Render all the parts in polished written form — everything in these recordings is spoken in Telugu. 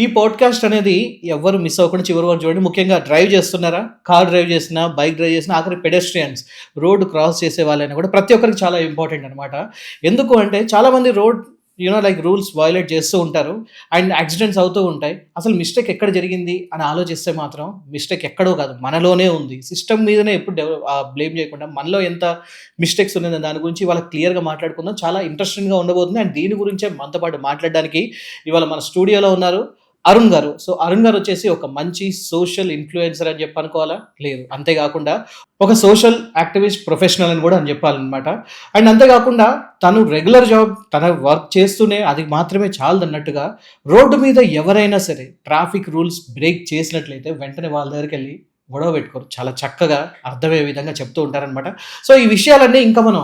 ఈ పాడ్కాస్ట్ అనేది ఎవరు మిస్ అవ్వకుండా చివరి వరకు చూడండి. ముఖ్యంగా డ్రైవ్ చేస్తున్నారా, కార్ డ్రైవ్ చేసినా, బైక్ డ్రైవ్ చేసినా, ఆఖరి పెడెస్ట్రియన్స్, రోడ్ క్రాస్ చేసే వాళ్ళైనా కూడా ప్రతి ఒక్కరికి చాలా ఇంపార్టెంట్ అనమాట. ఎందుకు అంటే చాలామంది రోడ్ లైక్ రూల్స్ వయోలేట్ చేస్తూ ఉంటారు అండ్ యాక్సిడెంట్స్ అవుతూ ఉంటాయి. అసలు మిస్టేక్ ఎక్కడ జరిగింది అని ఆలోచిస్తే మాత్రం మిస్టేక్ ఎక్కడో కాదు, మనలోనే ఉంది. సిస్టమ్ మీదనే ఎప్పుడు బ్లేమ్ చేయకుండా మనలో ఎంత మిస్టేక్స్ ఉన్నది దాని గురించి ఇవాళ క్లియర్గా మాట్లాడుకుందాం. చాలా ఇంట్రెస్టింగ్గా ఉండబోతుంది అండ్ దీని గురించే మనతో పాటు మాట్లాడడానికి ఇవాళ మన స్టూడియోలో ఉన్నారు అరుణ్ గారు. సో అరుణ్ గారు వచ్చేసి ఒక మంచి సోషల్ ఇన్ఫ్లుయెన్సర్ అని చెప్పి అనుకోవాలా? లేదు, అంతేకాకుండా ఒక సోషల్ యాక్టివిస్ట్ ప్రొఫెషనల్ అని కూడా అని చెప్పాలన్నమాట. అండ్ అంతేకాకుండా తను రెగ్యులర్ జాబ్ తన వర్క్ చేస్తూనే అది మాత్రమే చాలదన్నట్టుగా రోడ్డు మీద ఎవరైనా సరే ట్రాఫిక్ రూల్స్ బ్రేక్ చేసినట్లయితే వెంటనే వాళ్ళ దగ్గరికి వెళ్ళి గొడవ పెట్టుకోరు, చాలా చక్కగా అర్థమయ్యే విధంగా చెప్తూ ఉంటారనమాట. సో ఈ విషయాలన్నీ ఇంకా మనం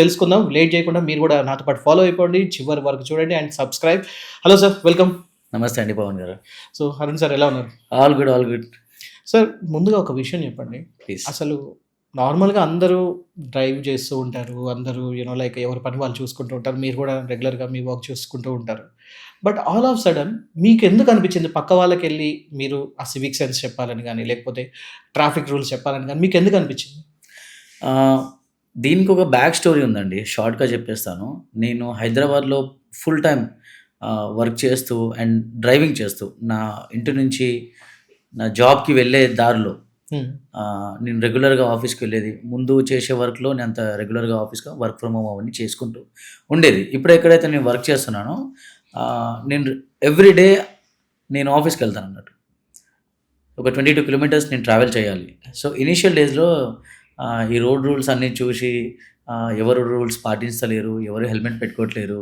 తెలుసుకుందాం. లేట్ చేయకుండా మీరు కూడా నాతో పాటు ఫాలో అయిపోండి, చివరి వరకు చూడండి and subscribe. Hello sir, welcome. నమస్తే అండి పవన్ గారు. సో అరుణ్ సార్ ఎలా ఉన్నారు? All good, all good. Sir ముందుగా ఒక విషయం చెప్పండి. ప్లీజ్. అసలు నార్మల్గా అందరూ డ్రైవ్ చేస్తూ ఉంటారు, అందరూ లైక్ ఎవరి పని వాళ్ళు చూసుకుంటూ ఉంటారు, మీరు కూడా రెగ్యులర్గా మీ వర్క్ చూసుకుంటూ ఉంటారు. బట్ ఆల్ ఆఫ్ సడన్ మీకు ఎందుకు అనిపించింది పక్క వాళ్ళకి వెళ్ళి మీరు ఆ సివిక్ సెన్స్ చెప్పాలని కానీ లేకపోతే ట్రాఫిక్ రూల్స్ చెప్పాలని కానీ మీకు ఎందుకు అనిపించింది? దీనికి ఒక బ్యాక్ స్టోరీ ఉందండి, షార్ట్గా చెప్పేస్తాను. నేను హైదరాబాద్లో ఫుల్ టైం వర్క్ చేస్తూ అండ్ డ్రైవింగ్ చేస్తూ నా ఇంటి నుంచి నా జాబ్కి వెళ్ళే దారిలో నేను రెగ్యులర్గా ఆఫీస్కి వెళ్ళేది. ముందు చేసే వర్క్లో నేను అంత రెగ్యులర్గా ఆఫీస్గా వర్క్ ఫ్రమ్ హోమ్ అవన్నీ చేసుకుంటూ ఉండేది. ఇప్పుడు ఎక్కడైతే నేను వర్క్ చేస్తున్నానో నేను ఎవ్రీడే నేను ఆఫీస్కి వెళ్తాను అన్నట్టు. ఒక 22 కిలోమీటర్స్ నేను ట్రావెల్ చేయాలి. సో ఇనీషియల్ డేస్లో ఈ రోడ్ రూల్స్ అన్నీ చూసి ఎవరు రూల్స్ పాటించలేరు, ఎవరు హెల్మెట్ పెట్టుకోవట్లేరు,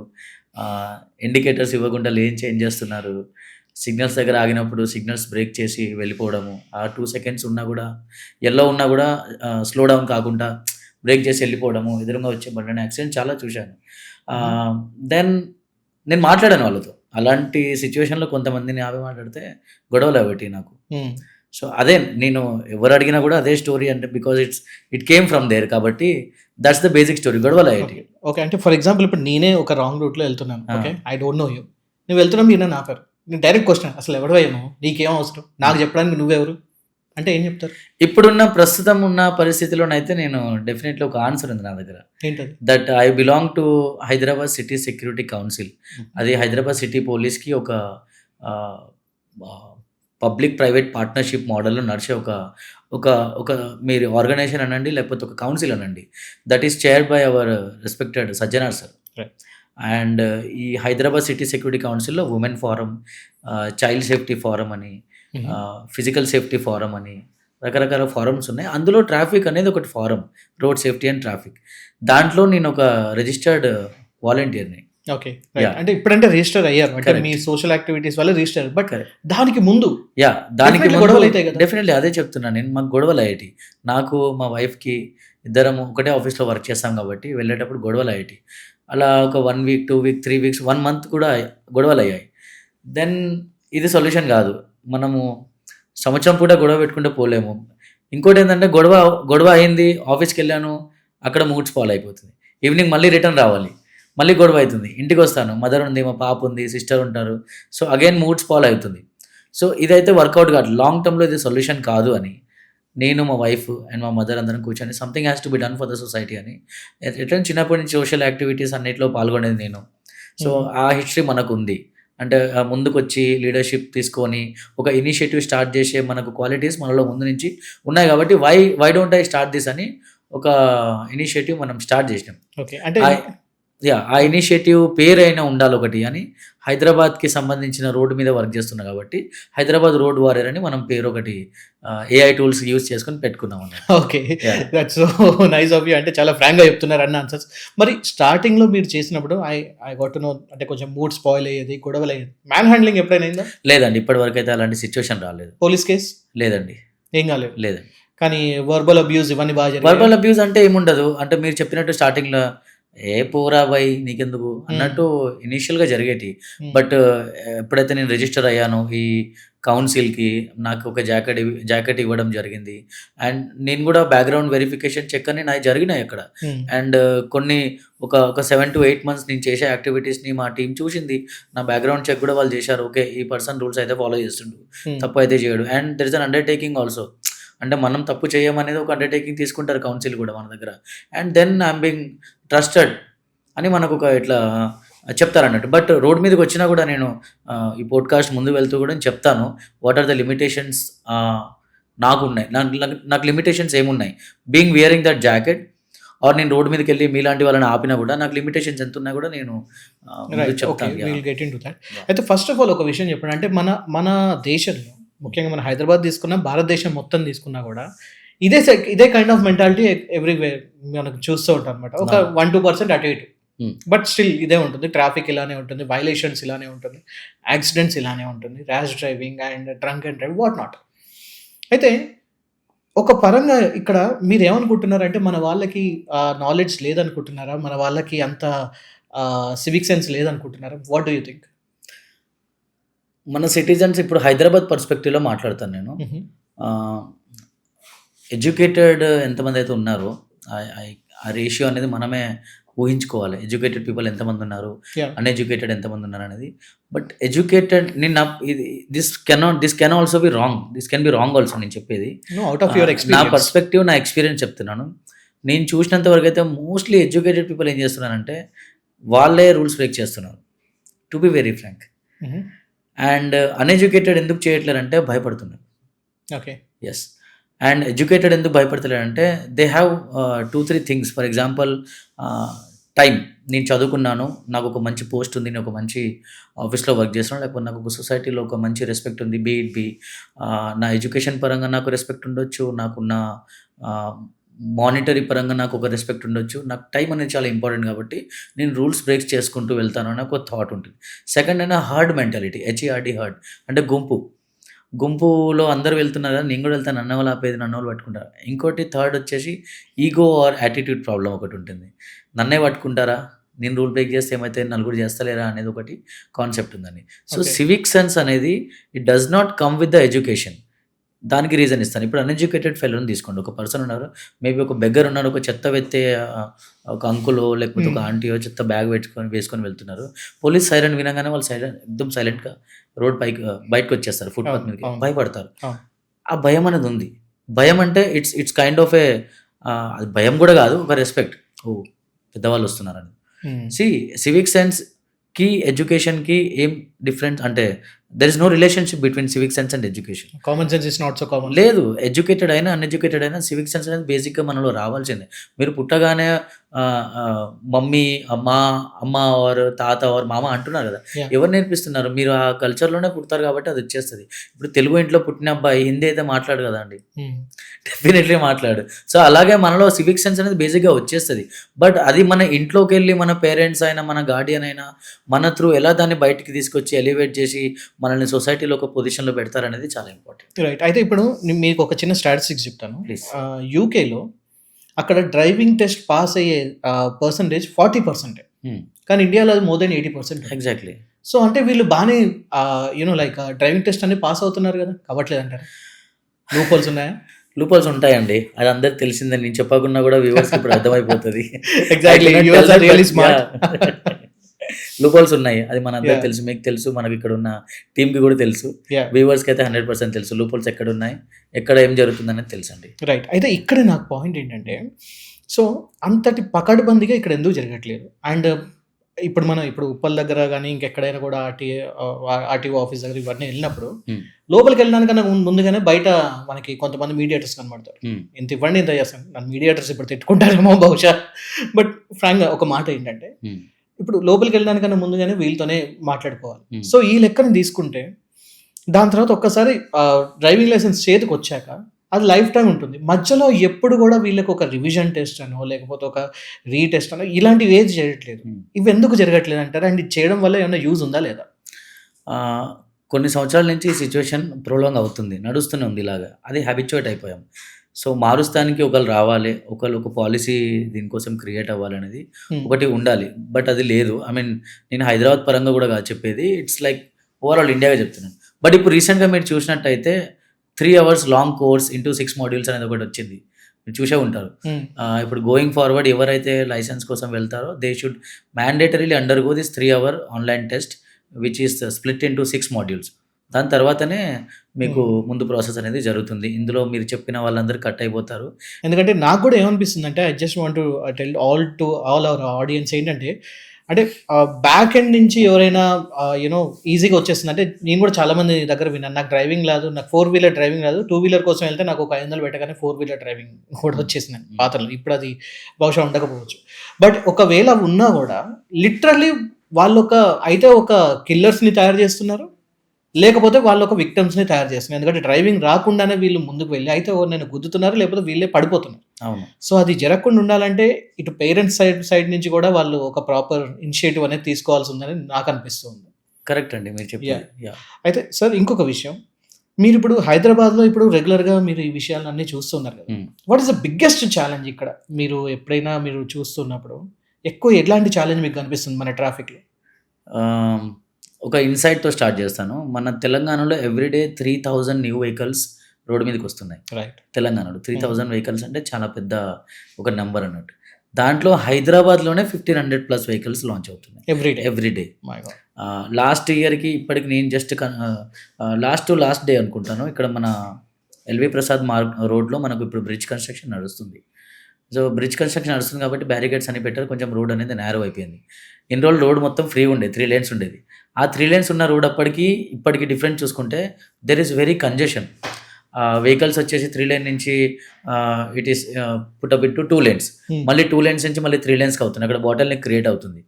ఇండికేటర్స్ ఇవ్వకుండా లేన్ చేంజ్ చేస్తున్నారు, సిగ్నల్స్ దగ్గర ఆగినప్పుడు సిగ్నల్స్ బ్రేక్ చేసి వెళ్ళిపోవడము, ఆ 2 సెకండ్స్ ఉన్నా కూడా ఎల్లో ఉన్నా కూడా స్లో డౌన్ కాకుండా బ్రేక్ చేసి వెళ్ళిపోవడము, ఎదురుగా వచ్చే బండి యాక్సిడెంట్ చాలా చూశాను. దెన్ నేను మాట్లాడాను వాళ్ళతో. అలాంటి సిచ్యువేషన్లో కొంతమందిని ఆపి మాట్లాడితే గొడవలు అవ్వటి నాకు. సో అదే నేను ఎవరు అడిగినా కూడా అదే స్టోరీ, అంటే because it came from there కాబట్టి దట్స్ ద బేసిక్ స్టోరీ. గొడవలు అయ్యేటి. ఓకే, అంటే ఫర్ ఎగ్జాంపుల్ ఇప్పుడు నేనే ఒక రాంగ్ రూట్లో వెళ్తున్నాను. Okay, I don't know you, నువ్వు వెళ్తున్నావు, మీరు నన్ను ఆపారు. నేను డైరెక్ట్ క్వశ్చన్, అసలు ఎవడో నీకేం అవసరం, నాకు చెప్పడానికి నువ్వెవరు అంటే ఏం చెప్తారు? ఇప్పుడున్న ప్రస్తుతం ఉన్న పరిస్థితిలోనైతే నేను డెఫినెట్లీ ఒక ఆన్సర్ ఉంది నా దగ్గర. ఏంటది? That I belong to Hyderabad city security council. అది హైదరాబాద్ సిటీ పోలీస్కి ఒక పబ్లిక్ ప్రైవేట్ పార్ట్నర్షిప్ మోడల్లో నడిచే ఒక ఒక మీరు ఆర్గనైజేషన్ అనండి లేకపోతే ఒక కౌన్సిల్ అనండి. That is chaired by our respected Sajjanar sir. And ఈ హైదరాబాద్ సిటీ సెక్యూరిటీ కౌన్సిల్లో women forum, child safety forum అని, ఫిజికల్ సేఫ్టీ ఫోరం అని రకరకాల ఫారమ్స్ ఉన్నాయి. అందులో ట్రాఫిక్ అనేది ఒకటి forum, road safety and traffic. దాంట్లో నేను ఒక రిజిస్టర్డ్ వాలంటీర్ని. ఓకే, అంటే ఇప్పుడంటే రిజిస్టర్ అయ్యారు, అంటే మీ సోషల్ యాక్టివిటీస్ వల్ల రిజిస్టర్. బట్ దానికి ముందు దానికి గొడవలు అవుతాయి కదా? డెఫినెట్లీ అదే చెప్తున్నాను నేను. మాకు గొడవలు అయ్యేటి, నాకు మా వైఫ్కి, ఇద్దరం ఒకటే ఆఫీస్లో వర్క్ చేస్తాం కాబట్టి వెళ్ళేటప్పుడు గొడవలు అయ్యేటి. అలా ఒక 1 వీక్ 2 వీక్ 3 వీక్స్ 1 మంత్ కూడా గొడవలు అయ్యాయి. దెన్ ఇది సొల్యూషన్ కాదు, మనము సంవత్సరం పూట గొడవ పెట్టుకుంటే పోలేము. ఇంకోటి ఏంటంటే గొడవ అయింది, ఆఫీస్కి వెళ్ళాను, అక్కడ మూడ్ స్పాల్ అయిపోతుంది. ఈవినింగ్ మళ్ళీ రిటర్న్ రావాలి, మళ్ళీ గొడవ అవుతుంది. ఇంటికి వస్తాను, మదర్ ఉంది, మా పాప ఉంది, సిస్టర్ ఉంటారు. సో అగైన్ మూడ్ స్పాల్ అవుతుంది. సో ఇదైతే వర్కౌట్ కాదు, లాంగ్ టర్మ్లో ఇది సొల్యూషన్ కాదు అని నేను, మా వైఫ్ అండ్ మా మదర్ అందరం కూర్చొని something has to be done for the society అని ఎట్లా చిన్నప్పటి నుంచి సోషల్ యాక్టివిటీస్ అన్నింటిలో పాల్గొనేది నేను. సో ఆ హిస్టరీ మనకు ఉంది. అంటే ముందుకు వచ్చి లీడర్షిప్ తీసుకొని ఒక ఇనిషియేటివ్ స్టార్ట్ చేసే మనకు క్వాలిటీస్ మనలో ముందు నుంచి ఉన్నాయి కాబట్టి why don't I start this అని ఒక ఇనిషియేటివ్ మనం స్టార్ట్ చేసినాం. ఓకే, అంటే ఆ ఇనిషియేటివ్ పేరు అయినా ఉండాలి ఒకటి అని. హైదరాబాద్కి సంబంధించిన రోడ్డు మీద వర్క్ చేస్తున్నా కాబట్టి హైదరాబాద్ రోడ్ వారియర్ అని మనం పేరు ఒకటి AI టూల్స్ యూజ్ చేసుకొని పెట్టుకున్నాం అన్నమాట. Okay, that's so nice of you. అంటే చాలా ఫ్రాంక్గా చెప్తున్నారు అన్న ఆన్సర్స్. మరి స్టార్టింగ్లో మీరు చేసినప్పుడు ఐ గోట్ టు నో, అంటే కొంచెం మూడ్ స్పాయిల్ అయ్యేది, గొడవలు అయ్యేది, మ్యాన్ హ్యాండ్లింగ్ ఎప్పుడైనా అయిందా? లేదండి, ఇప్పటి వరకు అయితే అలాంటి సిచ్యువేషన్ రాలేదు. పోలీస్ కేస్ లేదండి, ఏం కాలేదు. లేదండి. కానీ వర్బల్ అబ్యూస్ ఇవన్నీ బాగా జరిగాయి. వర్బల్ అబ్యూస్ అంటే ఏముండదు, అంటే మీరు చెప్పినట్టు స్టార్టింగ్లో ఏ పోరా భయ్ నీకెందుకు అన్నట్టు ఇనీషియల్గా జరిగేటి. బట్ ఎప్పుడైతే నేను రిజిస్టర్ అయ్యానో ఈ కౌన్సిల్కి, నాకు ఒక జాకెట్ ఇవ్వడం జరిగింది. అండ్ నేను కూడా బ్యాక్గ్రౌండ్ వెరిఫికేషన్ చెక్ అని నాకు జరిగినాయి అక్కడ. అండ్ కొన్ని ఒక 7 to 8 months నేను చేసే యాక్టివిటీస్ని మా టీం చూసింది. నా బ్యాక్గ్రౌండ్ చెక్ కూడా వాళ్ళు చేశారు. ఓకే, ఈ పర్సన్ రూల్స్ అయితే ఫాలో చేస్తుండు, తప్పు అయితే చేయడు. And there is an undertaking also. అంటే మనం తప్పు చేయమనేది ఒక అండర్టేకింగ్ తీసుకుంటారు కౌన్సిల్ కూడా మన దగ్గర. And then I'm being trusted అని మనకు ఒక ఇట్లా చెప్తారన్నట్టు. బట్ రోడ్ మీదకి వచ్చినా కూడా నేను ఈ పోడ్కాస్ట్ ముందు వెళ్తూ కూడా నేను చెప్తాను వాట్ ఆర్ ద లిమిటేషన్స్ నాకున్నాయి. నాకు లిమిటేషన్స్ ఏమున్నాయి being wearing that jacket, or నేను రోడ్ మీదకి వెళ్ళి మీలాంటి వాళ్ళని ఆపినా కూడా నాకు లిమిటేషన్స్ ఎంత ఉన్నాయి కూడా నేను ముందు చెప్తాను. Get in to that. అయితే ఫస్ట్ ఆఫ్ ఆల్ ఒక విషయం చెప్పండి, అంటే మన దేశంలో ముఖ్యంగా మన హైదరాబాద్ తీసుకున్నా, భారతదేశం మొత్తం తీసుకున్నా కూడా ఇదే కైండ్ ఆఫ్ మెంటాలిటీ ఎవ్రీవేర్ మనకు చూస్తూ ఉంటాం అనమాట. ఒక 1-2% అటు ఇటు, బట్ స్టిల్ ఇదే ఉంటుంది. ట్రాఫిక్ ఇలానే ఉంటుంది, వైలేషన్స్ ఇలానే ఉంటుంది, యాక్సిడెంట్స్ ఇలానే ఉంటుంది, rash driving and drunk and drive, what not. అయితే ఒక పరంగా ఇక్కడ మీరు ఏమనుకుంటున్నారంటే మన వాళ్ళకి నాలెడ్జ్ లేదనుకుంటున్నారా, మన వాళ్ళకి అంత సివిక్ సెన్స్ లేదనుకుంటున్నారా? What do you think? మన సిటిజన్స్ ఇప్పుడు హైదరాబాద్ పర్స్పెక్టివ్లో మాట్లాడతాను నేను. ఎడ్యుకేటెడ్ ఎంతమంది అయితే ఉన్నారో ఆ రేషియో అనేది మనమే ఊహించుకోవాలి. ఎడ్యుకేటెడ్ పీపుల్ ఎంతమంది ఉన్నారు, అన్ఎడ్యుకేటెడ్ ఎంతమంది ఉన్నారు అనేది. But educated this can also be wrong, this can be wrong also. నేను చెప్పేది నా పర్స్పెక్టివ్, నా ఎక్స్పీరియన్స్ చెప్తున్నాను. నేను చూసినంత వరకు అయితే మోస్ట్లీ ఎడ్యుకేటెడ్ పీపుల్ ఏం చేస్తున్నారంటే వాళ్ళే రూల్స్ బ్రేక్ చేస్తున్నారు, to be very frank. And uneducated ఎందుకు చేయట్లేరంటే భయపడుతున్నారు. Okay, yes. అండ్ ఎడ్యుకేటెడ్ ఎందుకు భయపడతలేరంటే they have 2-3 things. For example time. నేను చదువుకున్నాను, నాకు ఒక మంచి పోస్ట్ ఉంది, నేను ఒక మంచి ఆఫీస్లో వర్క్ చేస్తున్నాను, లేకపోతే నాకు ఒక సొసైటీలో ఒక మంచి రెస్పెక్ట్ ఉంది. నా ఎడ్యుకేషన్ పరంగా నాకు రెస్పెక్ట్ ఉండొచ్చు, నాకున్న మానిటరీ పరంగా నాకు ఒక రెస్పెక్ట్ ఉండొచ్చు. నాకు టైం అనేది చాలా ఇంపార్టెంట్ కాబట్టి నేను రూల్స్ బ్రేక్స్ చేసుకుంటూ వెళ్తాను అని ఒక థాట్ ఉంటుంది. సెకండ్ అయినా హర్డ్ మెంటాలిటీ, HERD, హర్డ్ అంటే గుంపులో అందరూ వెళ్తున్నారు కదా నేను కూడా వెళ్తాను, నన్న వాళ్ళు ఆపేది, నన్న వాళ్ళు పట్టుకుంటారు. ఇంకోటి థర్డ్ వచ్చేసి ఈగో ఆర్ యాటిట్యూడ్ ప్రాబ్లం ఒకటి ఉంటుంది. నన్నే పట్టుకుంటారా, నేను రూల్ బ్రేక్ చేస్తే ఏమైతే నలుగురు చేస్తలేరా అనేది ఒకటి కాన్సెప్ట్ ఉందండి. సో సివిక్ సెన్స్ అనేది it does not come with the education. దానికి రీజన్ ఇస్తాను. ఇప్పుడు అన్ఎడ్యుకేటెడ్ ఫెలోని తీసుకోండి. ఒక పర్సన్ ఉన్నారు, మేబీ ఒక బెగ్గర్ ఉన్నారు, ఒక చెత్త వెత్తే ఒక అంకులో లేకపోతే ఒక ఆంటీయో చెత్త బ్యాగ్ వేసుకొని వెళ్తున్నారు. పోలీస్ సైరన్ వినగానే వాళ్ళు ఎక్దమ్ సైలెంట్గా రోడ్ బయటకు వచ్చేస్తారు, ఫుట్పాత్ మీదకి, భయపడతారు. ఆ భయం అనేది ఉంది. భయం అంటే ఇట్స్ కైండ్ ఆఫ్ అది భయం కూడా కాదు, ఒక రెస్పెక్ట్. ఓ పెద్దవాళ్ళు వస్తున్నారని. సివిక్ సెన్స్కి ఎడ్యుకేషన్కి ఏం డిఫరెన్స్ అంటే there is no relationship between civic sense and education. Common sense is not so common. లేదు, ఎడ్యుకేటెడ్ అయినా అన్ఎడ్యుకేటెడ్ అయినా సివిక్ సెన్స్ అనేది బేసిక్గా మనలో రావాల్సిందే. మీరు పుట్టగానే మమ్మీ అమ్మ ఆర్ తాత ఆర్ మామ అంటున్నారు కదా, ఎవరు నేర్పిస్తున్నారు? మీరు ఆ కల్చర్లోనే పుడతారు కాబట్టి అది వచ్చేస్తుంది. ఇప్పుడు తెలుగు ఇంట్లో పుట్టిన అబ్బాయి హిందీ అయితే మాట్లాడు కదా అండి, డెఫినెట్లీ మాట్లాడు. సో అలాగే మనలో సివిక్ సెన్స్ అనేది బేసిక్గా వచ్చేస్తుంది. బట్ అది మన ఇంట్లోకి వెళ్ళి మన పేరెంట్స్ అయినా మన గార్డియన్ అయినా మన త్రూ ఎలా దాన్ని బయటికి తీసుకొచ్చి ఎలివేట్ చేసి మనల్ని సొసైటీలో ఒక పొజిషన్లో పెడతారనేది చాలా ఇంపార్టెంట్. రైట్. అయితే ఇప్పుడు మీకు ఒక చిన్న స్టాటిస్టిక్స్ చెప్తాను. యూకేలో అక్కడ డ్రైవింగ్ టెస్ట్ పాస్ అయ్యే పర్సంటేజ్ 40%, కానీ ఇండియాలో అది మోర్ దెన్ 80%. ఎగ్జాక్ట్లీ. సో అంటే వీళ్ళు బాగానే లైక్ డ్రైవింగ్ టెస్ట్ అనేది పాస్ అవుతున్నారు కదా, కావట్లేదు అంటారు. లూపోల్స్ ఉన్నాయా? లూపోల్స్ ఉంటాయండి, అది అందరికి తెలిసిందని నేను చెప్పకుండా కూడా వ్యూవర్స్ ఇప్పుడు అర్థమైపోతుంది. లూపోల్స్ ఉన్నాయి, అది మన అందరికి తెలుసు, మీకు తెలుసు, మనకి ఇక్కడ ఉన్న టీంకి కూడా తెలుసు, వ్యూవర్స్కి అయితే 100% తెలుసు లూపోల్స్ ఎక్కడ ఉన్నాయి, ఎక్కడ ఏం జరుగుతుంది అనేది తెలుసు అండి. రైట్. అయితే ఇక్కడ నాకు పాయింట్ ఏంటంటే, సో అంతటి పకడ్బందీగా ఇక్కడ ఎందుకు జరగట్లేదు? అండ్ ఇప్పుడు ఉప్పల్ దగ్గర కానీ ఇంకెక్కడైనా కూడా ఆర్టీఓ ఆఫీస్ దగ్గర ఇవన్నీ వెళ్ళినప్పుడు లోపలికి వెళ్ళడానికన్నా ముందుగానే బయట మనకి కొంతమంది మీడియేటర్స్ కనబడతారు. ఇంత ఇవ్వండి, ఇంత చేస్తాను. నన్ను మీడియేటర్స్ ఇప్పుడు తిట్టుకుంటారేమో బహుశా. బట్ ఫ్రాంక్గా ఒక మాట ఏంటంటే, ఇప్పుడు లోపలికి వెళ్ళడానికన్నా ముందుగానే వీళ్ళతోనే మాట్లాడుకోవాలి. సో ఈ లెక్కను తీసుకుంటే దాని తర్వాత ఒక్కసారి డ్రైవింగ్ లైసెన్స్ చేతికి వచ్చాక అది లైఫ్ టైం ఉంటుంది. మధ్యలో ఎప్పుడు కూడా వీళ్ళకి ఒక రివిజన్ టెస్ట్ అనో లేకపోతే ఒక రీటెస్ట్ అనో ఇలాంటివి ఏది చేయట్లేదు. ఇవి ఎందుకు జరగట్లేదు అంటారు? అండ్ ఇది చేయడం వల్ల ఏమైనా యూజ్ ఉందా లేదా? కొన్ని సంవత్సరాల నుంచి ఈ సిచ్యువేషన్ ప్రోలాంగ్ అవుతుంది, నడుస్తూనే ఉంది ఇలాగా. అది హ్యాబిచువేట్ అయిపోయాం. సో మారుస్తానికి ఒకళ్ళు రావాలి, ఒకళ్ళు ఒక పాలిసీ దీనికోసం క్రియేట్ అవ్వాలనేది ఒకటి ఉండాలి. బట్ అది లేదు. ఐ మీన్ నేను హైదరాబాద్ పరంగా కూడా కాదు చెప్పేది, ఇట్స్ లైక్ ఓవరాల్ ఇండియాగా చెప్తున్నాను. బట్ ఇప్పుడు రీసెంట్గా మీరు చూసినట్టయితే 3 hours long course into 6 modules అనేది ఒకటి వచ్చింది, మీరు చూసే ఉంటారు. ఇప్పుడు గోయింగ్ ఫార్వర్డ్ ఎవరైతే లైసెన్స్ కోసం వెళ్తారో they should mandatorily undergo this 3 hour online test which is split into 6 modules. దాని తర్వాతనే మీకు ముందు ప్రాసెస్ అనేది జరుగుతుంది. ఇందులో మీరు చెప్పిన వాళ్ళందరూ కట్ అయిపోతారు. ఎందుకంటే నాకు కూడా ఏమనిపిస్తుంది అంటే, I just want to tell all our audience ఏంటంటే, అంటే బ్యాక్ ఎండ్ నుంచి ఎవరైనా యూనో ఈజీగా వచ్చేస్తుంది. అంటే నేను కూడా చాలా మంది దగ్గర విన్నాను, నాకు డ్రైవింగ్ రాదు, నాకు 4-wheeler డ్రైవింగ్ రాదు, 2-wheeler కోసం వెళ్తే నాకు ఒక 500 పెట్టగానే 4-wheeler డ్రైవింగ్ కూడా వచ్చేసింది పాత్రలు. ఇప్పుడు అది బహుశా ఉండకపోవచ్చు. బట్ ఒకవేళ ఉన్నా కూడా లిటరల్లీ వాళ్ళు ఒక కిల్లర్స్ని తయారు చేస్తున్నారు, లేకపోతే వాళ్ళు ఒక విక్టమ్స్ని తయారు చేస్తున్నారు. ఎందుకంటే డ్రైవింగ్ రాకుండానే వీళ్ళు ముందుకు వెళ్ళి అయితే నేను గుద్దుతున్నారు, లేకపోతే వీళ్ళే పడిపోతున్నారు. అవును. సో అది జరగకుండా ఉండాలంటే ఇటు పేరెంట్స్ సైడ్ నుంచి కూడా వాళ్ళు ఒక ప్రాపర్ ఇనిషియేటివ్ అనేది తీసుకోవాల్సి ఉందని నాకు అనిపిస్తుంది. కరెక్ట్ అండి మీరు చెప్పారు. అయితే సార్ ఇంకొక విషయం, మీరు ఇప్పుడు హైదరాబాద్లో ఇప్పుడు రెగ్యులర్గా మీరు ఈ విషయాలన్నీ చూస్తున్నారు కదా, what is the biggest challenge ఇక్కడ? మీరు ఎప్పుడైనా మీరు చూస్తున్నప్పుడు ఎక్కువ ఎట్లాంటి ఛాలెంజ్ మీకు కనిపిస్తుంది మన ట్రాఫిక్లో? ఒక ఇన్సైట్తో స్టార్ట్ చేస్తాను. మన తెలంగాణలో ఎవ్రీడే 3000 న్యూ వెహికల్స్ రోడ్డు మీదకి వస్తున్నాయి. రైట్. తెలంగాణలో 3000 వెహికల్స్ అంటే చాలా పెద్ద ఒక నెంబర్ అన్నట్టు. దాంట్లో హైదరాబాద్లోనే 1500+ వెహికల్స్ లాంచ్ అవుతున్నాయి ఎవ్రీడే. లాస్ట్ ఇయర్కి ఇప్పటికి నేను జస్ట్ లాస్ట్ డే అనుకుంటాను, ఇక్కడ మన ఎల్వి ప్రసాద్ రోడ్లో మనకు ఇప్పుడు బ్రిడ్జ్ కన్స్ట్రక్షన్ నడుస్తుంది. సో బ్రిడ్జ్ కన్స్ట్రక్షన్ నడుస్తుంది కాబట్టి బ్యారికేడ్స్ అని పెట్టారు, కొంచెం రోడ్ అనేది నేరో అయిపోయింది. ఇన్ని రోజులు రోడ్ మొత్తం ఫ్రీ ఉండేది, 3 lanes ఉండేది. ఆ 3 lanes ఉన్న రోడ్ ఇప్పటికి డిఫరెంట్ చూసుకుంటే there is very congestion. Vehicles వచ్చేసి 3 lane నుంచి it is put up into 2 lanes, మళ్ళీ 2 lanes నుంచి మళ్ళీ 3 lanesకి అవుతుంది. అక్కడ బాటిల్ నెక్ క్రియేట్ అవుతుంది.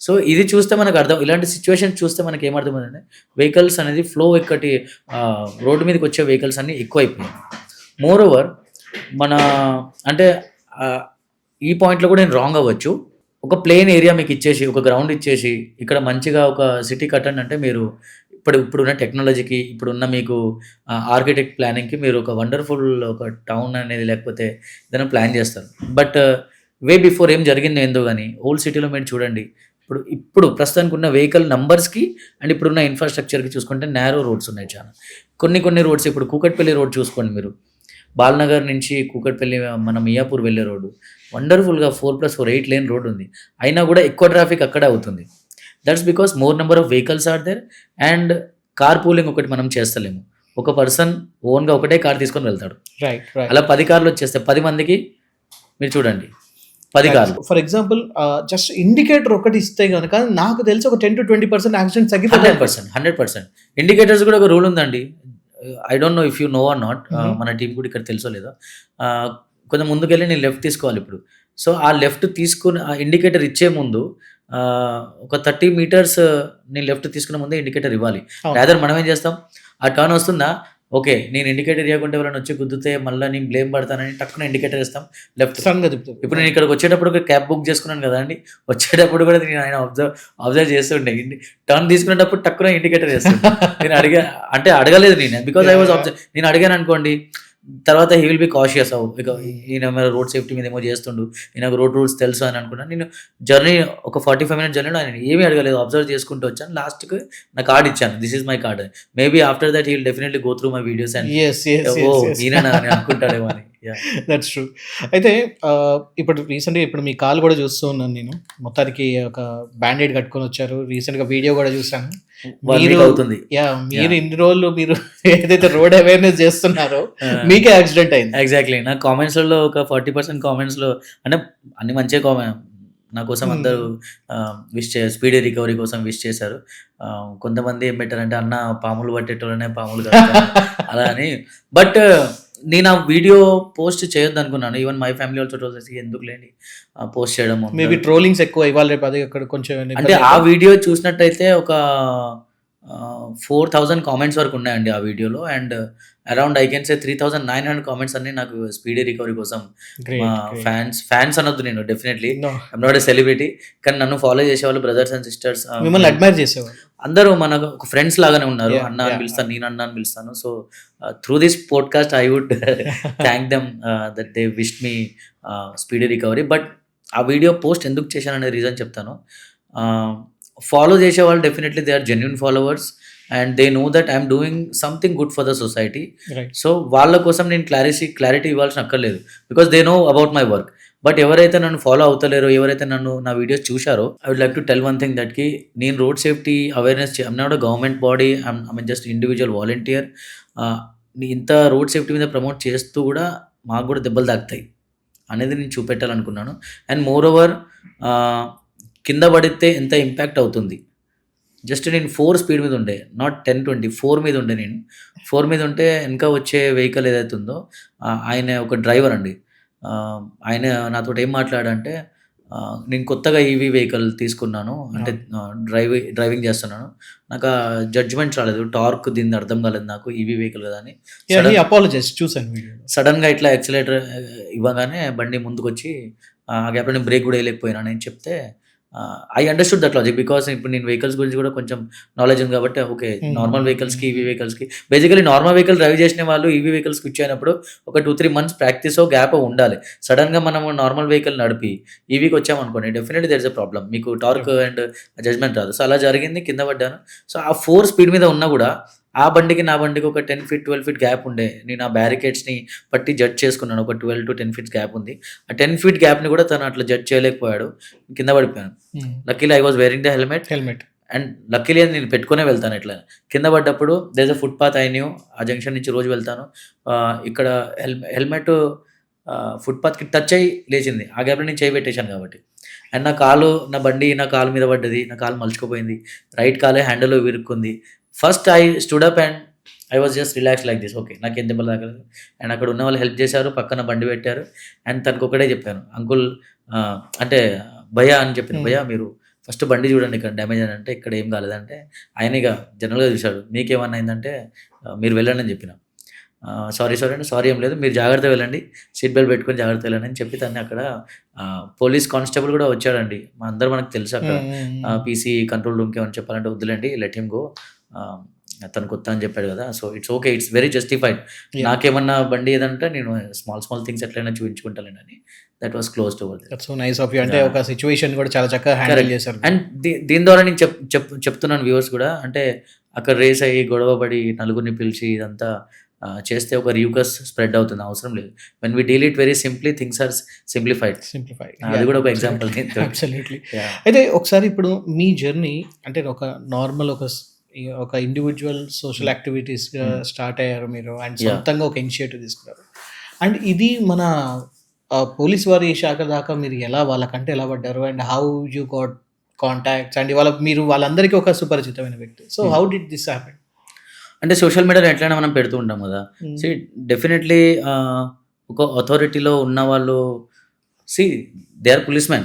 సో ఇది చూస్తే మనకు అర్థం, ఇలాంటి సిచ్యువేషన్ చూస్తే మనకి ఏమర్థమవుతుందంటే వెహికల్స్ అనేది ఫ్లో ఎక్కటి రోడ్డు మీదకి వచ్చే వెహికల్స్ అన్నీ ఎక్కువ అయిపోయాయి. మోర్ ఓవర్ మన అంటే ఈ పాయింట్లో కూడా నేను రాంగ్ అవ్వచ్చు. ఒక ప్లేన్ ఏరియా మీకు ఇచ్చేసి, ఒక గ్రౌండ్ ఇచ్చేసి ఇక్కడ మంచిగా ఒక సిటీ కట్టండి అంటే మీరు ఇప్పుడున్న టెక్నాలజీకి, ఇప్పుడున్న మీకు ఆర్కిటెక్ట్ ప్లానింగ్కి మీరు ఒక వండర్ఫుల్ ఒక టౌన్ అనేది లేకపోతే ఏదైనా ప్లాన్ చేస్తారు. బట్ వే బిఫోర్ ఏం జరిగిందో ఏందో కానీ ఓల్డ్ సిటీలో మీరు చూడండి, ఇప్పుడు ప్రస్తుతానికి ఉన్న వెహికల్ నంబర్స్కి అండ్ ఇప్పుడున్న ఇన్ఫ్రాస్ట్రక్చర్కి చూసుకుంటే నేరో రోడ్స్ ఉన్నాయి చాలా. కొన్ని రోడ్స్, ఇప్పుడు కూకట్పల్లి రోడ్ చూసుకోండి మీరు, బాల్నగర్ నుంచి కూకట్పల్లి మన మియాపూర్ వెళ్ళే రోడ్డు వండర్ఫుల్గా 4+4 8 lane రోడ్ ఉంది, అయినా కూడా ఎక్కువ ట్రాఫిక్ అక్కడే అవుతుంది. That's because more number of vehicles are there and car pooling ఒకటి మనం చేస్తలేము. ఒక పర్సన్ ఓన్గా ఒకటే కార్ తీసుకొని వెళ్తాడు. అలా 10 కార్లు వచ్చేస్తే 10 మందికి మీరు చూడండి 10 కార్లు. ఫర్ ఎగ్జాంపుల్ జస్ట్ ఇండికేటర్ ఒకటి ఇస్తే కనుక నాకు తెలిసి ఒక 10 to 20% యాక్సిడెంట్స్ తగ్గిపోతాయి. 100%. ఇండికేటర్స్ కూడా ఒక రూల్ ఉందండి. I don't know if you know or not, మన టీం కూడా ఇక్కడ తెలుసో లేదో, కొంచెం ముందుకెళ్ళి నేను లెఫ్ట్ తీసుకోవాలి ఇప్పుడు. సో ఆ లెఫ్ట్ తీసుకుని ఆ ఇండికేటర్ ఇచ్చే ముందు ఒక 30 meters నేను లెఫ్ట్ తీసుకునే ముందే ఇండికేటర్ ఇవ్వాలి. రాదర్ మనం ఏం చేస్తాం, ఆ టర్న్ వస్తుందా, ఓకే నేను ఇండికేటర్ ఇవ్వకుంటే ఎవరైనా వచ్చి గుద్దితే మళ్ళీ నేను బ్లేమ్ పడతానని టక్కున ఇండికేటర్ ఇస్తాం లెఫ్ట్. ఇప్పుడు నేను ఇక్కడికి వచ్చేటప్పుడు ఒక క్యాబ్ బుక్ చేసుకున్నాను కదా అండి, వచ్చేటప్పుడు కూడా నేను ఆయన అబ్జర్వ్ చేస్తుండే, టర్న్ తీసుకునేటప్పుడు టక్కున ఇండికేటర్ చేస్తాను. నేను అడగలేదు నేను, బికాజ్ ఐ వాజ్ నేను అడిగాను అనుకోండి, తర్వాత హీ విల్ బి కాషియస్. ఇక ఈయన రోడ్ సేఫ్టీ మీద ఏమో చేస్తుండు, ఈయనకు రోడ్ రూల్స్ తెలుసు అని అనుకున్నాను. నేను జర్నీ ఒక 45 minutes జర్నీలో ఆయన ఏమీ అడగలేదు, అబ్జర్వ్ చేసుకుంటూ వచ్చాను. లాస్ట్కి నా కార్డ్ ఇచ్చాను, this is my card. Maybe after that he will definitely go through my videos and ఈయన అనుకుంటాడేమో అని. That's true. అయితే ఇప్పుడు రీసెంట్గా ఇప్పుడు మీ కాల్ కూడా చూస్తూ ఉన్నాను నేను, మొత్తానికి ఒక బ్యాండేడ్ కట్టుకొని వచ్చారు, రీసెంట్గా వీడియో కూడా చూసాను. మీరు ఇన్ని రోజులు మీరు ఏదైతే రోడ్ అవేర్నెస్ చేస్తున్నారో మీకే యాక్సిడెంట్ అయింది. ఎగ్జాక్ట్లీ. నా కామెంట్స్లో ఒక 40% కామెంట్స్లో అంటే అన్ని మంచిగా కామెంట్ నా కోసం అందరూ విష్ చేశారు, స్పీడీ రికవరీ కోసం విష్ చేశారు. కొంతమంది ఏం పెట్టారంటే అన్న పాములు పట్టేటోళ్ళనే పాములు అలా అని. బట్ నేను ఆ వీడియో పోస్ట్ చేయొద్దు అనుకున్నాను. Even my family also told ఎందుకు లేని పోస్ట్ చేయడం, మేబీ ట్రోలింగ్స్ ఎక్కువ ఇవాళ రేపు అది అక్కడ కొంచెం. అంటే ఆ వీడియో చూసినట్టయితే ఒక 4000 కామెంట్స్ వరకు ఉన్నాయండి ఆ వీడియోలో. And around I can say 3900 comments అన్నీ నాకు స్పీడీ రికవరీ కోసం మా ఫ్యాన్స్ అనొద్దు, నేను definitely No. I'm not a celebrity, కానీ నన్ను ఫాలో చేసేవాళ్ళు బ్రదర్స్ అండ్ సిస్టర్స్, మిమ్మల్ని అడ్మైర్ చేసేవాళ్ళు. అందరూ మనకు ఒక ఫ్రెండ్స్ లాగానే ఉన్నారు. Yeah, అన్న అని yeah. పిలుస్తాను, నేను అన్న అని పిలుస్తాను. So through this podcast I would thank them that they wished me speedy recovery. But ఆ వీడియో పోస్ట్ ఎందుకు చేశాననే రీజన్ చెప్తాను. ఫాలో చేసే వాళ్ళు definitely they are genuine followers and they know that I'm doing something good for the society. Right. So వాళ్ళ కోసం నేను క్లారిటీ ఇవ్వాల్సిన అక్కర్లేదు, because they know about my work. But ఎవరైతే నన్ను ఫాలో అవుతలేరో, ఎవరైతే నా వీడియోస్ చూశారో, I would like to tell one thing దట్కి నేను road safety awareness I'm not a government body, I'm just individual volunteer. ఇంత రోడ్ సేఫ్టీ మీద ప్రమోట్ చేస్తూ కూడా మాకు కూడా దెబ్బలు తాకుతాయి అనేది నేను చూపెట్టాలనుకున్నాను. అండ్ మోర్ ఓవర్ కింద పడితే ఎంత ఇంపాక్ట్ అవుతుంది. జస్ట్ నేను 4 స్పీడ్ మీద ఉండే, నాట్ 10-20, 4 మీద ఉండే. నేను 4 మీద ఉంటే వెనక వచ్చే వెహికల్ ఏదైతే ఉందో ఆయన ఒక డ్రైవర్ అండి. ఆయన నాతో ఏం మాట్లాడంటే, నేను కొత్తగా ఈవీ వెహికల్ తీసుకున్నాను, అంటే డ్రైవింగ్ చేస్తున్నాను, నాకు ఆ జడ్జ్మెంట్ రాలేదు, టార్క్ దీన్ని అర్థం కాలేదు నాకు, ఈవీ వెహికల్ కదా అని. అపాలజైజ్ చూసాను వీడియో. సడన్గా ఇట్లా యాక్సిలేటర్ ఇవ్వగానే బండి ముందుకు వచ్చి ఆ గ్యాప్లో నేను బ్రేక్ కూడా వేయలేకపోయినా నేను చెప్తే, I understood that logic, because ఇప్పుడు నేను వెహికల్స్ గురించి కూడా కొంచెం నాలెడ్జ్ ఉంది కాబట్టి. ఓకే, నార్మల్ వెహికల్స్కి ఈవీ వెహికల్స్కి, బేసికలీ నార్మల్ వెహికల్ డ్రైవ్ చేసిన వాళ్ళు ఈవీ వెహికల్స్కి వచ్చేటప్పుడు ఒక 2-3 months ప్రాక్టీస్ గ్యాప్ ఉండాలి. సడన్గా మనం నార్మల్ వెహికల్ నడిపి ఈవీకి వచ్చామనుకోండి, definitely there is a problem, మీకు టార్క్ అండ్ జడ్జ్మెంట్ రాదు. సో అలా జరిగింది, కింద పడ్డాను. సో ఆ 4 స్పీడ్ మీద ఉన్నా కూడా ఆ బండికి నా బండికి ఒక 10 feet 12 feet గ్యాప్ ఉండే. నేను ఆ బ్యారికేడ్స్ని పట్టి జడ్జ్ చేసుకున్నాను, ఒక 12 to 10 feet గ్యాప్ ఉంది. ఆ 10 feet గ్యాప్ని కూడా తను అట్లా జడ్జ్ చేయలేకపోయాడు, కింద పడిపోయాను. Luckily I was wearing the helmet and luckily అని నేను పెట్టుకునే వెళ్తాను. ఇట్లా కింద పడ్డప్పుడు there is a footpath, I knew ఆ జంక్షన్ నుంచి రోజు వెళ్తాను. ఇక్కడ హెల్మెట్ ఫుట్పాత్కి టచ్ అయ్యి లేచింది, ఆ గ్యాప్లో నేను చేయి పెట్టేశాను కాబట్టి. అండ్ నా బండి నా కాలు మీద పడ్డది, నా కాలు మలుచుకుపోయింది, రైట్ కాలే హ్యాండిల్లో విరుక్కుంది. First I stood up and I was just relax like this, okay నాకు ఏం దెబ్బలు తాకలేదు. అండ్ అక్కడ ఉన్న వాళ్ళు హెల్ప్ చేశారు, పక్కన బండి పెట్టారు. అండ్ తనకు ఒకటే చెప్పాను, అంకుల్ అంటే భయ్యా అని చెప్పాను, భయ్యా మీరు ఫస్ట్ బండి చూడండి ఇక్కడ డ్యామేజ్ అని. అంటే ఇక్కడ ఏం కాలేదంటే ఆయన ఇక జనరల్గా చూశాడు, మీకేమన్నా అయిందంటే మీరు వెళ్ళండి అని చెప్పిన. సారీ అంటే సారీ ఏం లేదు, మీరు జాగ్రత్త వెళ్ళండి, సీట్ బెల్ట్ పెట్టుకొని జాగ్రత్త వెళ్ళండి అని చెప్పి తను అక్కడ పోలీస్ కానిస్టేబుల్ కూడా వచ్చాడండి. అందరూ మనకు తెలుసు అక్కడ పీసీ కంట్రోల్ రూమ్కి ఏమని చెప్పాలంటే వద్దులేండి, లెట్ హిమ్ గో, తను కొత్త అని చెప్పాడు కదా, so it's okay, it's very justified. నాకేమన్నా బండి ఏదంటే నేను స్మాల్ థింగ్స్ ఎట్లయినా చూపించుకుంటాను అని. That was closed over there. So nice of you, అంటే ఒక సిచ్యువేషన్ కూడా చాలా చక్కగా హ్యాండిల్ చేశారు. అండ్ దీని ద్వారా నేను చెప్తున్నాను వ్యూవర్స్ కూడా, అంటే అక్కడ రేస్ అయ్యి గొడవ పడి నలుగురిని పిలిచి ఇదంతా చేస్తే ఒక ర్యూకస్ స్ప్రెడ్ అవుతుంది, అవసరం లేదు. When we deal it very simply, things are simplified. అది కూడా ఒక ఎగ్జాంపుల్. అబ్సల్యూట్లీ. అయితే ఒకసారి ఇప్పుడు మీ జర్నీ అంటే ఒక నార్మల్ ఒక ఇండివిజువల్ సోషల్ యాక్టివిటీస్ స్టార్ట్ అయ్యారు మీరు, అండ్ సొంతంగా ఒక ఇనిషియేటివ్ తీసుకున్నారు. అండ్ ఇది మన పోలీస్ వారి శాఖ దాకా మీరు వాళ్ళకంటే ఎలా పడ్డారు, and how you got contacts, and మీరు వాళ్ళందరికీ ఒక సుపరిచితమైన వ్యక్తి. So how did this happen? అంటే సోషల్ మీడియాలో ఎట్లయినా మనం పెడుతూ ఉంటాం కదా. డెఫినెట్లీ ఒక అథారిటీలో ఉన్న వాళ్ళు, దే ఆర్ policemen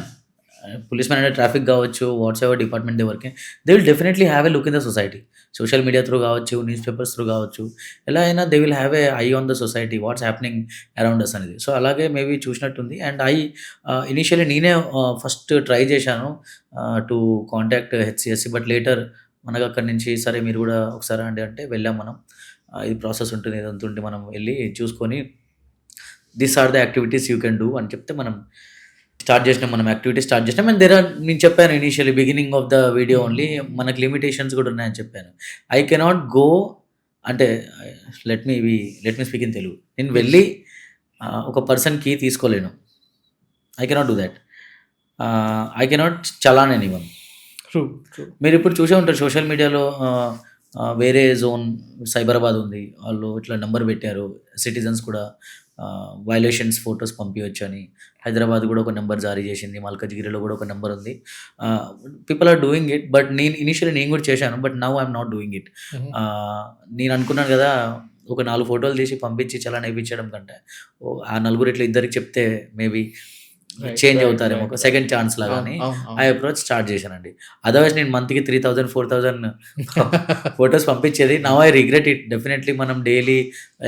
అంటే ట్రాఫిక్ కావచ్చు, WhatsApp department they working, they will definitely have a look in the society. Social media through కావచ్చు, న్యూస్ పేపర్స్ త్రూ కావచ్చు, ఎలా అయినా they will have a eye on the society, what's happening around us అనేది. సో అలాగే మేబీ చూసినట్టుంది. అండ్ ఇనిషియలీ నేనే ఫస్ట్ ట్రై చేశాను to contact HCSC, but later మనకు అక్కడి నుంచి సరే మీరు కూడా ఒకసారి అండి అంటే వెళ్ళాం మనం. ఇది ప్రాసెస్ ఉంటుంది, ఏదంతా ఉంటే మనం వెళ్ళి చూసుకొని this are the activities you can do అని చెప్తే మనం యాక్టివిటీస్ స్టార్ట్ చేసినాం. అండ్ నేను చెప్పాను initially beginning of the video only, మనకు లిమిటేషన్స్ కూడా ఉన్నాయని చెప్పాను. ఐ కెనాట్ గో అంటే let me speak in Telugu. నేను వెళ్ళి ఒక పర్సన్ కీ తీసుకోలేను, I cannot do that. I cannot challan anyone. మీరు ఇప్పుడు చూసే ఉంటారు సోషల్ మీడియాలో వేరే జోన్ సైబరాబాద్ ఉంది, వాళ్ళు ఇట్లా నెంబర్ పెట్టారు, సిటిజన్స్ కూడా వైలేషన్స్ ఫొటోస్ పంపించవచ్చు అని. హైదరాబాద్ కూడా ఒక నెంబర్ జారీ చేసింది, మల్కజ్గిరిలో కూడా ఒక నెంబర్ ఉంది. People are doing it, but నేను కూడా చేశాను, but now I'm not doing it. నేను అనుకున్నాను కదా, ఒక 4 ఫోటోలు తీసి పంపించి చలాన్ వేయించడం కంటే ఆ నలుగురు ఇట్లా ఇద్దరికి చెప్తే మేబీ చేంజ్ అవుతారేమో, ఒక సెకండ్ ఛాన్స్ లాగా అవును, అని అవును, ఆ అవును. అప్రోచ్ స్టార్ట్ చేశానండి. అదర్వైజ్ నేను మంత్‌కి 3000, 4000 ఫోటోస్ పంపించేది. Now I regret it. Definitely మనం డైలీ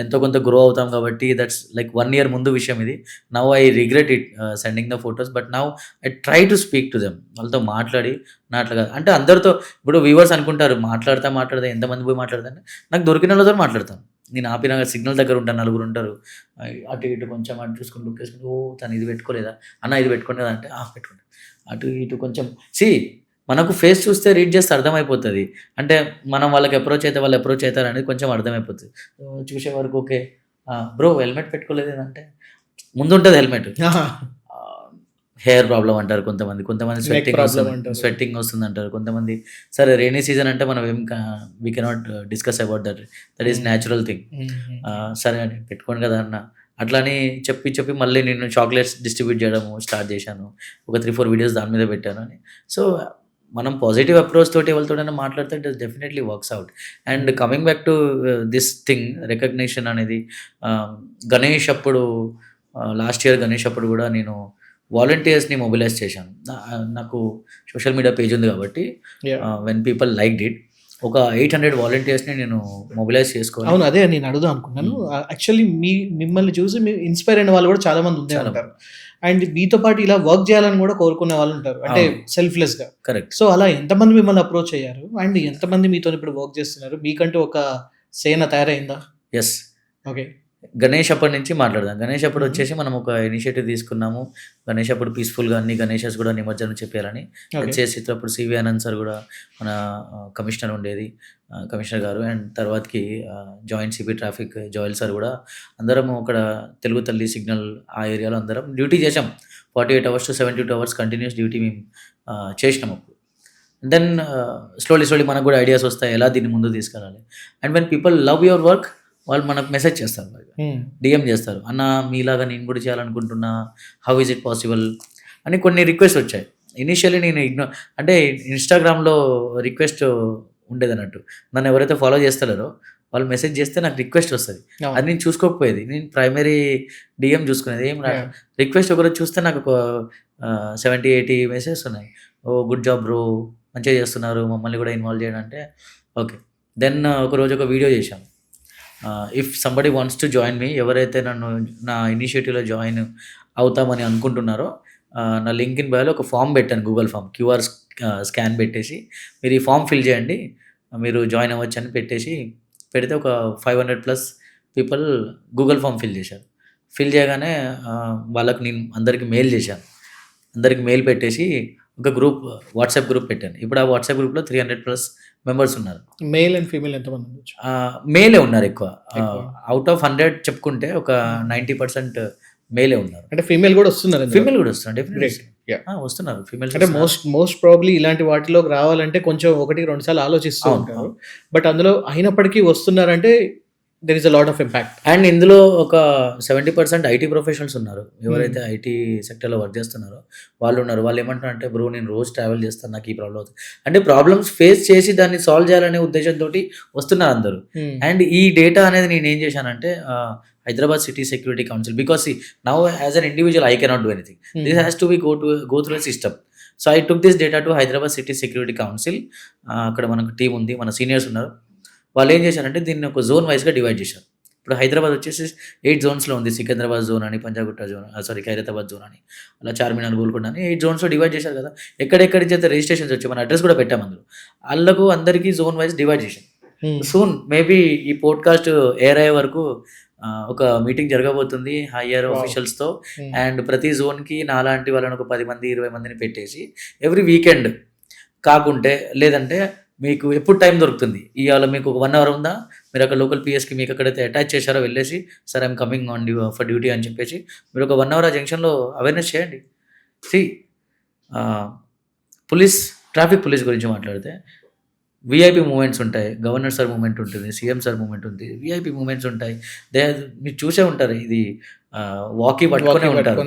ఎంతో కొంత గ్రో అవుతాం కాబట్టి దట్స్ లైక్ 1 ఇయర్ ముందు విషయం ఇది. Now I regret it sending the photos. But now I try to speak to them. వాళ్ళతో మాట్లాడి నా అట్లా కాదు అంటే అందరితో ఇప్పుడు వ్యూవర్స్ అనుకుంటారు మాట్లాడతా ఎంతమంది పోయి మాట్లాడతాను. నాకు దొరికిన వాళ్ళతో మాట్లాడతాను. నేను ఆపిన సిగ్నల్ దగ్గర ఉంటాను, నలుగురు ఉంటారు. అటు ఇటు కొంచెం అటు చూసుకొని లుక్ వేసుకుంటూ, ఓ తను ఇది పెట్టుకోలేదా అన్న, ఇది పెట్టుకునేదా అంటే పెట్టుకుంటా. అటు ఇటు కొంచెం మనకు ఫేస్ చూస్తే రీడ్ చేస్తే అర్థమైపోతుంది. అంటే మనం వాళ్ళకి అప్రోచ్ అయితే వాళ్ళు అప్రోచ్ అవుతారు అనేది కొంచెం అర్థమైపోతుంది. చూసే వరకు ఓకే, బ్రో హెల్మెట్ పెట్టుకోలేదు అంటే ముందుంటుంది హెల్మెట్. హెయిర్ ప్రాబ్లమ్ అంటారు కొంతమంది, problem అంటారు. స్వెట్టింగ్ వస్తుంది అంటారు కొంతమంది. సరే రెయినీ సీజన్ అంటే మనం ఏం we cannot discuss about that is natural thing. సరే అని పెట్టుకోండి కదా అన్న, అట్లని చెప్పి మళ్ళీ నేను చాక్లెట్స్ డిస్ట్రిబ్యూట్ చేయడం స్టార్ట్ చేశాను. ఒక 3-4 వీడియోస్ దాని మీద పెట్టాను అని. సో మనం పాజిటివ్ అప్రోచ్ తోటి ఎవరితోటైనా మాట్లాడితే it definitely works out. And coming back to this thing recognition అనేది, గణేష్ అప్పుడు లాస్ట్ ఇయర్ గణేష్ అప్పుడు కూడా నేను వాలంటీర్స్ని మొబిలైజ్ చేశాను. నాకు సోషల్ మీడియా పేజ్ ఉంది కాబట్టి వెన్ పీపుల్ లైక్ డిట్ ఒక 800 వాలంటీర్స్ని నేను మొబిలైజ్ చేసుకోవాలి. అవును, అదే నేను అడుగుదాం అనుకున్నాను. యాక్చువల్లీ మిమ్మల్ని చూసి ఇన్స్పైర్ అయిన వాళ్ళు కూడా చాలా మంది ఉండే ఉంటారు. అండ్ మీతో పాటు ఇలా వర్క్ చేయాలని కూడా కోరుకునే వాళ్ళు ఉంటారు, అంటే సెల్ఫ్లెస్ గా. కరెక్ట్. సో అలా ఎంతమంది మిమ్మల్ని అప్రోచ్ అయ్యారు అండ్ ఎంతమంది మీతో ఇప్పుడు వర్క్ చేస్తున్నారు? మీకంటూ ఒక సేన తయారైందా? ఎస్. ఓకే. గణేష్ అప్పటి నుంచి మాట్లాడదాం. గణేష్ అప్పుడు వచ్చేసి మనం ఒక ఇనిషియేటివ్ తీసుకున్నాము. గణేష్ అప్పుడు పీస్ఫుల్గా అన్ని గణేషెస్ కూడా నిమజ్జనం చెప్పారని చేసి, అప్పుడు సివి ఆనంద్ సార్ కూడా మన కమిషనర్ ఉండేది, కమిషనర్ గారు. అండ్ తర్వాతకి joint CP traffic Joel sir కూడా అందరం అక్కడ తెలుగు తల్లి సిగ్నల్ ఆ ఏరియాలో అందరం డ్యూటీ చేసాం. 48 hours to 72 hours continuous duty మేము చేసినాం అప్పుడు. దెన్ స్లోలీ మనకు కూడా ఐడియాస్ వస్తాయి ఎలా దీన్ని ముందు తీసుకెళ్ళాలి. And when people love your work వాళ్ళు మనకు మెసేజ్ చేస్తారు, డిఎం చేస్తారు, అన్న మీలాగా నేను కూడా చేయాలనుకుంటున్నా, హౌ ఈజ్ ఇట్ పాసిబుల్ అని కొన్ని రిక్వెస్ట్ వచ్చాయి. ఇనిషియల్లీ నేను అంటే ఇన్స్టాగ్రామ్లో రిక్వెస్ట్ ఉండేది అన్నట్టు. నన్ను ఎవరైతే ఫాలో చేస్తారో వాళ్ళు మెసేజ్ చేస్తే నాకు రిక్వెస్ట్ వస్తుంది. అది నేను చూసుకోకపోయేది, నేను ప్రైమరీ డిఎం చూసుకునేది. ఏం రిక్వెస్ట్ ఒకరు చూస్తే నాకు ఒక 70-80 మెసేజెస్ ఉన్నాయి. ఓ గుడ్ జాబ్ బ్రో, మంచిగా చేస్తున్నారు, మమ్మల్ని కూడా ఇన్వాల్వ్ చేయడం అంటే ఓకే. దెన్ ఒకరోజు ఒక వీడియో చేశాను, if somebody wants to join me, ఎవరైతే నన్ను నా ఇనిషియేటివ్లో జాయిన్ అవుతామని అనుకుంటున్నారో నా లింక్ ఇన్ బయోలో ఒక ఫామ్ పెట్టాను, గూగుల్ ఫామ్, క్యూఆర్ స్కాన్ పెట్టేసి మీరు ఈ ఫామ్ ఫిల్ చేయండి, మీరు జాయిన్ అవ్వచ్చు అని పెడితే ఒక 500+ పీపుల్ గూగుల్ ఫామ్ ఫిల్ చేశారు. ఫిల్ చేయగానే వాళ్ళకి నేను అందరికీ మెయిల్ చేశాను. అందరికి మెయిల్ పెట్టేసి ఒక గ్రూప్, వాట్సాప్ గ్రూప్ పెట్టాను. ఇప్పుడు ఆ వాట్సాప్ గ్రూప్లో 300+ మెంబర్స్ ఉన్నారు. మేల్ అండ్ ఫీమేల్ ఎంతమంది ఉండొచ్చు? మేలే ఉన్నారు ఎక్కువ. అవుట్ ఆఫ్ 100 చెప్పుకుంటే ఒక 90% మేలే ఉన్నారు. అంటే ఫీమేల్ కూడా వస్తున్నారు? ఫీమేల్ కూడా వస్తున్నారు, డెఫినెట్లీ వస్తున్నారు ఫీమేల్. అంటే మోస్ట్ ప్రాబ్లీ ఇలాంటి వాటిలోకి రావాలంటే కొంచెం 1-2 సార్లు ఆలోచిస్తూ ఉంటారు. బట్ అందులో అయినప్పటికీ వస్తున్నారంటే there is a lot of impact. And ఇందులో ఒక 70% ఐటీ ప్రొఫెషనల్స్ ఉన్నారు. ఎవరైతే ఐటీ సెక్టర్లో వర్క్ చేస్తున్నారో వాళ్ళు ఉన్నారు. వాళ్ళు ఏమంటారు అంటే, బ్రో నేను రోజు ట్రావెల్ చేస్తాను, నాకు ఈ ప్రాబ్లం అవుతుంది అంటే, ప్రాబ్లమ్స్ ఫేస్ చేసి దాన్ని సాల్వ్ చేయాలనే ఉద్దేశంతో వస్తున్నారు అందరూ. అండ్ ఈ డేటా అనేది నేను ఏం చేశానంటే, Hyderabad city security council, because now as an individual I cannot do anything, this has to B go through a system. So I took this data to Hyderabad city security council. అక్కడ మనకు టీం ఉంది, మన సీనియర్స్ ఉన్నారు. వాళ్ళు ఏం చేశారంటే దీన్ని ఒక జోన్ వైజ్గా డివైడ్ చేశారు. ఇప్పుడు హైదరాబాద్ వచ్చేసి 8 జోన్స్లో ఉంది. సికింద్రాబాద్ జోన్ అని, పంజాగుట్ట జోన్, ఖైరతాబాద్ జోన్ అని, అలా చార్మినార్, గోల్కొండ అని 8 జోన్స్లో డివైడ్ చేశారు కదా. ఎక్కడెక్కడి నుంచి అయితే రిజిస్ట్రేషన్స్ వచ్చాయి, మన అడ్రస్ కూడా పెట్టాము అందులో. వాళ్ళకు అందరికీ జోన్ వైజ్ డివైడ్ చేశాం. సూన్ మేబీ ఈ పోడ్కాస్ట్ ఎయిర్ అయ్యే వరకు ఒక మీటింగ్ జరగబోతుంది హైయర్ ఆఫీషియల్స్తో. అండ్ ప్రతి జోన్కి నాలాంటి వాళ్ళని ఒక 10 మంది 20 మందిని పెట్టేసి ఎవ్రీ వీకెండ్ కాకుంటే, లేదంటే మీకు ఎప్పుడు టైం దొరుకుతుంది, ఇవాళ మీకు ఒక 1 hour ఉందా, మీరు అక్కడ లోకల్ పిఎస్కి మీకు ఎక్కడైతే అటాచ్ చేశారో వెళ్ళేసి, sir I'm coming on for duty అని చెప్పేసి మీరు ఒక 1 hour ఆ జంక్షన్లో అవేర్నెస్ చేయండి. ట్రాఫిక్ పోలీస్ గురించి మాట్లాడితే విఐపి మూమెంట్స్ ఉంటాయి. గవర్నర్ సార్ మూమెంట్ ఉంటుంది, సీఎం సార్ మూమెంట్ ఉంది, విఐపి మూమెంట్స్ ఉంటాయి. మీరు చూసే ఉంటారు, ఇది వాకీ పట్టుకునే ఉంటారు.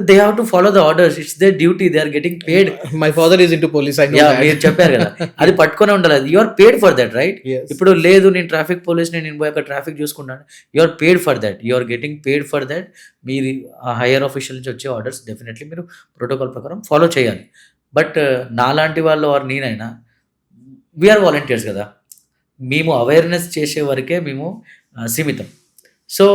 They have to follow the orders, it's their duty, they are getting paid. My father is into police. మీరు చెప్పారు కదా, అది పట్టుకునే ఉండాలి. You are paid for that, right? ఇప్పుడు లేదు నేను ట్రాఫిక్ పోలీస్, నేను పోయి అక్కడ ట్రాఫిక్ చూసుకున్నాను, you are paid for that, you are getting paid for that. మీరు హైయర్ ఆఫీషియల్ నుంచి వచ్చే ఆర్డర్స్ డెఫినెట్లీ మీరు ప్రోటోకాల్ ప్రకారం ఫాలో చేయాలి. బట్ నాలాంటి వాళ్ళు ఆర్ నేనైనా వీఆర్ వాలంటీర్స్ కదా, మేము అవేర్నెస్ చేసే వరకే మేము సీమితం. సో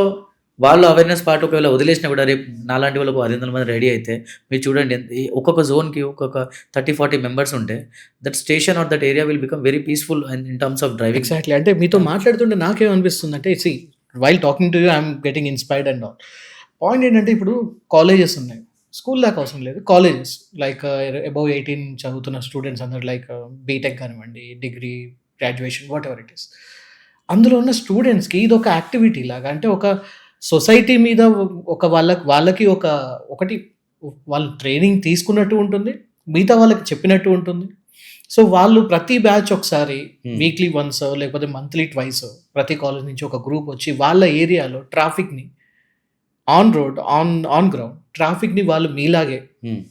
వాళ్ళు అవేర్నెస్ పార్ట్ ఒకవేళ వదిలేసినా కూడా రేపు నాలాంటి వాళ్ళకు 600 మంది రెడీ అయితే మీరు చూడండి, ఒక్కొక్క జోన్కి ఒక్కొక్క 30-40 మెంబర్స్ ఉంటే that station or that area will become very peaceful in terms of driving. Exactly. అంటే మీతో మాట్లాడుతుంటే నాకేమనిపిస్తుంది అంటే, see while talking to you I'm getting inspired and all. Point ఏంటంటే ఇప్పుడు కాలేజెస్ ఉన్నాయి, స్కూల్ దాకా అవసరం లేదు, కాలేజెస్ లైక్ అబౌవ్ 18 చదువుతున్న స్టూడెంట్స్ అందరు, లైక్ బీటెక్ కానివ్వండి, degree, graduation, what ever it is, అందులో ఉన్న స్టూడెంట్స్కి ఇది ఒక యాక్టివిటీ లాగా, అంటే ఒక సొసైటీ మీద ఒక వాళ్ళకి ఒకటి వాళ్ళు ట్రైనింగ్ తీసుకున్నట్టు ఉంటుంది, మిగతా వాళ్ళకి చెప్పినట్టు ఉంటుంది. సో వాళ్ళు ప్రతి బ్యాచ్ ఒకసారి వీక్లీ వన్స్ లేకపోతే మంత్లీ ట్వైస్ ప్రతి కాలేజ్ నుంచి ఒక గ్రూప్ వచ్చి వాళ్ళ ఏరియాలో ట్రాఫిక్ని ఆన్ రోడ్ ఆన్ గ్రౌండ్ ట్రాఫిక్ని వాళ్ళు మీలాగే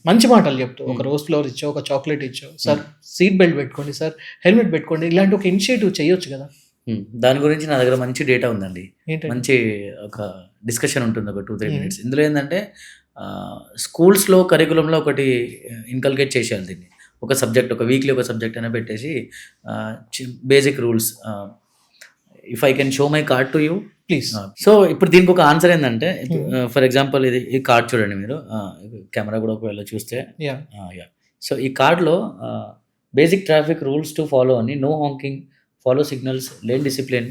మంచి మాటలు చెప్తూ, ఒక రోజ్ ఫ్లవర్ ఇచ్చో, ఒక చాక్లెట్ ఇచ్చో, సార్ సీట్ బెల్ట్ పెట్టుకోండి, సార్ హెల్మెట్ పెట్టుకోండి, ఇలాంటి ఒక ఇనిషియేటివ్ చేయొచ్చు కదా. దాని గురించి నా దగ్గర మంచి డేటా ఉందండి, మంచి ఒక డిస్కషన్ ఉంటుంది, ఒక 2-3 minutes. ఇందులో ఏంటంటే స్కూల్స్లో కరికులంలో ఒకటి ఇన్కల్కేట్ చేసేయాలి దీన్ని, ఒక సబ్జెక్ట్, ఒక వీక్లీ ఒక సబ్జెక్ట్ అయినా పెట్టేసి basic rules. If I can show my card to you please. So ఇప్పుడు దీనికి ఒక ఆన్సర్ ఏంటంటే, ఫర్ ఎగ్జాంపుల్ ఈ కార్డ్ చూడండి మీరు, కెమెరా కూడా ఒకవేళ చూస్తే, సో ఈ కార్డ్లో basic traffic rules to follow అని, no honking, follow signals, lane discipline,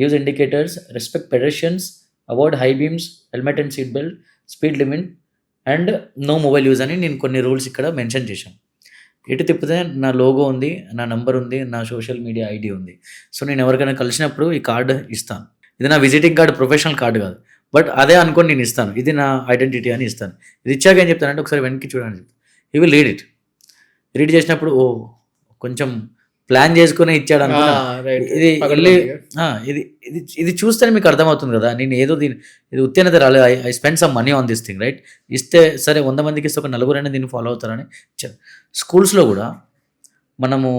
use indicators, respect pedestrians, avoid high beams, helmet and seat belt, speed limit and no mobile use అని నేను కొన్ని రూల్స్ ఇక్కడ మెన్షన్ చేశాను. ఎటు తిప్పితే నా లోగో ఉంది, నా నంబర్ ఉంది, నా సోషల్ మీడియా ఐడి ఉంది. సో నేను ఎవరికైనా కలిసినప్పుడు ఈ కార్డు ఇస్తాను. ఇది నా విజిటింగ్ కార్డు, ప్రొఫెషనల్ కార్డు కాదు, బట్ అదే అనుకొని నేను ఇస్తాను, ఇది నా ఐడెంటిటీ అని ఇస్తాను. ఇది ఇచ్చాక ఏం చెప్తానంటే, ఒకసారి వెనక్కి చూడండి, he will read it. Read చేసినప్పుడు ఓ కొంచెం ప్లాన్ చేసుకునే ఇచ్చాడు అనుకున్నా, ఇది వెళ్ళి ఇది చూస్తేనే మీకు అర్థమవుతుంది కదా, నేను ఏదో ఇది ఉత్తేనత రాలేదు, I spend some money on this thing, right? ఇస్తే సరే 100 మందికి ఇస్తే ఒక 4 దీన్ని ఫాలో అవుతారని ఇచ్చారు. స్కూల్స్లో కూడా మనము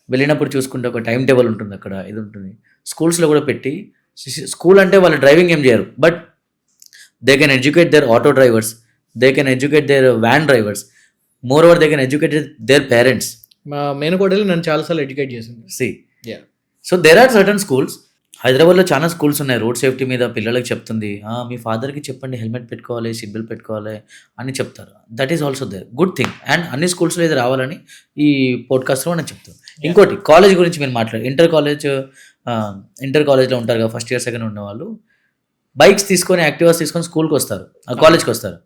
వెళ్ళినప్పుడు చూసుకుంటే ఒక టైం టేబుల్ ఉంటుంది, అక్కడ ఇది ఉంటుంది. స్కూల్స్లో కూడా పెట్టి, స్కూల్ అంటే వాళ్ళు డ్రైవింగ్ ఏం చేయరు, but they can educate their auto drivers, they can educate their van drivers, more over they can educate their parents. మా మేనకోడలు నన్ను చాలాసార్లు ఎడ్యుకేట్ చేసింది. So there are certain schools, హైదరాబాద్లో చాలా స్కూల్స్ ఉన్నాయి రోడ్ సేఫ్టీ మీద పిల్లలకి చెప్తుంది, మీ ఫాదర్కి చెప్పండి హెల్మెట్ పెట్టుకోవాలి, సీట్ బెల్ట్ పెట్టుకోవాలి అని చెప్తారు. That is also their good thing, and అన్ని స్కూల్స్లో ఇది రావాలని ఈ పోడ్కాస్ట్లో నేను చెప్తాను. ఇంకోటి కాలేజ్ గురించి మీరు మాట్లాడారు, ఇంటర్ కాలేజ్లో ఉంటారు కదా, ఫస్ట్ ఇయర్ సెకండ్ ఉన్న వాళ్ళు బైక్స్ తీసుకొని, యాక్టివాస్ తీసుకొని స్కూల్కి వస్తారు, కాలేజ్కి వస్తారు.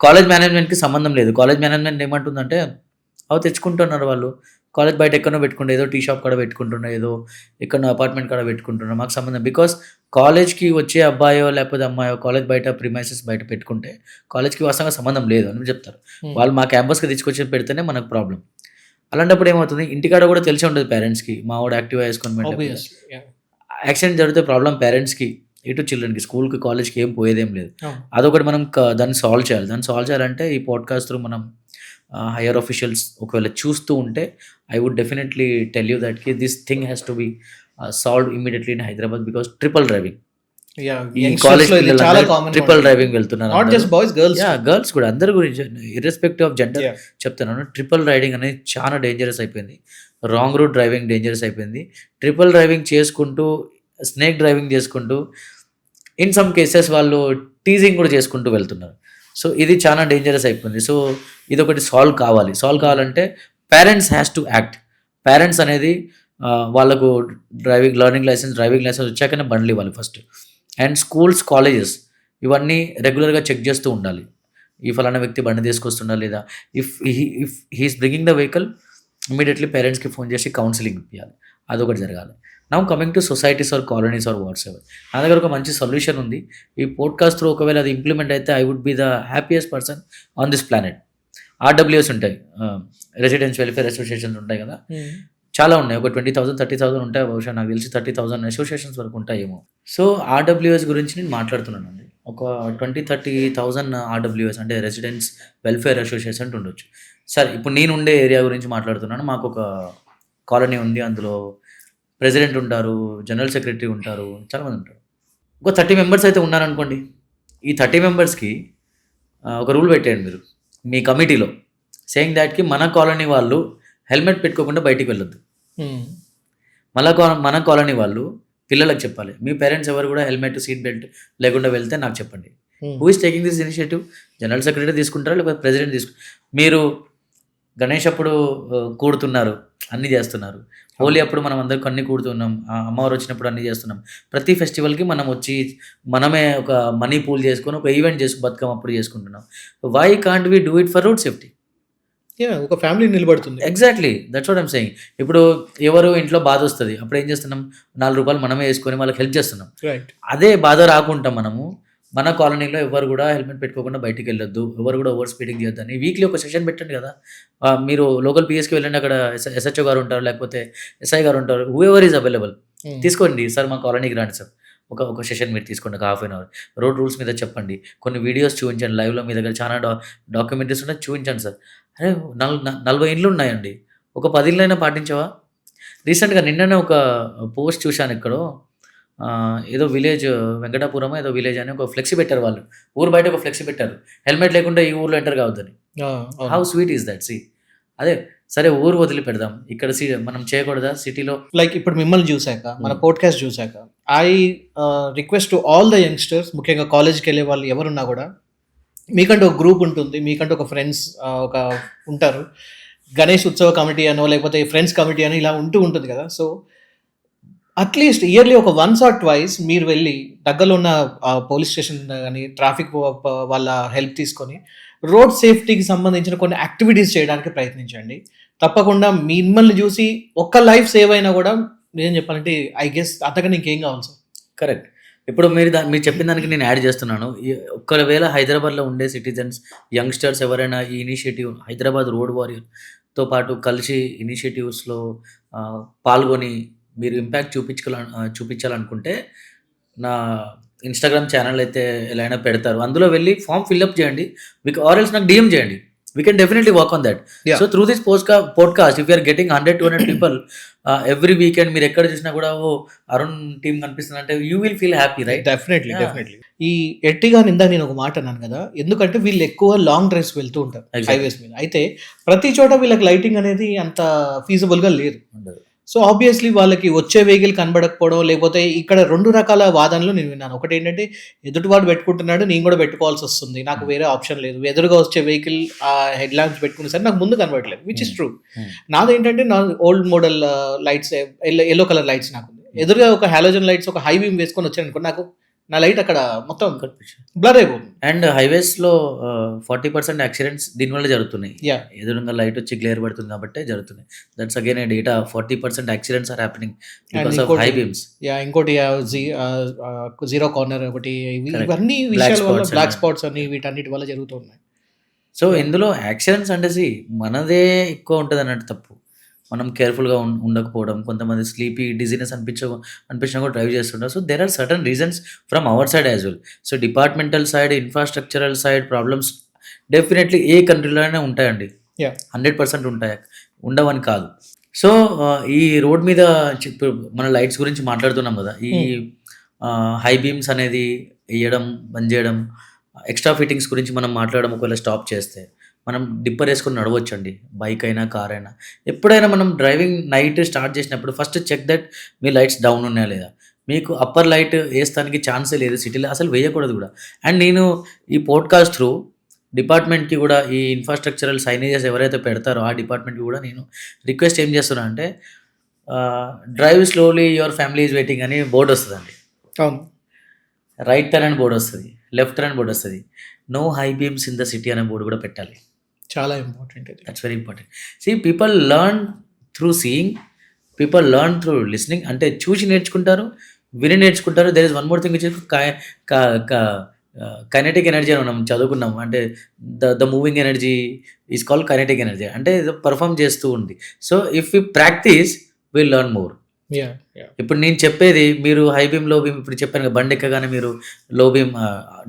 కాలేజ్ మేనేజ్మెంట్కి సంబంధం లేదు. కాలేజ్ మేనేజ్మెంట్ ఏమంటుందంటే, అవి తెచ్చుకుంటున్నారు వాళ్ళు, కాలేజ్ బయట ఎక్కడో పెట్టుకుంటే, ఏదో టీ షాప్ కాడ పెట్టుకుంటున్నారు, ఏదో ఎక్కడో అపార్ట్మెంట్ కాడ పెట్టుకుంటున్నారు, మాకు సంబంధం. బికాస్ కాలేజ్కి వచ్చే అబ్బాయో లేకపోతే అమ్మాయో కాలేజ్ బయట ప్రిమైసెస్ బయట పెట్టుకుంటే కాలేజ్కి వాస్తవంగా సంబంధం లేదు అని చెప్తారు. వాళ్ళు మా క్యాంపస్కి తీసుకొచ్చి పెడితేనే మనకు ప్రాబ్లం. అలాంటప్పుడు ఏమవుతుంది, ఇంటికాడ కూడా తెలిసి ఉంటుంది పేరెంట్స్కి, మా వాడు యాక్టివ్ వేసుకొని యాక్సిడెంట్ జరిగితే ప్రాబ్లం పేరెంట్స్కి, ఇటు చిల్డ్రన్కి, స్కూల్కి కాలేజ్కి ఏం పోయేదేం లేదు. అదొకటి మనం దాన్ని సాల్వ్ చేయాలి. దాన్ని సాల్వ్ చేయాలంటే ఈ పాడ్కాస్ట్ త్రూ మనం హైయర్ ఆఫీషియల్స్ ఒకవేళ చూస్తూ ఉంటే, I would definitely tell you that this thing has to be solved immediately in Hyderabad, because triple driving, triple driving వెళ్తున్నారు, గర్ల్స్ కూడా, అందరి గురించి ఇర్రెస్పెక్టివ్ ఆఫ్ జెండర్ చెప్తున్నాను. ట్రిపుల్ రైడింగ్ అనేది చాలా డేంజరస్ అయిపోయింది, రాంగ్ రూట్ డ్రైవింగ్ డేంజరస్ అయిపోయింది. ట్రిపుల్ డ్రైవింగ్ చేసుకుంటూ, స్నేక్ డ్రైవింగ్ చేసుకుంటూ, ఇన్ సమ్ కేసెస్ వాళ్ళు టీజింగ్ కూడా చేసుకుంటూ వెళ్తున్నారు. సో ఇది చాలా డేంజరస్ అయిపోయింది. సో ఇది ఒకటి సాల్వ్ కావాలంటే parents has to act. Parents అనేది వాళ్ళకు డ్రైవింగ్ లైసెన్స్ వచ్చాకనే బండ్లు ఇవ్వాలి ఫస్ట్. అండ్ స్కూల్స్, కాలేజెస్ ఇవన్నీ రెగ్యులర్గా చెక్ చేస్తూ ఉండాలి, ఈ ఫలానా వ్యక్తి బండి తీసుకొస్తుండా లేదా. If he's bringing the vehicle, immediately పేరెంట్స్కి ఫోన్ చేసి కౌన్సిలింగ్ ఇవ్వాలి, అదొకటి జరగాలి. Now coming to societies or colonies or whatever, నా దగ్గర ఒక మంచి సొల్యూషన్ ఉంది. ఈ పోడ్కాస్ట్ త్రూ ఒకవేళ అది ఇంప్లిమెంట్ అయితే, I would be the happiest person on this planet. RWS ఉంటాయి, రెసిడెన్స్ వెల్ఫేర్ అసోసియేషన్స్ ఉంటాయి కదా, చాలా ఉన్నాయి. ఒక 20,000, 30,000 ఉంటాయి బహుశా నాకు తెలిసి 30,000 అసోసియేషన్స్ వరకు ఉంటాయేమో. సో, ఆర్‌డబ్ల్యూఎస్ గురించి నేను మాట్లాడుతున్నానండి. ఒక 20, 30,000 ఆర్‌డబ్ల్యూఎస్ అంటే రెసిడెంట్స్ వెల్ఫేర్ అసోసియేషన్ ఉండొచ్చు. సరే ఇప్పుడు నేనుండే ఏరియా గురించి మాట్లాడుతున్నాను. మాకొక కాలనీ ఉంది. అందులో ప్రెసిడెంట్ ఉంటారు, జనరల్ సెక్రటరీ ఉంటారు, చాలామంది ఉంటారు. ఒక 30 మెంబర్స్ అయితే ఉన్నారనుకోండి. ఈ 30 మెంబర్స్‌కి ఒక రూల్ పెట్టేయండి మీరు మీ కమిటీలో. సేయింగ్ థాట్‌కి మన కాలనీ వాళ్ళు హెల్మెట్ పెట్టుకోకుండా బయటికి వెళ్ళొద్దు. మన కాలనీ వాళ్ళు పిల్లలకు చెప్పాలి. మీ పేరెంట్స్ ఎవరు కూడా హెల్మెట్, సీట్ బెల్ట్ లేకుండా వెళ్తే నాకు చెప్పండి. Who is taking this initiative? General secretary తీసుకుంటారా లేకపోతే ప్రెసిడెంట్ మీరు గణేష్ అప్పుడు కూడుతున్నారు, అన్నీ చేస్తున్నారు. హోలీ అప్పుడు మనం అందరికి అన్నీ కూడుతున్నాం. అమ్మవారు వచ్చినప్పుడు అన్నీ చేస్తున్నాం. ప్రతి ఫెస్టివల్‌కి మనం వచ్చి మనమే ఒక మనీ పూల్ చేసుకొని ఒక ఈవెంట్ బతుకమ్మ అప్పుడు చేసుకుంటున్నాం. Why can't we do it for road safety? ఒక ఫ్యామిలీ నిలబడుతుంది. Exactly. That's what I'm saying. ఇప్పుడు ఎవరు ఇంట్లో బాధొస్తది. అప్పుడు ఏం చేస్తున్నాం? రూ. 4 మనమే యేసుకొని వాళ్ళకి హెల్ప్ చేస్తున్నాం. రైట్. అదే బాధ రాకుండా మనము మన కాలనీలో ఎవరు కూడా హెల్మెట్ పెట్టుకోకుండా బయటికెళ్ళొద్దు. ఎవరు కూడా ఓవర్ స్పీడింగ్ చేయొద్దని వీక్లీ ఒక సెషన్ పెట్టండి కదా! మీరు లోకల్ పీఎస్‌కి వెళ్ళండి. అక్కడ ఎస్‌హెచ్‌ఓ గారు ఉంటారు. లేకపోతే ఎస్ఐ గారు ఉంటారు. Whoever is available. తీసుకోండి. సార్ మా కాలనీకి రండి సార్. ఒక సెషన్ మీరు తీసుకోండి. ఒక half an hour. Road rules మీద చెప్పండి. కొన్ని వీడియోస్ చూపించండి. లైవ్‌లో మీ దగ్గర చాలా డాక్యుమెంటరీస్ ఉన్నాయి చూపించండి సార్. అరే 40 ఇండ్లు ఉన్నాయండి. ఒక 10 ఇళ్ళైనా పాటించవా? రీసెంట్‌గా నిన్ననే ఒక పోస్ట్ చూశాను ఎక్కడో. ఏదో విలేజ్ వెంకటాపురమో ఏదో విలేజ్ అని ఒక ఫ్లెక్సీ పెట్టారు వాళ్ళు. ఊరు బయట ఒక ఫ్లెక్సీ పెట్టారు. హెల్మెట్ లేకుండా ఈ ఊర్లో ఎంటర్ కావద్దని. How sweet is that? అదే సరే ఊరు వదిలిపెడదాం. ఇక్కడ మనం చేయకూడదా సిటీలో? లైక్ ఇప్పుడు మిమ్మల్ని చూసాక, మన పోడ్‌కాస్ట్ చూసాక I request to all the youngsters, ముఖ్యంగా కాలేజ్‌కెళ్ళే వాళ్ళు ఎవరున్నా కూడా మీకంటూ ఒక గ్రూప్ ఉంటుంది. మీకంటూ ఒక ఫ్రెండ్స్ ఒక ఉంటారు. గణేష్ ఉత్సవ కమిటీ అనో లేకపోతే ఫ్రెండ్స్ కమిటీ అని ఇలా ఉంటుంది కదా! సో, అట్‌లీస్ట్ ఇయర్‌లీ ఒక వన్స్ ఆర్ ట్వైస్ మీరు వెళ్ళి దగ్గరలో ఉన్న పోలీస్ స్టేషన్ గాని, ట్రాఫిక్ వాళ్ళ హెల్ప్ తీసుకొని రోడ్ సేఫ్టీకి సంబంధించిన కొన్ని యాక్టివిటీస్ చేయడానికి ప్రయత్నించండి. తప్పకుండా మిమ్మల్ని చూసి ఒక్క లైఫ్ సేవ్ అయినా కూడా నిజం చెప్పాలంటే ఐ గెస్ అంతకన్నా ఇంకేం కావాలి సార్. కరెక్ట్. ఇప్పుడు మీరు చెప్పిన దానికి నేను యాడ్ చేస్తున్నాను. ఒకవేళ హైదరాబాద్‌లో ఉండే సిటిజన్స్, యంగ్‌స్టర్స్ ఎవరైనా ఈ ఇనిషియేటివ్ హైదరాబాద్ రోడ్ వారియర్‌తో పాటు కలిసి ఇనిషియేటివ్స్‌లో పాల్గొని మీరు ఇంపాక్ట్ చూపించాలనుకుంటే నా ఇన్‌స్టాగ్రామ్ ఛానల్ అయితే ఎలా అయినా పెడతారు. అందులో వెళ్ళి ఫార్మ్ ఫిల్అప్ చేయండి. ఆర్ ఎల్స్ నాకు డీఎం చేయండి. We can definitely work on that. Yeah. So through this podcast, if you are getting 100-200 people every weekend, మీరు ఎక్కడ చూసినా కూడా అరుణ్ టీమ్ కనిపిస్తుందంటే you will feel happy, right? Definitely. ఈ ఎర్టిగా నిందా నేను ఒక మాట అన్నాను కదా, ఎందుకంటే వీళ్ళు ఎక్కువ లాంగ్ డ్రైవ్స్ వెళ్తూ ఉంటారు హైవేస్ మీద. అయితే ప్రతి చోట వీళ్ళకి లైటింగ్ అనేది అంత ఫీజిబుల్గా లేదు. సో ఆబ్వియస్లీ వాళ్ళకి వచ్చే వెహికల్ కనబడకపోవడం, లేకపోతే ఇక్కడ 2 రకాల వాదనలు నేను విన్నాను. ఒకటి ఏంటంటే ఎదుటివాడు పెట్టుకుంటున్నాడు, నేను కూడా పెట్టుకోవాల్సి వస్తుంది, నాకు వేరే ఆప్షన్ లేదు. ఎదురుగా వచ్చే వెహికల్ హెడ్ ల్యాంప్స్ పెట్టుకునే సరే నాకు ముందు కనబడలేదు, విచ్ ఇస్ ట్రూ. నాదేంటంటే నా old model lights, yellow colour lights నాకు ఎదురుగా ఒక హాలోజన్ లైట్స్, ఒక హై బీమ్ వేసుకొని వచ్చాను అనుకో, నాకు నా లైట్ అక్కడ మొత్తం బ్లర్ అయిపోతుంది. అండ్ హైవేస్లో 40% యాక్సిడెంట్స్ దీనివల్ల జరుగుతున్నాయి. ఎదురుగా లైట్ వచ్చి గ్లేర్ పడుతుంది కాబట్టి జరుగుతున్నాయి. That's again a data. 40% accidents are happening because of high beams. ఇంకోటి జీరో కార్నర్ ఒకటి, ఇవన్నీ విషయాల వల్ల బ్లాక్ స్పాట్స్ అని వీటన్నిటి వల్ల జరుగుతున్నాయి. సో ఇందులో యాక్సిడెంట్స్ అంటే మనదే ఎక్కువ ఉంటుంది అన్నట్టు తప్పు. మనం కేర్ఫుల్గా ఉండకపోవడం, కొంతమంది స్లీపీ డిజీనెస్ అనిపించినా కూడా డ్రైవ్ చేస్తుంటారు. So there are certain reasons from our side as well. So departmental side, infrastructural side problems definitely ఏ కంట్రీలోనే ఉంటాయండి. 100% ఉంటాయి, ఉండవని కాదు. సో ఈ రోడ్ మీద మన లైట్స్ గురించి మాట్లాడుతున్నాం కదా, ఈ హై బీమ్స్ అనేది వేయడం, బంద్ చేయడం, ఎక్స్ట్రా ఫిట్టింగ్స్ గురించి మనం మాట్లాడడం. ఒకవేళ స్టాప్ చేస్తే మనం డిప్పర్ వేసుకొని నడవచ్చండి, బైక్ అయినా కార్ అయినా. ఎప్పుడైనా మనం డ్రైవింగ్ నైట్ స్టార్ట్ చేసినప్పుడు ఫస్ట్ చెక్ దట్ మీ లైట్స్ డౌన్ ఉన్నాయా లేదా. మీకు అప్పర్ లైట్ వేస్తానికి ఛాన్సే లేదు సిటీలో, అసలు వేయకూడదు కూడా. అండ్ నేను ఈ పోడ్కాస్ట్ త్రూ డిపార్ట్మెంట్కి కూడా, ఈ ఇన్ఫ్రాస్ట్రక్చరల్ సైనేజెస్ ఎవరైతే పెడతారో ఆ డిపార్ట్మెంట్కి కూడా నేను రిక్వెస్ట్ ఏం చేస్తున్నా అంటే, drive slowly your family is waiting అని బోర్డు వస్తుందండి. అవును, రైట్ టర్న్ అని బోర్డు వస్తుంది, లెఫ్ట్ టర్న్ బోర్డు వస్తుంది, no high beams in the city అనే బోర్డు కూడా పెట్టాలి. చాలా important. That's very important. People learn through seeing, people learn through listening. అంటే చూసి నేర్చుకుంటారు, విని నేర్చుకుంటారు. There is one more thing which is kinetic energy అని మనం చదువుకున్నాం. అంటే the moving energy is called kinetic energy. అంటే ఏదో పర్ఫార్మ్ చేస్తూ ఉంది. So if you practice will learn more. Yeah! Yeah! ఇప్పుడు నేను చెప్పేది మీరు హై బీమ్, లో బీమ్ ఇప్పుడు చెప్పాను కదా! బండి ఎక్కగానే మీరు లో బీమ్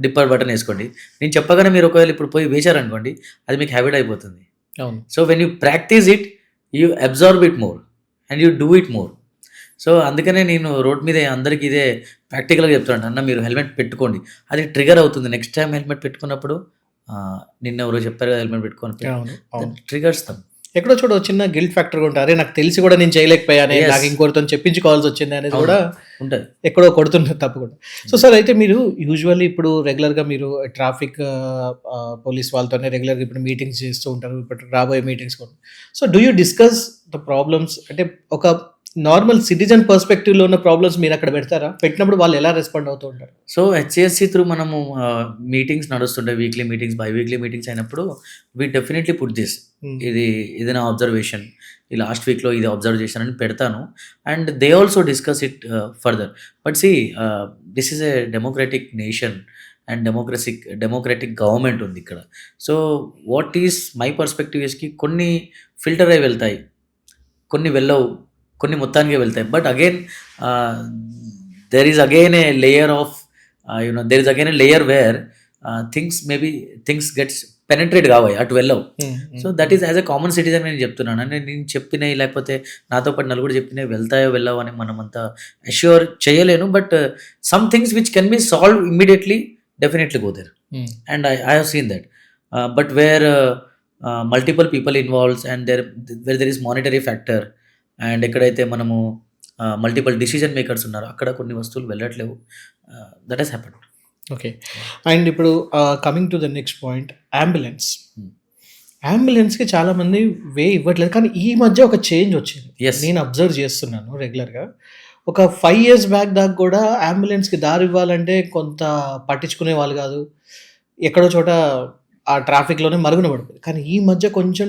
డిప్పర్ బటన్ ఏసుకోండి. నేను చెప్పగానే మీరు ఒకవేళ ఇప్పుడు పోయి వేశారనుకోండి, అది మీకు హ్యాబిట్ అయిపోతుంది. అవును. So when you practice it, you absorb it more and you do it more. So అందుకనే నేను రోడ్ మీద అందరికీ ఇదే ప్రాక్టికల్‌గా చెప్తున్నాను. అన్న మీరు హెల్మెట్ పెట్టుకోండి. అది ట్రిగ్గర్ అవుతుంది. నెక్స్ట్ టైమ్ హెల్మెట్ పెట్టుకున్నప్పుడు నిన్నెవరో చెప్పారు కదా! హెల్మెట్ పెట్టుకొని అవును. అవును. Triggers them. ఎక్కడో చోట చిన్న గిల్ట్ ఫ్యాక్టర్ కూడా ఉంటుంది. అరే నాకు తెలిసి కూడా నేను చేయలేకపోయానే, Yes. నాకు ఇంకోరితో చెప్పించుకోవాల్సి వచ్చింది అనేది అవును. కూడా ఉంటది. ఎక్కడో కొడుతున్నారు తప్పు కూడా. సో సార్, అయితే మీరు యూజువల్లీ ఇప్పుడు రెగ్యులర్గా మీరు ట్రాఫిక్ పోలీస్ వాళ్ళతోనే రెగ్యులర్గా ఇప్పుడు మీటింగ్స్ చేస్తూ ఉంటారు, ఇప్పుడు రాబోయే మీటింగ్స్ కూడా. So do you discuss the problems? అంటే ఒక నార్మల్ సిటిజన్ పర్స్పెక్టివ్లో ఉన్న ప్రాబ్లమ్స్ మీరు అక్కడ పెడతారా? పెట్టినప్పుడు వాళ్ళు ఎలా రెస్పాండ్ అవుతూ ఉంటారు? సో హెచ్సిఎస్సి త్రూ మనము మీటింగ్స్ నడుస్తుంటాయి. Weekly meetings, biweekly meetings అయినప్పుడు వీ డెఫినెట్లీ పుట్ దిస్. ఇది నా అబ్జర్వేషన్, ఈ లాస్ట్ వీక్లో ఇది అబ్జర్వ్ చేశానని పెడతాను. And they also discuss it further. But see this is a democratic nation and democratic government ఉంది ఇక్కడ. So what is my perspective ఇస్కి కొన్ని ఫిల్టర్ అయి వెళ్తాయి, కొన్ని వెళ్ళవు, కొన్ని మొత్తానికే వెళ్తాయి. But again there is again a layer of there is again a layer where things gets penetrate కావాలి, అటు వెళ్ళవు. So that is as a common citizen నేను చెప్తున్నాను. అంటే నేను చెప్పినవి లేకపోతే నాతో పాటు నలుగురు చెప్పినవి వెళ్తాయో వెళ్ళవు అని మనం అంతా అష్యూర్ చేయలేను. But some things which can be solve immediately definitely go there. And I have seen that. But where multiple people involves and where there is monetary factor and ఎక్కడైతే మనము మల్టిపుల్ డిసిజన్ మేకర్స్ ఉన్నారో అక్కడ కొన్ని వస్తువులు వెళ్ళట్లేవు. That he's happened. Okay. And ఇప్పుడు coming to the next point, అంబులెన్స్కి చాలామంది వే ఇవ్వట్లేదు. కానీ ఈ మధ్య ఒక చేంజ్ వచ్చింది. Yes. నేను అబ్జర్వ్ చేస్తున్నాను రెగ్యులర్గా. ఒక 5 years బ్యాక్ దాకా కూడా అంబులెన్స్కి దారి ఇవ్వాలంటే కొంత పట్టించుకునే వాళ్ళు కాదు, ఎక్కడో చోట ఆ ట్రాఫిక్లోనే మరుగున పడిపోయింది. కానీ ఈ మధ్య కొంచెం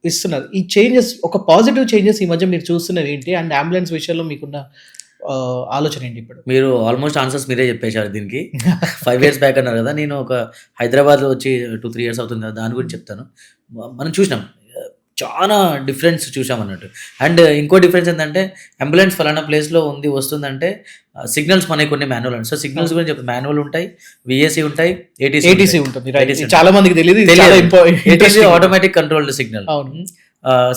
ఇస్తున్నారు. ఈ చేంజెస్, ఒక పాజిటివ్ చేంజెస్ ఈ మధ్య మీరు చూస్తున్నది ఏంటి? అండ్ అంబులెన్స్ విషయంలో మీకున్న ఆలోచన ఏంటి ఇప్పుడు? మీరు ఆల్మోస్ట్ ఆన్సర్స్ మీరే చెప్పేశారు దీనికి. 5 years బ్యాక్ అన్నారు కదా, నేను ఒక హైదరాబాద్లో వచ్చి 2-3 years అవుతుంది కదా, దాని గురించి చెప్తాను. మనం చూసినాం, చాలా డిఫరెన్స్ చూసాం అన్నట్టు. అండ్ ఇంకో డిఫరెన్స్ ఏంటంటే అంబులెన్స్ ఫలానా ప్లేస్లో వస్తుందంటే సిగ్నల్స్ మనకి కొన్ని మాన్యువల్ ఉంటాయి. సో సిగ్నల్స్ గురించి చెప్తాను. మాన్యువల్ ఉంటాయి, విఏసి ఉంటాయి, ఏటీసీ ఉంటుంది. ATC చాలా మందికి తెలియదు. ATC automatic controlled signal. అవును.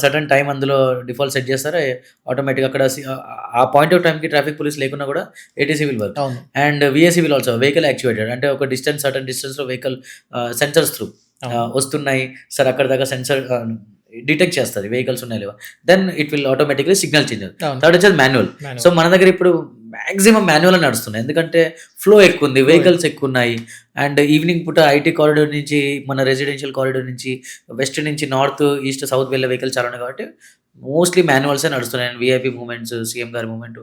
సర్టన్ టైం అందులో డిఫాల్ట్ సెట్ చేస్తారు, ఆటోమేటిక్ అక్కడ ఆ పాయింట్ ఆఫ్ టైంకి ట్రాఫిక్ పోలీస్ లేకున్నా కూడా ఏటీసీ విల్ వర్క్. అవును. And VAC will also vehicle actuated. అంటే ఒక సర్టన్ డిస్టెన్స్లో వెహికల్ సెన్సర్స్ త్రూ వస్తున్నాయి సార్, అక్కడ దాకా సెన్సర్ డిటెక్ట్ చేస్తుంది వెహికల్స్ ఉన్నాయి లేవా, then it will automatically signal change. Third వచ్చేది మాన్యువల్. సో మన దగ్గర ఇప్పుడు మ్యాక్సిమం మాన్యువల్ అని నడుస్తున్నాయి, ఎందుకంటే ఫ్లో ఎక్కువ ఉంది, వెహికల్స్ ఎక్కువ ఉన్నాయి. అండ్ ఈవినింగ్ పూట ఐటీ కారిడోర్ నుంచి మన రెసిడెన్షియల్ కారిడోర్ నుంచి వెస్ట్ నుంచి నార్త్ ఈస్ట్ సౌత్ వెళ్ళే వెహికల్స్ చాలా ఉన్నాయి కాబట్టి మోస్ట్లీ మాన్యువల్సే నడుస్తున్నాయి. అండ్ వీఐపీ మూమెంట్స్, సీఎం గారి మూమెంట్,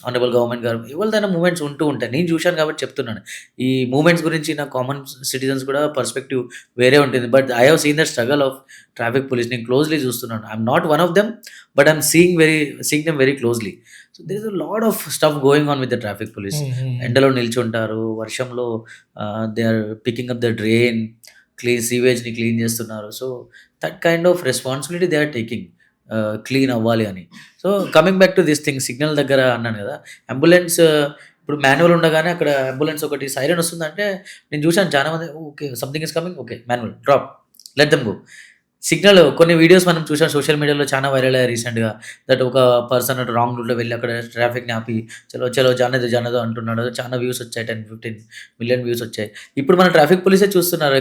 ఆనరబుల్ గవర్నమెంట్ గారు ఎవరిదైనా మూమెంట్స్ ఉంటూ ఉంటాయి. నేను చూశాను కాబట్టి చెప్తున్నాను. ఈ మూమెంట్స్ గురించి నా కామన్ సిటిజన్స్ కూడా పర్స్పెక్టివ్ వేరే ఉంటుంది. But I have seen the struggle of traffic police. నేను క్లోజ్లీ చూస్తున్నాను. I'm not one of them, but I'm seeing them very closely. So there is a lot of stuff going on with the traffic police. ఎండలో నిల్చుంటారు, వర్షంలో they are picking up the drain, సీవేజ్ని క్లీన్ చేస్తున్నారు. So that kind of responsibility they are taking, clean అవ్వాలి అని. So coming back to this thing, signal దగ్గర అన్నాను కదా, అంబులెన్స్ ఇప్పుడు మాన్యువల్ ఉండగానే అక్కడ అంబులెన్స్ ఒకటి సైరన్ వస్తుందంటే నేను చూసాను చాలా మంది, okay something is coming, okay manual drop, let them go. Signal కొన్ని వీడియోస్ మనం చూసాం సోషల్ మీడియాలో, చాలా వైరల్ అయ్యాయి రీసెంట్గా. దట్ ఒక పర్సన్ అటు రాంగ్ రూట్లో వెళ్ళి అక్కడ ట్రాఫిక్ని ఆపి చలో జానదో అంటున్నాడు. చాలా వ్యూస్ వచ్చాయి, 10-15 million వ్యూస్ వచ్చాయి. ఇప్పుడు మన ట్రాఫిక్ పోలీసే చూస్తున్నారు,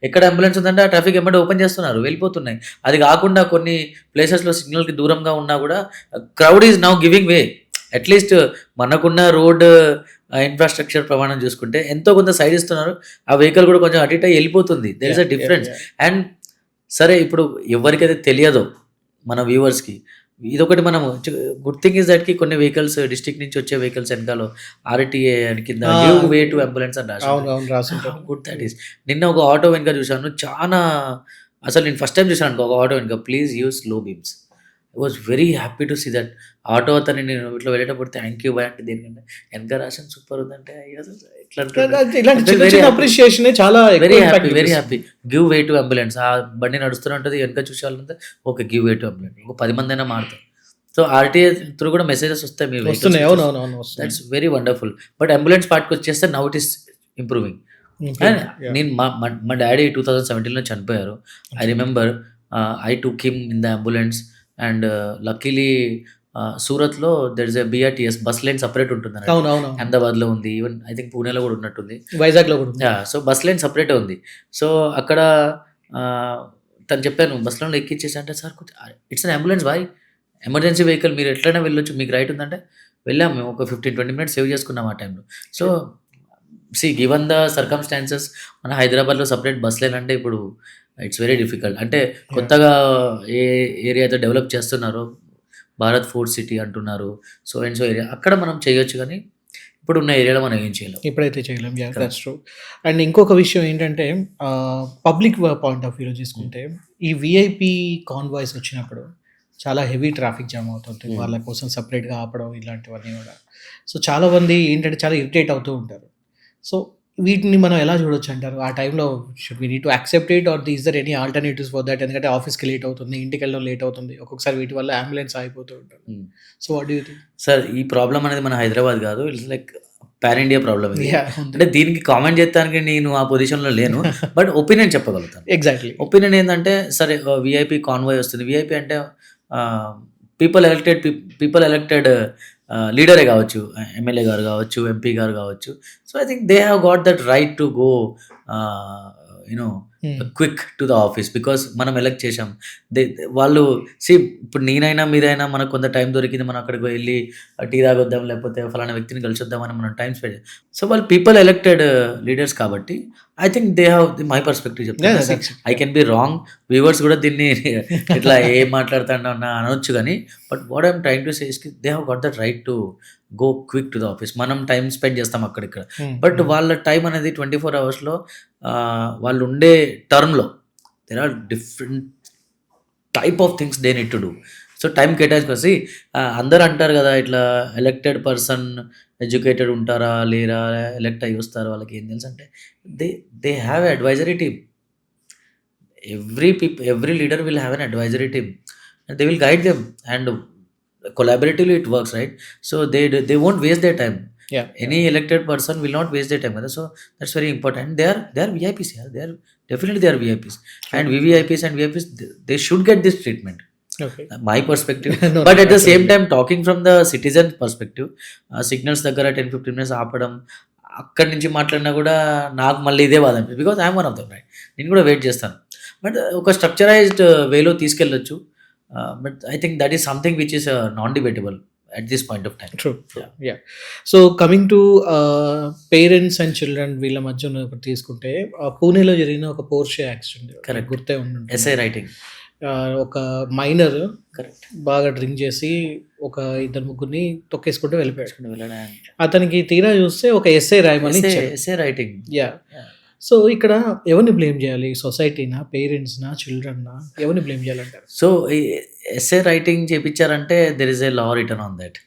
ఎక్కడ అంబులెన్స్ ఉందంటే ఆ ట్రాఫిక్ ఎమ్మటే ఓపెన్ చేస్తున్నారు, వెళ్ళిపోతున్నాయి. అది కాకుండా కొన్ని ప్లేసెస్లో సిగ్నల్కి దూరంగా ఉన్నా కూడా crowd is now giving way. At least మనకున్న రోడ్ ఇన్ఫ్రాస్ట్రక్చర్ ప్రమాణం చూసుకుంటే ఎంతో కొంత సైడ్ ఇస్తున్నారు, ఆ వెహికల్ కూడా కొంచెం అటు ఇటు వెళ్ళిపోతుంది. There is a difference. And సరే, ఇప్పుడు ఎవరికైతే తెలియదో మన వ్యూవర్స్కి ఇదొకటి, మనము గుడ్ థింగ్ ఇస్ దట్కి కొన్ని వెహికల్స్ డిస్ట్రిక్ట్ నుంచి వచ్చే వెహికల్స్ వెనకాల ఆర్టీఏ కింద గివ్ వే టు అంబులెన్స్ అని రాసి గుడ్ దట్ ఈస్. నిన్న ఒక ఆటో వెనక చూశాను, చాలా అసలు నేను ఫస్ట్ టైం చూశాను ఒక ఆటో వెనక, please use low beams. Was very happy to see that. Auto అతన్ని నేను ఇట్లా వెళ్ళేటప్పుడు థ్యాంక్ యూ బాయ్ అంటే దేనికంటే వెనక రాసిన సూపర్ ఉందంటే ఎట్లా ఇలాంటి చిన్న వెరీ చిన్న హ్యాపీ, అప్రిషియేషన్ చాలా వెరీ ఎక్కువ happy, impact very happy. Give way to ambulance. ఆ బండి నడుస్తూనే ఉంటుంది, వెనక చూసే వాళ్ళంతా okay give way to ambulance, ఒక 10 మంది అయినా మారుతారు. సో ఆర్టీఏ త్రూ కూడా మెసేజెస్ వస్తాయి మీ వస్తున్నాయి. అవునవునవును వస్తున్నాయి. That's very wonderful. But ambulance పార్ట్కి వచ్చేస్తే నౌ ఇట్ ఈస్ ఇంప్రూవింగ్. నేను మా డాడీ 2017లో చనిపోయారు. I remember I took him in the ambulance and luckily సూరత్లో there is a BRTS bus line separate ఉంటుంది. అవునవును అహ్మదాబాద్లో ఉంది, ఈవెన్ ఐ థింక్ పూణేలో కూడా ఉన్నట్టుంది. వైజాగ్ లో కూడా ఉంది. సో బస్ లైన్ సపరేటే ఉంది. సో అక్కడ తను చెప్పాను బస్లో ఎక్కిచ్చేసి అంటే sir it's an ambulance boy, emergency vehicle, మీరు ఎట్లయినా వెళ్ళొచ్చు, మీకు రైట్ ఉందంటే వెళ్ళాం. మేము ఒక 15-20 మినిట్స్ సేవ్ చేసుకున్నాం ఆ టైంలో. సో గివన్ ద సర్కమ్స్టాన్సెస్ మన హైదరాబాద్లో సపరేట్ బస్ లైన్ అంటే ఇప్పుడు ఇట్స్ వెరీ డిఫికల్ట్. అంటే కొత్తగా ఏ ఏరియా అయితే డెవలప్ చేస్తున్నారో భారత్ ఫుడ్ సిటీ అంటున్నారు, సో అండ్ సో ఏరియా అక్కడ మనం చేయొచ్చు, కానీ ఇప్పుడు ఉన్న ఏరియాలో మనం ఏం చేయలేం. ఇప్పుడైతే చేయలేం. That's true. అండ్ ఇంకొక విషయం ఏంటంటే పబ్లిక్ పాయింట్ ఆఫ్ వ్యూలో చూసుకుంటే ఈ విఐపి కాన్వాయ్స్ వచ్చినప్పుడు చాలా హెవీ ట్రాఫిక్ జామ్ అవుతుంది. వాళ్ళ కోసం సపరేట్గా ఆపడం ఇలాంటివన్నీ కూడా. సో చాలా మంది ఏంటంటే చాలా ఇరిటేట్ అవుతూ ఉంటారు. సో వీటిని మనం ఎలా చూడొచ్చు అంటారు? ఆ టైంలో should we need to accept it or is there any alternatives for that? ఎందుకంటే ఆఫీస్కి లేట్ అవుతుంది, ఇంటికి వెళ్ళడం లేట్ అవుతుంది, ఒక్కొక్కసారి వీటి వల్ల అంబులెన్స్ ఆగిపోతూ ఉంటుంది. So what do you think? Sir ఈ ప్రాబ్లం అనేది మన హైదరాబాద్ కాదు, it's like pan India problem ఇది. Yeah, అంటే దీనికి కామెంట్ చేస్తానికి నేను ఆ పొజిషన్లో లేను, బట్ ఒపీనియన్ చెప్పగలుగుతాను. ఎగ్జాక్ట్లీ. ఒపీనియన్ ఏంటంటే సరే విఐపి కాన్వాయ్ వస్తుంది. విఐపి అంటే పీపుల్ ఎలక్టెడ్ లీడరే కావచ్చు, ఎమ్మెల్యే గారు కావచ్చు, ఎంపీ గారు కావచ్చు. So I think they have got that right to go you know quick to the office, because మనం ఎలక్ట్ చేసాం. వాళ్ళు ఇప్పుడు నేనైనా మీరైనా మనకు కొంత టైం దొరికింది, మనం అక్కడికి వెళ్ళి టీ తాగొద్దాం లేకపోతే ఫలానా వ్యక్తిని కలిసొద్దామని మనం టైం స్పెండ్. సో వాళ్ళు పీపుల్ ఎలక్టెడ్ లీడర్స్ కాబట్టి I think they have my perspective చెప్తాను. I can be wrong, viewers కూడా దీన్ని ఇట్లా ఏం మాట్లాడుతాను అనొచ్చు, కానీ but what I'm trying to say is they have got that right to go quick to the office. మనం టైం స్పెండ్ చేస్తాం అక్కడిక్కడ, బట్ వాళ్ళ టైం అనేది 24 అవర్స్లో వాళ్ళు ఉండే టర్మ్లో there are different type of things they need to do. So time కేటాయించుకొచ్చి అందరు అంటారు కదా ఇట్లా ఎలక్టెడ్ పర్సన్ ఎడ్యుకేటెడ్ ఉంటారా లేరా, ఎలక్ట్ అయ్యి వస్తారా, వాళ్ళకి ఏం తెలుసు అంటే they have advisory team. Every leader will have an advisory team and they will guide them, and collaboratively it works, right? So they won't waste their time. Yeah. Any elected person will not waste their time. So that's very important. They are VIPs. Yeah, they are VIPs. And VVIPs and VIPs, they should get this treatment. Okay. My perspective. No, But at the same absolutely. time, talking from the citizen perspective, signals దగ్గర 10-15 మినిట్స్ ఆపడం, అక్కడి నుంచి మాట్లాడినా కూడా నాకు మళ్ళీ ఇదే బాధ అనిపిస్తుంది, because I'm one of them, right? నేను కూడా వెయిట్ చేస్తాను, బట్ ఒక స్ట్రక్చరైజ్డ్ వేలో తీసుకెళ్ళొచ్చు. But I think that is something which is non-debatable at this point of time. True. Yeah. So coming to parents and children వీళ్ళ మధ్య ఒకటి తీసుకుంటే పూణేలో జరిగిన ఒక పోర్షే యాక్సిడెంట్ Correct. గుర్తే ఉంటుంది. Essay writing. ఒక మైనర్ Correct. బాగా డ్రింక్ చేసి ఒక 2-3 తొక్కేసుకుంటూ వెళ్ళిపోయాడు. వెళ్ళడానికి. అతనికి తీరా చూస్తే ఒక ఎస్ఏ రాయమని ఇచ్చారు. Essay writing. యా. సో ఇక్కడ ఎవరిని బ్లేమ్ చేయాలి? సొసైటీనా, పేరెంట్స్నా, చిల్డ్రన్నా, ఎవరిని బ్లేమ్ చేయాలంటారు? సో ఎస్ఏ రైటింగ్ చేపించారంటే there is a law return on that.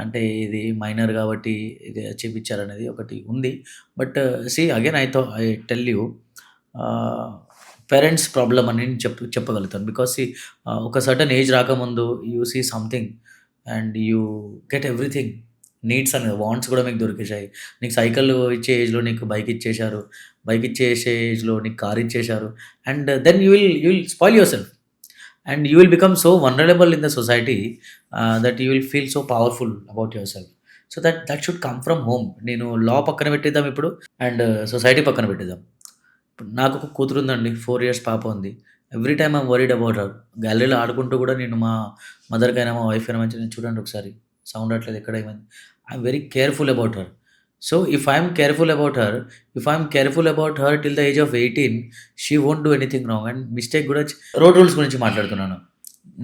అంటే ఇది మైనర్ కాబట్టి ఇది చేపించారనేది ఒకటి ఉంది. But again I tell you parents problem అని నేను చెప్పగలుగుతాను. బికాస్ ఒక సర్టన్ ఏజ్ రాకముందు you see something and you get everything. Needs అని వాంట్స్ కూడా మీకు దొరికేసాయి. నీకు సైకిల్ ఇచ్చే ఏజ్లో నీకు బైక్ ఇచ్చేశారు, బైక్ ఇచ్చేసే ఏజ్లో నీకు కార్ ఇచ్చేశారు, and then you will spoil yourself and you will become so vulnerable in the society that you will feel so powerful about yourself. So that should come from home. నేను లా పక్కన పెట్టేద్దాం ఇప్పుడు అండ్ సొసైటీ పక్కన పెట్టేద్దాం. ఇప్పుడు నాకు ఒక కూతురు ఉందండి, 4 years పాప ఉంది. Every time I'm worried about her. గ్యాలరీలో ఆడుకుంటూ కూడా నేను మా మదర్కైనా మా వైఫ్ అయినా మంచి చూడండి ఒకసారి సౌండ్ అట్లేదు ఎక్కడ ఏమైంది, I'm very careful about her. So if I'm careful about her till the age of 18, she won't do anything wrong. And mistake కూడా రోడ్ రూల్స్ గురించి మాట్లాడుతున్నాను,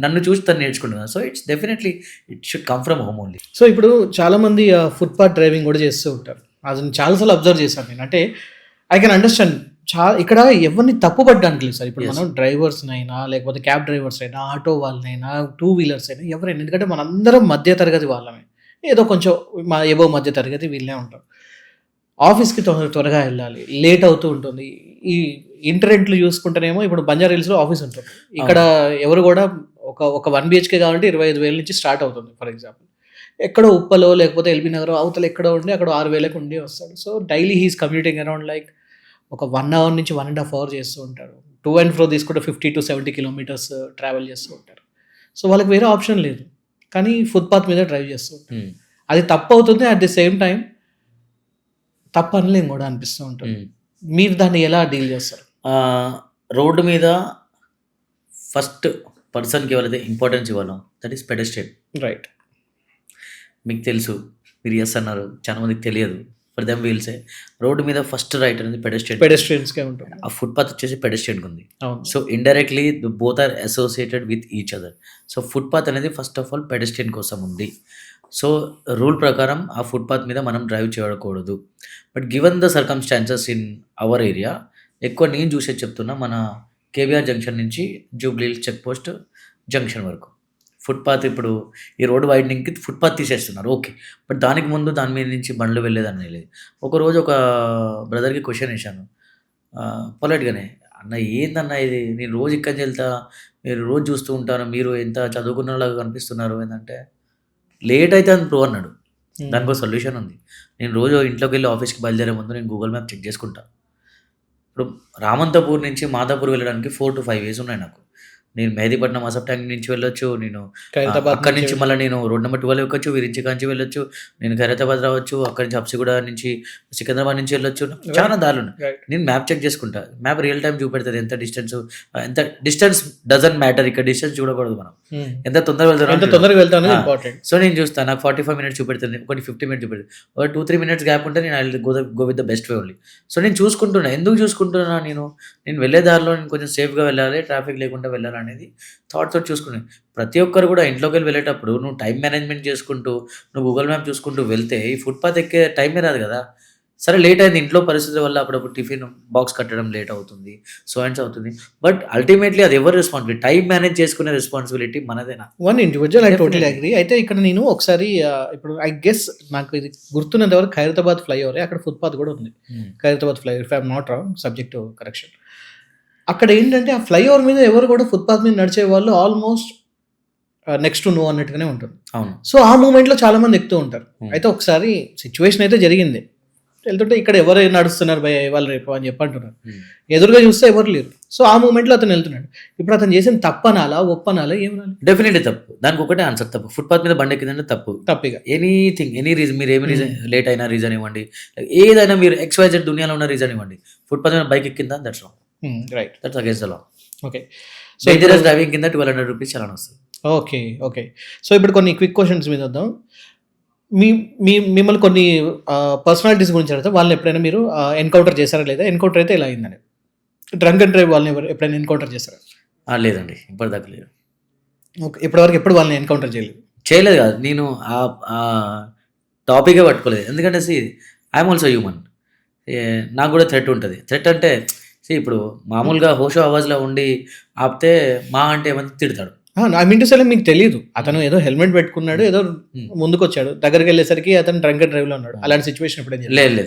నన్ను చూసి తను నేర్చుకుంటున్నాను. So it's definitely it should come from home only. So ఇప్పుడు చాలామంది ఫుట్పాత్ డ్రైవింగ్ కూడా చేస్తూ ఉంటారు. అది చాలాసార్లు అబ్జర్వ్ చేశాను నేను. అంటే ఐ కెన్ అండర్స్టాండ్ ఇక్కడ ఎవరిని తప్పుపడ్డానికి లేదు సార్. ఇప్పుడు Yes. మనం డ్రైవర్స్‌నైనా, లేకపోతే క్యాబ్ డ్రైవర్స్ అయినా, ఆటో వాళ్ళనైనా, టూ వీలర్స్ అయినా ఎవరైనా, ఎందుకంటే మనందరం మధ్య తరగతి వాళ్ళమే. ఏదో కొంచెం ఎబోవ్ మధ్య తరగతి వీళ్ళే ఉంటాం. ఆఫీస్‌కి త్వరగా వెళ్ళాలి. లేట్ అవుతూ ఉంటుంది. ఈ ఇంటర్నెట్లు చూసుకుంటేనేమో ఇప్పుడు బంజారా హిల్స్‌లో ఆఫీస్ ఉంటుంది. ఇక్కడ ఎవరు కూడా ఒక 1 BHK కావాలంటే 25,000 నుంచి స్టార్ట్ అవుతుంది ఫర్ ఎగ్జాంపుల్. ఎక్కడో ఉప్పలో లేకపోతే ఎల్బీ నగరో అవతల ఎక్కడో ఉండి అక్కడ 6,000కి ఉండి వస్తాడు. So daily he is commuting around like ఒక 1 అవర్ నుంచి 1.5 అవర్ చేస్తూ ఉంటారు. టు అండ్ ఫ్రో తీసుకుంటే 50 to 70 కిలోమీటర్స్ ట్రావెల్ చేస్తూ ఉంటారు. సో వాళ్ళకి వేరే ఆప్షన్ లేదు. కానీ ఫుట్‌పాత్ మీద డ్రైవ్ చేస్తూ ఉంటారు. అది తప్పు అవుతుంది. అట్ ది సేమ్ టైం తప్పు అనలేం కూడా అనిపిస్తూ ఉంటుంది. మీరు దాన్ని ఎలా డీల్ చేస్తారు? రోడ్డు మీద ఫస్ట్ పర్సన్‌కి ఎవరైతే ఇంపార్టెన్స్ ఇవ్వాలో దట్ ఈస్ పెడెస్ట్రియన్. రైట్. మీకు తెలుసు, మీరు యెస్ అన్నారు, చాలా మందికి తెలియదు. For them will say road మీద ఫస్ట్ రైట్ అనేది పెడెస్ట్రియన్. పెడెస్ట్రియన్స్‌కే ఉంటుంది. ఆ ఫుట్‌పాత్ వచ్చేసి పెడెస్ట్రియన్‌కి ఉంది. అవును. So indirectly both are associated with each other. So footpath అనేది ఫస్ట్ ఆఫ్ ఆల్ పెడెస్ట్రియన్ కోసం ఉంది. సో రూల్ ప్రకారం ఆ ఫుట్‌పాత్ మీద మనం డ్రైవ్ చేయకూడదు. But given the circumstances in our area, ఎక్కువ నేను చూసేది చెప్తున్నా, మన కేబీఆర్ జంక్షన్ నుంచి Jubilee Hills check post junction వరకు ఫుట్‌పాత్, ఇప్పుడు ఈ రోడ్ వైడనింగ్‌కి ఫుట్‌పాత్ తీసేస్తున్నారు. ఓకే. బట్ దానికి ముందు దాని మీద నుంచి బండ్లు వెళ్ళేదాన్ని లేదు. ఒకరోజు ఒక బ్రదర్‌కి క్వెషన్ వేశాను పొలైట్‌గానే, "అన్న ఏందన్న ఇది? నేను రోజు ఇక్కడి నుంచి వెళ్తా, మీరు రోజు చూస్తూ ఉంటాను, మీరు ఎంత చదువుకున్నలాగా కనిపిస్తున్నారు, ఏంటంటే లేట్ అయితే అని బ్రో" అన్నాడు. దానికో సొల్యూషన్ ఉంది. నేను రోజు ఇంట్లోకి వెళ్ళి ఆఫీస్‌కి బయలుదేరే ముందు నేను గూగుల్ మ్యాప్ చెక్ చేసుకుంటా. ఇప్పుడు రామంతపూర్ నుంచి మాదాపూర్ వెళ్ళడానికి 4 to 5 వేస్ ఉన్నాయి నాకు. నేను మెహదీపట్నం అసఫ్ ట్యాంక్ నుంచి వెళ్ళొచ్చు, నేను ఖైరతాబాద్ అక్కడి నుంచి మళ్ళీ నేను రోడ్ నెంబర్ 12 ఎక్కొచ్చు, విరించి కాంచి వెళ్ళొచ్చు, నేను ఖైరతాబాద్ రావచ్చు, అక్కడి నుంచి హబ్సిగూడ నుంచి సికింద్రాబాద్ నుంచి వెళ్ళొచ్చు, చాలా దారులు ఉన్నాయి. రైట్. నేను మ్యాప్ చెక్ చేసుకుంటా. మ్యాప్ రియల్ టైం చూపెడుతుంది ఎంత డిస్టెన్స్ డజంట్ మ్యాటర్. ఇక్కడ డిస్టెన్స్ చూడకూడదు మనం, ఎంత తొందరగా ఎంత వెళ్తాం. తొందరగా వెళ్తాను ఇంపార్టెంట్. సో నేను చూస్తాను, నాకు 45 మినిట్స్ చూపెడుతుంది, ఒకటి 50 మినిట్స్ చూపెడుతుంది, ఒక 2-3 మినిట్స్ గ్యాప్ ఉంటే నేను I go with the best way only. So నేను చూసుకుంటున్నా. ఎందుకు చూసుకుంటున్నా? నేను వెళ్ళే దారిలో నేను కొంచెం సేఫ్గా వెళ్ళాలి, ట్రాఫిక్ లేకుండా వెళ్ళాలి అనేది థాట్తో చూసుకుని, ప్రతి ఒక్కరు కూడా ఇంట్లోకి వెళ్ళేటప్పుడు నువ్వు టైం మేనేజ్మెంట్ చేసుకుంటూ, నువ్వు గూగుల్ మ్యాప్ చూసుకుంటూ వెళ్తే ఈ ఫుట్‌పాత్ ఎక్కే టైమే రాదు కదా. సరే లేట్ అయింది, ఇంట్లో పరిస్థితుల వల్ల అప్పుడప్పుడు టిఫిన్ బాక్స్ కట్టడం లేట్ అవుతుంది, సో అండ్స్ అవుతుంది. బట్ అల్టిమేట్లీ అది ఎవరి రెస్పాన్సిబిలిటీ? టైం మేనేజ్ చేసుకునే రెస్పాన్సిబిలిటీ మనదేనా? One individual. I totally Definitely. Agree. అయితే ఇక్కడ నేను ఒకసారి ఇప్పుడు ఐ గెస్ నాకు ఇది గుర్తున్నంత వరకు ఖైరతాబాద్ ఫ్లైఓవర్, అక్కడ ఫుట్‌పాత్ కూడా ఉంది. Khairatabad flyover, if I'm not wrong, subject to correction. అక్కడ ఏంటంటే ఆ ఫ్లైఓవర్ మీద ఎవరు కూడా ఫుట్‌పాత్ మీద నడిచే వాళ్ళు ఆల్మోస్ట్ నెక్స్ట్ టు నో అన్నట్టుగానే ఉంటుంది. అవును. సో ఆ మూమెంట్లో చాలా మంది ఎక్కుతూ ఉంటారు. Hmm. అయితే ఒకసారి సిచ్యువేషన్ అయితే జరిగింది. వెళ్తుంటే ఇక్కడ ఎవరు నడుస్తున్నారు భయ ఇవాళ రేపు అని చెప్పి అంటున్నారు. ఎదురుగా చూస్తే ఎవరు లేరు. సో ఆ మూమెంట్లో అతను వెళ్తున్నాడు. ఇప్పుడు అతను చేసిన తప్పనాలా ఒప్పనాలా ఏమనాలి? డెఫినెట్లీ తప్పు. దానికి ఒకటే ఆన్సర్, తప్పు. ఫుట్‌పాత్ మీద బండి ఎక్కిందంటే తప్పు. తప్పిగా. ఎనీథింగ్, ఎనీ రీజన్, మీరు ఏమి రీజన్, లేట్ అయినా రీజన్ ఇవ్వండి, ఏదైనా మీరు XYZ దునియాలో ఉన్న రీజన్ ఇవ్వండి. ఫుట్‌పాత్ మీద బైక్ ఎక్కిందా, that's wrong, right. That's against the law. Okay. So dangerous driving కింద 1200 రూపీస్ చలాన్ వస్తుంది. ఓకే. ఓకే. సో ఇప్పుడు కొన్ని క్విక్ క్వశ్చన్స్ మీద వద్దాం. మిమ్మల్ని కొన్ని పర్సనాలిటీస్ గురించి అడిగితే వాళ్ళని ఎప్పుడైనా మీరు ఎన్కౌంటర్ చేశారా లేదా? ఎన్కౌంటర్ అయితే ఎలా అయిందని. డ్రంక్ అండ్ డ్రైవ్ వాళ్ళని ఎప్పుడైనా ఎన్కౌంటర్ చేశారా? లేదండి, ఇప్పటిదాకా లేదు. ఓకే. ఇప్పటివరకు ఎప్పుడు వాళ్ళని ఎన్కౌంటర్ చేయలేదు కాదు, నేను ఆ టాపికే పట్టుకోలేదు. ఎందుకంటే ఐఎమ్ ఆల్సో హ్యూమన్, నాకు కూడా థ్రెట్ ఉంటుంది. థ్రెట్ అంటే ఇప్పుడు మామూలుగా హోషో అవాజ్లో ఉండి ఆపితే మా అంటే ఏమంటే తిడతాడు. ఐ మీన్ టు సే మీకు తెలియదు, అతను ఏదో హెల్మెట్ పెట్టుకున్నాడు, ఏదో ముందుకు వచ్చాడు, దగ్గరికి వెళ్ళేసరికి అతను డ్రంక్ అండ్ డ్రైవ్ లో ఉన్నాడు. అలాంటి సిచ్యువేషన్ లేదు,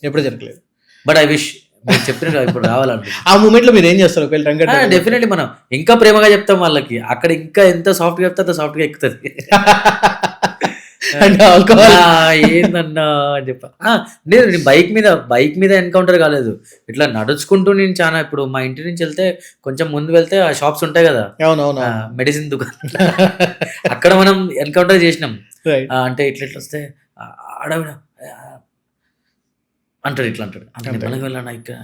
ఎప్పుడు జరగలేదు. బట్ ఐ విష్ మీరు చెప్పిన ఇప్పుడు రావాలండి. ఆ మూమెంట్ లో మీరు ఏం చేస్తారు? ఒకవేళ డ్రంక్ అండ్ డ్రైవ్ డెఫినెట్లీ మనం ఇంకా ప్రేమగా చెప్తాం వాళ్ళకి. అక్కడ ఇంకా ఎంత సాఫ్ట్గా చెప్తే అంత సాఫ్ట్గా ఎక్కుతుంది. అంటే ఆల్కహాల్ ఏందన్నా అని చెప్ప నేను బైక్ మీద ఎన్కౌంటర్ కాలేదు. ఇట్లా నడుచుకుంటూ నేను చాలా, ఇప్పుడు మా ఇంటి నుంచి వెళ్తే కొంచెం ముందు వెళ్తే ఆ షాప్స్ ఉంటాయి కదా, అవునవును, మెడిసిన్ దుకాణం, అక్కడ మనం ఎన్కౌంటర్ చేసినాం. రైట్. అంటే ఇట్లా వస్తే ఆడవిడ అంటాడు, ఇట్లా అంటాడు, అంటే నిమ్మలంగా వెళ్ళాను ఇక్కడ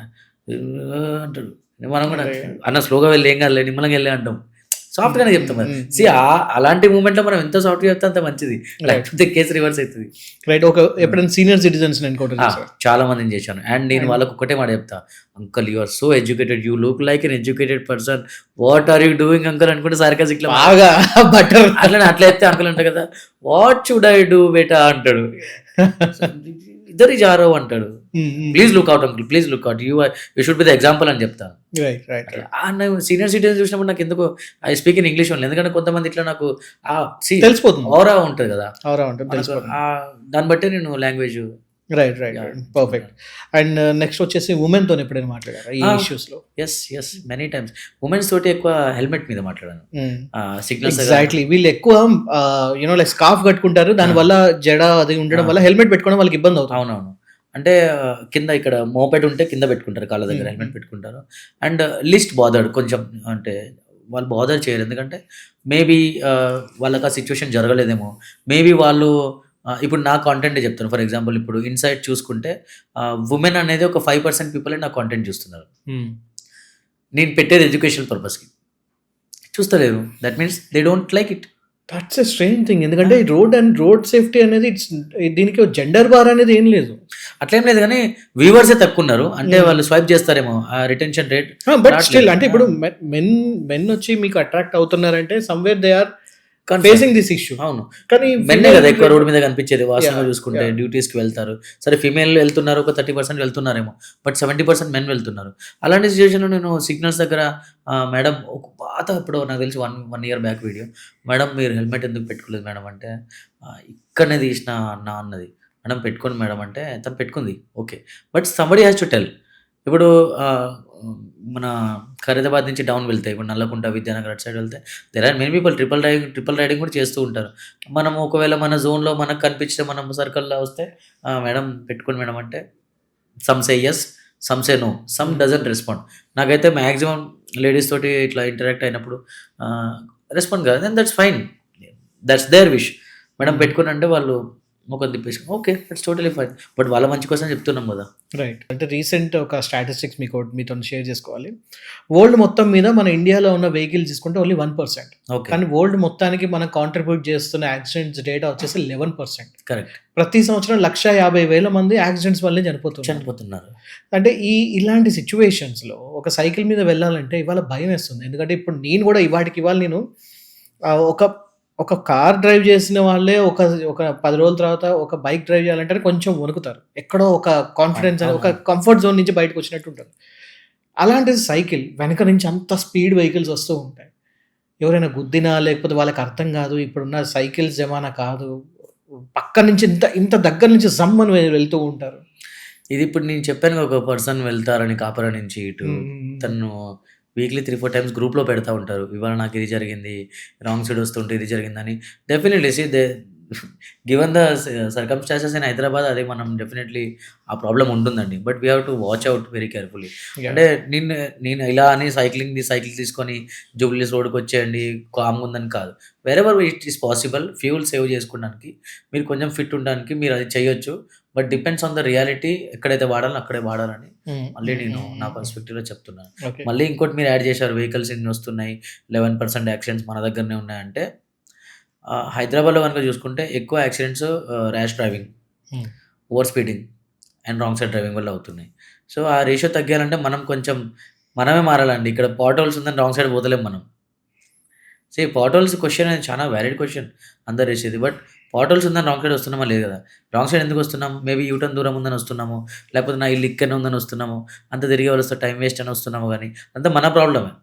అంటాడు. మనం కూడా అన్న స్లోగా వెళ్ళి ఏం కాదు, నిమ్మలంగా వెళ్ళి అంటాం, సాఫ్ట్గానే చెప్తాం. అలాంటి మూమెంట్లో మనం ఎంత సాఫ్ట్గా చెప్తే అంత మంచిది, లేకపోతే కేసు రివర్స్ అవుతుంది. రైట్. ఎప్పుడైనా సీనియర్ సిటిజన్స్ ఎన్కౌంటర్ చేశారా? చాలా మందిని చేశాను. అండ్ నేను వాళ్ళకి ఒకటే మాట చెప్తా, uncle you are so educated, you look like an educated person, what are you doing uncle అనుకుంటే సార్కాస్టిక్ లో బాగా బటర్ అట్లా చెప్తే అంకల్ అంటాడు కదా, వాట్ షుడ్ ఐ డూ బేటా అంటాడు, ఇద్దరు జారో అంటాడు. Please look out uncle, please look out, you should be the example అని చెప్తాను. రైట్ రైట్ సీనియర్ సిటిజన్ చూసినప్పుడు నాకు ఎందుకు I speak in English only, ఎందుకంటే కొంతమంది ఇట్లా నాకు తెలిసిపోతుంది, ఓరా ఉంటుంది కదా, అవరా ఉంటుంది, మనకు తెలిసిపోతుంది. దాన్ని బట్టి నేను language. Right right perfect. And next వచ్చేసి ఉమెన్ తో ఎప్పుడైనా మాట్లాడారా ఈ ఇష్యూస్ లో? ఎస్ మెనీ టైమ్స్ ఉమెన్స్ తోటి ఎక్కువ హెల్మెట్ మీద మాట్లాడాను. సిగ్నల్స్ ఎగ్జాక్ట్లీ, వీళ్ళు ఎక్కువ యూనో లైక్ స్కార్ఫ్ కట్టుకుంటారు, దాని వల్ల జడ అది ఉండడం వల్ల హెల్మెట్ పెట్టుకోవడం వాళ్ళకి ఇబ్బంది అవుతుంది. అవునవును, అంటే కింద ఇక్కడ మోపెడ్ ఉంటే కింద పెట్టుకుంటారు, కాళ్ళ దగ్గర హెల్మెట్ పెట్టుకుంటారు. అండ్ లిస్ట్ బాదర్డ్ కొంచెం, అంటే వాళ్ళు బాదర్ చేయరు, ఎందుకంటే మేబీ వాళ్ళకి ఆ సిచ్యువేషన్ జరగలేదేమో, మేబీ వాళ్ళు ఇప్పుడు నా కాంటెంట్ చెప్తాను. ఫర్ ఎగ్జాంపుల్ ఇప్పుడు ఇన్సైట్ చూసుకుంటే ఉమెన్ అనేది ఒక 5% పీపుల్ నా కాంటెంట్ చూస్తున్నారు. నేను పెట్టేది ఎడ్యుకేషన్ పర్పస్కి, చూస్తలేరు. That means they don't like it. That's a strange thing, ఎందుకంటే రోడ్ సేఫ్టీ అనేది దీనికి జెండర్ బార్ అనేది ఏం లేదు, అట్లేం లేదు, కానీ వ్యూవర్సే తక్కువ ఉన్నారు, అంటే వాళ్ళు స్వైప్ చేస్తారేమో, ఆ రిటెన్షన్ రేట్. బట్ స్టిల్ అంటే ఇప్పుడు మెన్ వచ్చి మీకు అట్రాక్ట్ అవుతున్నారంటే somewhere they are facing this issue. అవును, కానీ మెన్నే కదా ఎక్కువ రోడ్ మీద కనిపించేది, వాస్తవంగా చూసుకుంటే డ్యూటీస్కి వెళ్తారు. సరే ఫీమేల్ వెళ్తున్నారు, ఒక 30% వెళ్తున్నారేమో, బట్ 70% మెన్ వెళ్తున్నారు. అలాంటి సిచ్యువేషన్లో నేను సిగ్నల్స్ దగ్గర మేడం, ఒక పాత ఇప్పుడు నాకు తెలిసి one year back video, madam మీరు హెల్మెట్ ఎందుకు పెట్టుకోలేదు మేడం అంటే, ఇక్కడనే తీసిన అన్న అన్నది. మేడం పెట్టుకోండి మేడం అంటే తను పెట్టుకుంది, okay, but somebody has to tell. ఇప్పుడు మన ఖరీదాబాద్ నుంచి డౌన్ వెళ్తే, ఇప్పుడు నల్లకుంట విద్యానగర్ అటు సైడ్ వెళ్తే there are many people triple riding కూడా చేస్తూ ఉంటారు. మనం ఒకవేళ మన జోన్లో మనకు కనిపించే మనం సర్కిల్లో వస్తే మేడం పెట్టుకోండి మేడం అంటే some say yes, some say no, some doesn't respond. నాకైతే మ్యాక్సిమం లేడీస్ తోటి ఇట్లా ఇంటరాక్ట్ అయినప్పుడు రెస్పాండ్ కాదు, then that's fine, that's their wish. Madam పెట్టుకుని అంటే వాళ్ళు ముఖం తిప్పేసి okay, that's totally fine, but వాళ్ళ మంచి కోసం చెప్తున్నాం కదా. రైట్. అంటే రీసెంట్ ఒక స్టాటిస్టిక్స్ మీతో షేర్ చేసుకోవాలి. వరల్డ్ మొత్తం మీద మన ఇండియాలో ఉన్న వెహికల్ తీసుకుంటే ఓన్లీ 1%, ఓకే, కానీ వరల్డ్ మొత్తానికి మనం కాంట్రిబ్యూట్ చేస్తున్న యాక్సిడెంట్స్ డేటా వచ్చేసి 11%. కరెక్ట్. ప్రతి సంవత్సరం 150,000 మంది యాక్సిడెంట్స్ వల్లే చనిపోతున్నారు. అంటే ఇలాంటి సిచ్యువేషన్స్లో ఒక సైకిల్ మీద వెళ్ళాలంటే ఇవాళ భయం వేస్తుంది, ఎందుకంటే ఇప్పుడు నేను కూడా ఇవాళ నేను ఒక కార్ డ్రైవ్ చేసిన వాళ్ళే ఒక 10 రోజుల తర్వాత ఒక బైక్ డ్రైవ్ చేయాలంటే కొంచెం వణుకుతారు, ఎక్కడో ఒక కాన్ఫిడెన్స్ అని, ఒక కంఫర్ట్ జోన్ నుంచి బయటకు వచ్చినట్టు ఉంటుంది. అలాంటిది సైకిల్ వెనక నుంచి అంత స్పీడ్ వెహికల్స్ వస్తూ ఉంటాయి, ఎవరైనా గుద్దినా లేకపోతే వాళ్ళకి అర్థం కాదు, ఇప్పుడున్న సైకిల్స్ జమానా కాదు, పక్క నుంచి ఇంత దగ్గర నుంచి జమ్మని వెళ్తూ ఉంటారు. ఇది ఇప్పుడు నేను చెప్పాను, ఒక పర్సన్ వెళ్తారని కాపురా నుంచి ఇటు, తను వీక్లీ 3-4 టైమ్స్ గ్రూప్లో పెడతా ఉంటారు, ఇవాళ నాకు ఇది జరిగింది, రాంగ్ సైడ్ వస్తుంటే ఇది జరిగిందని. Definitely see they given the circumstances in Hyderabad, అది మనం డెఫినెట్లీ ఆ ప్రాబ్లం ఉంటుందండి, but we have to watch out very carefully. అంటే నేను ఇలా అని సైకిల్ తీసుకొని జూబ్లీస్ రోడ్కి వచ్చేయండి కామ్గా ఉందని కాదు, wherever it is possible fuel save చేసుకోవడానికి, మీరు కొంచెం ఫిట్ ఉండడానికి మీరు అది చేయొచ్చు, but depends on the reality, ఎక్కడైతే వాడాలో అక్కడే వాడాలని మళ్ళీ నేను నా పర్స్పెక్టివ్లో చెప్తున్నాను. మళ్ళీ ఇంకోటి మీరు యాడ్ చేశారు, వెహికల్స్ ఇన్ని వస్తున్నాయి, 11% యాక్సిడెంట్స్ మన దగ్గరనే ఉన్నాయంటే, హైదరాబాద్లో కనుక చూసుకుంటే ఎక్కువ accidents rash driving, over speeding and wrong side driving వల్ల అవుతున్నాయి. సో ఆ రేషియో తగ్గాలంటే మనమే మారాలండి. ఇక్కడ పాట్-హోల్స్ ఉందని రాంగ్ సైడ్ పోతలేం మనం. పాట్-హోల్స్ క్వశ్చన్ అనేది చాలా వ్యాలిడ్ క్వశ్చన్ అందరు వేసేది, బట్ పాట్-హోల్స్ ఉందని రాంగ్ సైడ్ వస్తున్నామా లేదు కదా. రాంగ్ సైడ్ ఎందుకు వస్తున్నాం, మేబీ యూటర్న్ దూరం ఉందని వస్తున్నాము, లేకపోతే నా ఇల్లు ఇక్కడనే ఉందని వస్తున్నాము, అంత తిరిగి వస్తే టైం వేస్ట్ అని వస్తున్నాము, కానీ అంతా మన ప్రాబ్లమే.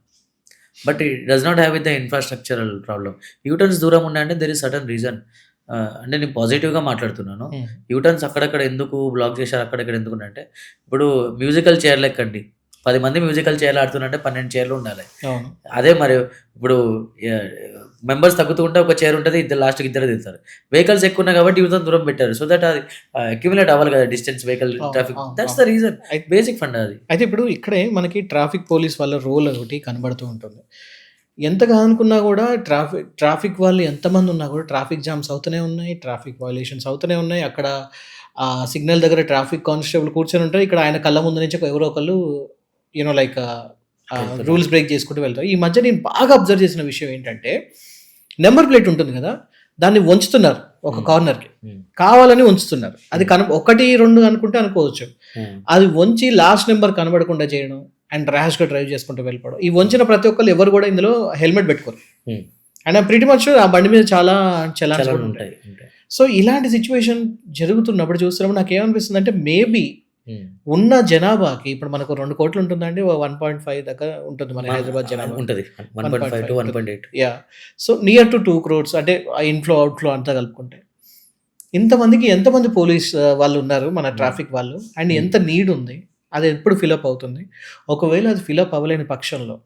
But it does not have with the infrastructural problem. U-turns దూరం ఉన్నాయంటే దెర్ ఇస్ సర్టన్ రీజన్. అంటే నేను పాజిటివ్గా మాట్లాడుతున్నాను. యూటర్న్స్ అక్కడక్కడ ఎందుకు బ్లాక్ చేశారు, అక్కడక్కడ ఎందుకు అంటే, ఇప్పుడు మ్యూజికల్ చైర్ లెక్కండి, 10 మంది మ్యూజికల్ చైర్లు ఆడుతున్నట్టే 12 చైర్లు ఉండాలి. అదే మరి ఇప్పుడు మెంబర్స్ తగ్గుతూ ఉంటే ఒక చైర్ ఉంటుంది, లాస్ట్కి ఇద్దరు తిరుగుతారు. వెహికల్స్ ఎక్కువ ఉన్నాయి కాబట్టి యూటర్న్ దూరం పెట్టారు, సో దట్ అది అక్యుములేట్ అవ్వాలి కదా distance, vehicle traffic. That's the reason, basic fund అది. అయితే ఇప్పుడు ఇక్కడే మనకి ట్రాఫిక్ పోలీస్ వాళ్ళ రోల్ ఒకటి కనబడుతూ ఉంటుంది. ఎంతగా అనుకున్నా కూడా ట్రాఫిక్ వాళ్ళు ఎంతమంది ఉన్నా కూడా ట్రాఫిక్ జామ్స్ అవుతూనే ఉన్నాయి, ట్రాఫిక్ వైలేషన్స్ అవుతూనే ఉన్నాయి. అక్కడ సిగ్నల్ దగ్గర ట్రాఫిక్ కానిస్టేబుల్ కూర్చొని ఉంటారు, ఇక్కడ ఆయన కళ్ళ ముందు నుంచి ఎవరో ఒకళ్ళు లైక్ రూల్స్ బ్రేక్ చేసుకుంటూ వెళ్తారు. ఈ మధ్య నేను బాగా అబ్జర్వ్ చేసిన విషయం ఏంటంటే, నెంబర్ ప్లేట్ ఉంటుంది కదా, దాన్ని వంచుతున్నారు ఒక కార్నర్కి, కావాలని వంచుతున్నారు. అది 1-2 అనుకుంటే అనుకోవచ్చు, అది వంచి లాస్ట్ నెంబర్ కనబడకుండా చేయడం అండ్ ర్యాష్గా డ్రైవ్ చేసుకుంటూ వెళ్ళిపోవడం. ఈ వంచిన ప్రతి ఒక్కళ్ళు ఎవరు కూడా ఇందులో హెల్మెట్ పెట్టుకోరు, అండ్ ప్రిటీ మచ్ ఆ బండి మీద చాలా చలాన్స్ కూడా ఉంటాయి. సో ఇలాంటి సిచ్యువేషన్ జరుగుతున్నప్పుడు చూస్తున్నప్పుడు నాకు ఏమనిపిస్తుంది అంటే, మేబీ ఉన్న జనాభాకి ఇప్పుడు మనకు 2 కోట్లు ఉంటుందండి. 1.5 దాకా ఉంటుంది మన హైదరాబాద్ జనాభా. ఉంటుంది 1.5 to 1.8. Yeah! So near to 2 crores అంటే ఇన్‌ఫ్లో, అవుట్‌ఫ్లో అంతా కలుపుకుంటే. ఇంతమందికి ఎంతమంది పోలీస్ వాళ్ళు ఉన్నారు మన ట్రాఫిక్ వాళ్ళు అండ్ ఎంత నీడ్ ఉంది? అది ఎప్పుడు ఫిలప్ అవుతుంది? ఒకవేళ అది ఫిలప్ అవ్వలేని పక్షంలో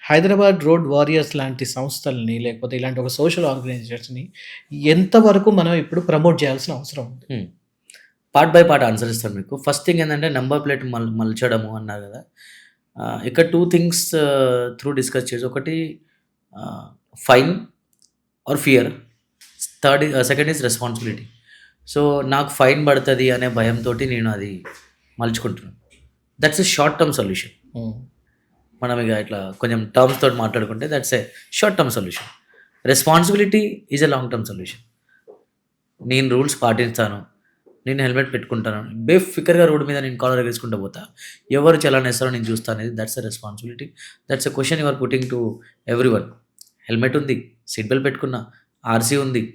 హైదరాబాద్ రోడ్ వారియర్స్ లాంటి సంస్థల్ని లేకపోతే ఇలాంటి ఒక సోషల్ ఆర్గనైజేషన్స్‌ని ఎంతవరకు మనం ఇప్పుడు ప్రమోట్ చేయాల్సిన అవసరం ఉంది? పార్ట్ బై పార్ట్ ఆన్సర్ ఇస్తాను మీకు. ఫస్ట్ థింగ్ ఏంటంటే నెంబర్ ప్లేట్ మలచడము అన్నారు కదా. ఇక్కడ 2 థింగ్స్ త్రూ డిస్కస్ చేసి, ఒకటి fine or fear, second is responsibility. So నాకు ఫైన్ పడుతుంది అనే భయంతో నేను అది మలుచుకుంటున్నాను. That's a short term solution. మనం ఇక ఇట్లా కొంచెం టర్మ్స్ తోటి మాట్లాడుకుంటే that's a short term solution. Responsibility is a long term solution. నేను రూల్స్ పాటిస్తాను, నేను హెల్మెట్ పెట్టుకుంటాను, బేఫికర్గా రోడ్డు మీద నేను కాలర్ ఎగేసుకుంటూ పోతా, ఎవరు చలాన్ వేస్తారో నేను చూస్తాను అనేది that's a responsibility. That's a question your putting to every one. Helmet ఉంది, సీట్ బెల్ట్ పెట్టుకున్నా, ఆర్సీ ఉంది,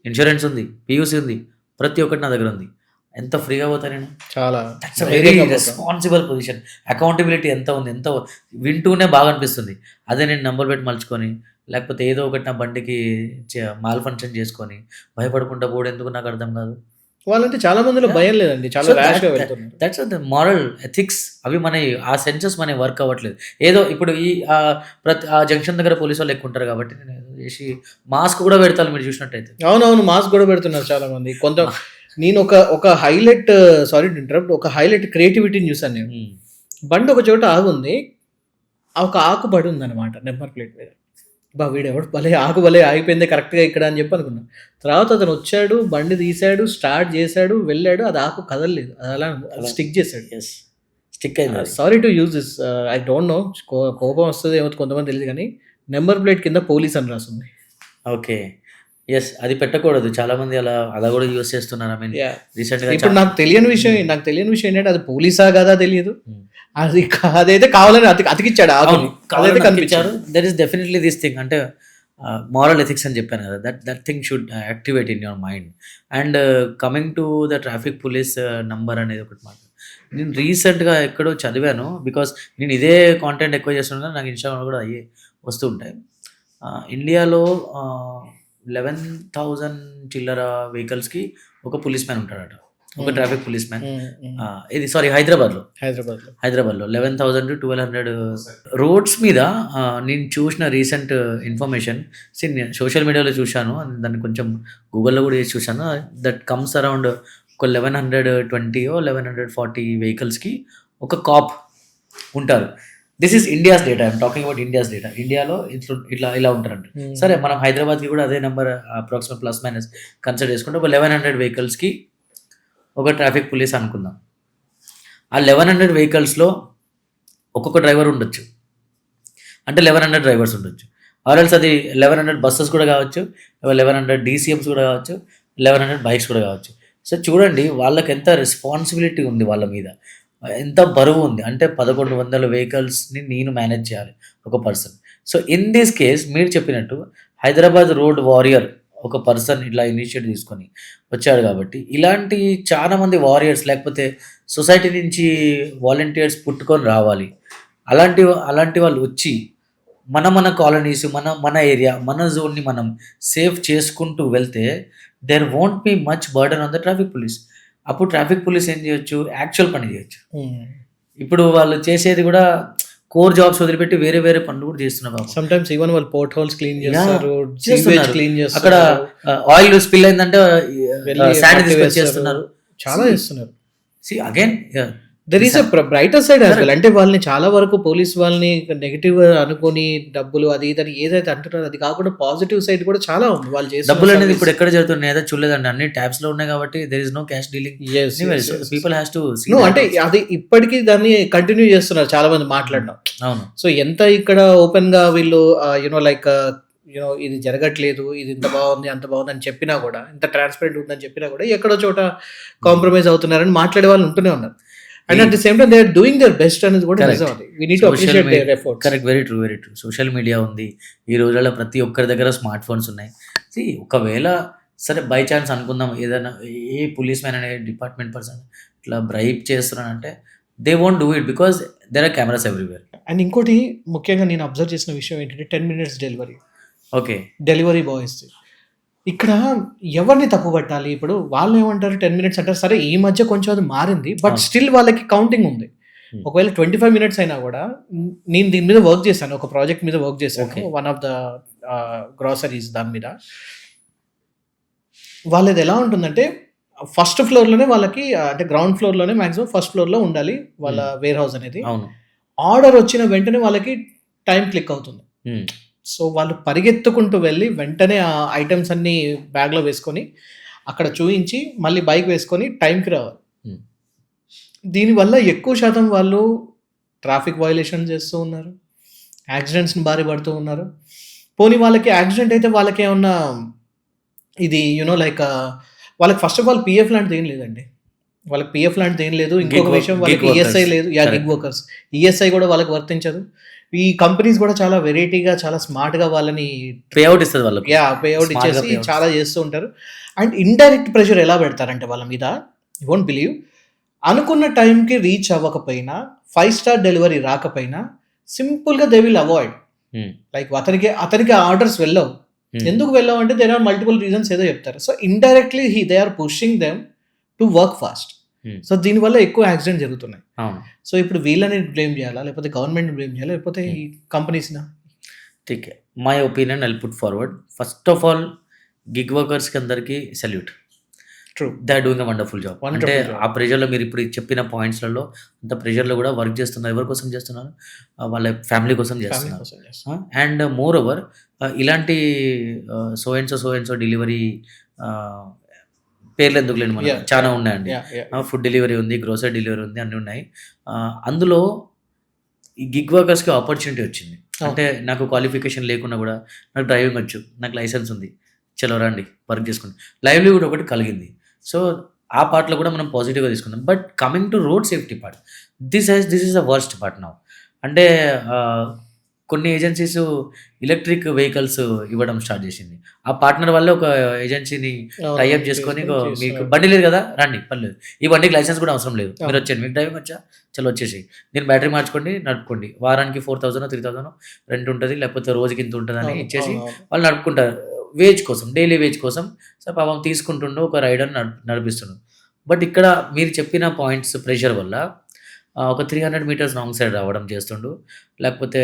ఇన్సూరెన్స్ ఉంది, పియూసీ ఉంది, ప్రతి ఒక్కటి నా దగ్గర ఉంది. ఎంత ఫ్రీగా పోతా నేను? చాలా వెరీ రెస్పాన్సిబుల్ పొజిషన్. అకౌంటబిలిటీ ఎంత ఉంది, ఎంత వింటూనే బాగా అనిపిస్తుంది. అదే నేను నెంబర్ పెట్టి మలుచుకొని లేకపోతే ఏదో ఒకటి నా బండికి మాల్ ఫంక్షన్ చేసుకొని భయపడకుండా పోవడం ఎందుకు నాకు అర్థం కాదు. వాళ్ళంటే చాలా మందిలో భయం లేదండి, చాలా ర్యాష్గా వెళ్తున్నారు. That's the moral ethics. అవి మన ఆ సెన్సెస్ మన వర్క్ అవ్వట్లేదు. ఏదో ఇప్పుడు ప్రతి ఆ జంక్షన్ దగ్గర పోలీసు వాళ్ళు ఎక్కువ ఉంటారు కాబట్టి నేను ఏదో చేసి మాస్క్ కూడా పెడతాను మీరు చూసినట్టయితే. అవునవును, మాస్క్ కూడా పెడుతున్నారు చాలా మంది. నేను ఒక హైలైట్, సారీ టు ఇంటరప్ట్, ఒక హైలైట్ క్రియేటివిటీని చూసాను నేను. బండి ఒక చోట ఆగుంది, ఒక ఆకు పడి ఉందన్నమాట నెంబర్ ప్లేట్ మీద. వీడెవడు భలే ఆగిపోయింది కరెక్ట్గా ఇక్కడ అని చెప్పి అనుకున్నాను. తర్వాత అతను వచ్చాడు, బండి తీశాడు, స్టార్ట్ చేశాడు, వెళ్ళాడు, అది ఆకు కదలలేదు, అది అలా స్టిక్ చేశాడు. స్టిక్ అయింది. Sorry to use this, I don't no, కోపం వస్తుంది ఏమో కొంతమంది తెలియదు కానీ నెంబర్ ప్లేట్ కింద పోలీస్ అని రాస్తుంది. ఓకే, ఎస్, అది పెట్టకూడదు. చాలా మంది అలా కూడా యూస్ చేస్తున్నారు. ఐ మీన్ రీసెంట్గా ఇప్పుడు నాకు తెలియని విషయం ఏంటంటే అది పోలీసా కదా తెలియదు, అది అదైతే కావాలని అతికిచ్చాడు, అదైతే కనిపించారు. That is definitely this thing. అంటే మారల్ ఎథిక్స్ అని చెప్పాను కదా, that thing should activate in your mind. And coming to the traffic police number అనేది ఒకటి మాట నేను రీసెంట్గా ఎక్కడో చదివాను. బికాస్ నేను ఇదే కాంటెంట్ ఎక్కువ చేస్తున్నాను కదా, నాకు ఇన్స్టాగ్రామ్ కూడా అయ్యే వస్తూ ఉంటాయి. ఇండియాలో 11,000 చిల్లర వెహికల్స్కి ఒక పోలీస్ మ్యాన్ ఉంటాడట, ఒక ట్రాఫిక్ పోలీస్ మ్యాన్. ఇది సారీ హైదరాబాద్లో 11,000 to 1,200 రోడ్స్ మీద. నేను చూసిన రీసెంట్ ఇన్ఫర్మేషన్, నేను సోషల్ మీడియాలో చూశాను, దాన్ని కొంచెం గూగుల్లో కూడా చేసి చూశాను. దట్ కమ్స్ అరౌండ్ ఒక 1120 or 1140 వెహికల్స్కి ఒక కాప్ ఉంటారు. This is India's data, I'm talking about India's data. ఇండియాలో ఇలా ఉంటారంట. సరే, మనం హైదరాబాద్కి కూడా అదే number approximate plus minus consider చేసుకుంటే ఒక 1100 వెహికల్స్కి ఒక ట్రాఫిక్ పోలీస్ అనుకుందాం. ఆ 1100 వెహికల్స్లో ఒక్కొక్క డ్రైవర్ ఉండొచ్చు, అంటే 1100 డ్రైవర్స్ ఉండొచ్చు. ఆర్ఎల్స్ అది 1100 బస్సెస్ కూడా కావచ్చు, 1100 DCMs కూడా కావచ్చు, 1100 బైక్స్ కూడా కావచ్చు. సో చూడండి వాళ్ళకి ఎంత రెస్పాన్సిబిలిటీ ఉంది, వాళ్ళ మీద ఎంత బరువు ఉంది. అంటే 1100 వెహికల్స్ని నేను మేనేజ్ చేయాలి ఒక person. So in this case మీరు చెప్పినట్టు హైదరాబాద్ రోడ్ వారియర్ ఒక పర్సన్ ఇట్లా ఇనిషియేటివ్ తీసుకొని వచ్చాడు కాబట్టి, ఇలాంటి చాలామంది వారియర్స్ లేకపోతే సొసైటీ నుంచి వాలంటీర్స్ పుట్టుకొని రావాలి. అలాంటి వాళ్ళు వచ్చి మన కాలనీస్, మన ఏరియా, మన జోన్ని మనం సేఫ్ చేసుకుంటూ వెళ్తే there won't be much burden on the traffic police. అప్పుడు ట్రాఫిక్ పోలీస్ ఏం చేయొచ్చు, యాక్చువల్ పని చేయొచ్చు. ఇప్పుడు వాళ్ళు చేసేది కూడా కోర్ జాబ్స్ వదిలిపెట్టి వేరే పనులు కూడా చేస్తున్నారు. సమ్టైమ్స్ ఈవెన్ వాళ్ళు పోర్ట్ హోల్స్ క్లీన్ చేస్తారు, అక్కడ ఆయిల్ స్పిల్ అయిందంటే శాండ్ తీసుకొని చేస్తున్నారు, చాలా చేస్తున్నారు. See again there is a brighter side as well. అంటే వాళ్ళని చాలా వరకు పోలీస్ వాళ్ళని నెగిటివ్ అనుకొని డబ్బులు అది ఇదని ఏదైతే అంటున్నారో అది కాకుండా పాజిటివ్ సైడ్ కూడా చాలా ఉంది. వాళ్ళు చేసే డబ్బులు అనేది ఇప్పుడు ఎక్కడ జరుగుతుంది ఏదో చూడలేదండి, అన్ని ట్యాబ్స్ లో ఉన్నాయి కాబట్టి there is no cash dealing. People has to see. అంటే అది ఇప్పటికీ దాన్ని కంటిన్యూ చేస్తున్నారు చాలా మంది మాట్లాడడం. అవును. సో ఎంత ఇక్కడ ఓపెన్ గా వీళ్ళు లైక్ ఇది జరగట్లేదు, ఇది ఇంత బాగుంది అంత బాగుంది అని చెప్పినా కూడా, ఇంత ట్రాన్స్పరెంట్ ఉందని చెప్పినా కూడా ఎక్కడో చోట కాంప్రమైజ్ అవుతున్నారని మాట్లాడే వాళ్ళు ఉంటూనే ఉన్నారు. And at the same time they are doing their best అనేది కూడా నిజం. We need to appreciate their efforts. Correct, very true. Social media ఉంది ఈ రోజుల్లో, ప్రతి ఒక్కరి దగ్గర స్మార్ట్ ఫోన్స్ ఉన్నాయి. ఒకవేళ సరే బై ఛాన్స్ అనుకుందాం ఏదైనా ఏ పోలీస్ మ్యాన్ అనే డిపార్ట్మెంట్ పర్సన్ ఇట్లా బ్రైబ్ చేస్తున్నానంటే they won't do it because there are cameras everywhere. And ఇంకోటి ముఖ్యంగా నేను అబ్జర్వ్ చేసిన విషయం ఏంటంటే 10 minutes ఓకే. Delivery boys. ఇక్కడ ఎవరిని తప్పు పట్టాలి? ఇప్పుడు వాళ్ళు ఏమంటారు 10 minutes అంటారు. సరే ఈ మధ్య కొంచెం అది మారింది, బట్ అవును. స్టిల్ వాళ్ళకి కౌంటింగ్ ఉంది. Hmm. ఒకవేళ 25 minutes అయినా కూడా నేను దీని మీద వర్క్ చేశాను, ఒక ప్రాజెక్ట్ మీద వర్క్ చేశాను, Okay. One of the groceries దాని మీద. వాళ్ళది ఎలా ఉంటుందంటే ఫస్ట్ ఫ్లోర్లోనే వాళ్ళకి అంటే గ్రౌండ్ ఫ్లోర్లోనే మ్యాక్సిమం ఫస్ట్ ఫ్లోర్లో ఉండాలి వాళ్ళ వేర్ హౌస్ అనేది. అవును. ఆర్డర్ వచ్చిన వెంటనే వాళ్ళకి టైం క్లిక్ అవుతుంది. ఉమ్, సో వాళ్ళు పరిగెత్తుకుంటూ వెళ్ళి వెంటనే ఆ ఐటమ్స్ అన్ని బ్యాగ్లో వేసుకొని అక్కడ చూయించి మళ్ళీ బైక్ వేసుకొని టైంకి రావాలి. ఉమ్, దీనివల్ల ఎక్కువ శాతం వాళ్ళు ట్రాఫిక్ వయలేషన్ చేస్తూ ఉన్నారు, యాక్సిడెంట్స్ని బారి పడుతూ ఉన్నారు. పోనీ వాళ్ళకి యాక్సిడెంట్ అయితే వాళ్ళకి ఏమన్నా ఇది లైక్ వాళ్ళకి ఫస్ట్ ఆఫ్ ఆల్ పిఎఫ్ లాంటిది ఏం లేదండి. వాళ్ళకి పిఎఫ్ లాంటిది ఏం లేదు. ఇంకొక Gig work- విషయం gig వాళ్ళకి workers. ఈఎస్ఐ లేదు. Correct. గిగ్ వర్కర్స్ ఈఎస్ఐ కూడా వాళ్ళకి వర్తించదు. ఈ కంపెనీస్ కూడా చాలా వెరైటీగా చాలా స్మార్ట్గా వాళ్ళని పేఅవుట్ ఇస్తుంది వాళ్ళకి. పేఅవుట్ Smart గా ఇచ్చేసి payouts. చాలా చేస్తూ ఉంటారు. అండ్ ఇండైరెక్ట్ ప్రెషర్ ఎలా పెడతారంటే వాళ్ళ మీద, యూ వోంట్ బిలీవ్, అనుకున్న టైంకి రీచ్ అవ్వకపోయినా 5 star డెలివరీ రాకపోయినా సింపుల్గా they will avoid. Um, like అతనికి ఆర్డర్స్ వెళ్ళవు. ఉమ్, ఎందుకు వెళ్ళవు అంటే దేర్ ఆర్ మల్టిపుల్ రీజన్స్ ఏదో చెప్తారు. So indirectly they are pushing them to work fast. Um, so దీనివల్ల ఎక్కువ యాక్సిడెంట్ జరుగుతున్నాయి. అవును. సో ఇప్పుడు వీళ్ళని బ్లేమ్ చేయాలా, లేకపోతే గవర్నమెంట్ బ్లేమ్ చేయాలా, లేకపోతే ఈ కంపెనీస్నా? ठीक है, my opinion I put forward. First of all gig వర్కర్స్కి అందరికీ salute. True. They are doing a wonderful job. Wonderful అంటే job. ఆ ప్రెషర్లో మీరు ఇప్పుడు చెప్పిన పాయింట్స్లలో అంత ప్రెషర్లో కూడా వర్క్ చేస్తున్నారు. ఎవరి కోసం చేస్తున్నారు? వాళ్ళ ఫ్యామిలీ కోసం ఫ్యామిలీ చేస్తున్నారు. కోసం చేస్తారు. అండ్ మోర్ ఓవర్ ఇలాంటి సో అండ్ సో డెలివరీ పేర్లు ఎందుకు లేని Yeah, మనకు చాలా ఉన్నాయండి. Yeah, yeah. ఫుడ్ డెలివరీ ఉంది, గ్రోసరీ డెలివరీ ఉంది, అన్నీ ఉన్నాయి. అందులో ఈ గిగ్ వర్కర్స్కి ఆపర్చునిటీ వచ్చింది. అంటే నాకు క్వాలిఫికేషన్ లేకున్నా కూడా నాకు డ్రైవింగ్ వచ్చు, నాకు లైసెన్స్ ఉంది, చలో రండి వర్క్ చేసుకోండి, లైవ్లీహుడ్ ఒకటి కలిగింది. సో ఆ పార్ట్లో కూడా మనం పాజిటివ్గా తీసుకుందాం. But coming to road safety part, this is the worst part now. అంటే కొన్ని ఏజెన్సీస్ ఎలక్ట్రిక్ వెహికల్స్ ఇవ్వడం స్టార్ట్ చేసింది. ఆ పార్ట్నర్ వల్ల ఒక ఏజెన్సీని టైఅప్ చేసుకొని మీకు బండి లేదు కదా రండి, పర్లేదు, ఈ బండికి లైసెన్స్ కూడా అవసరం లేదు, మీరు వచ్చేయండి, మీకు డ్రైవింగ్ వచ్చా, చలో వచ్చేసి నేను బ్యాటరీ మార్చుకోండి, నడుపుకోండి, వారానికి 4,000 3,000 రెంట్ ఉంటుంది, లేకపోతే రోజుకి ఇంత ఉంటుంది అని ఇచ్చేసి వాళ్ళు నడుపుకుంటారు. వేజ్ కోసం, డైలీ వేజ్ కోసం. సో పాపం తీసుకుంటుండో ఒక రైడర్ నడిపిస్తుండు. బట్ ఇక్కడ మీరు చెప్పిన పాయింట్స్ ప్రెషర్ వల్ల ఒక 300 meters రాంగ్ సైడ్ రావడం చేస్తుండు, లేకపోతే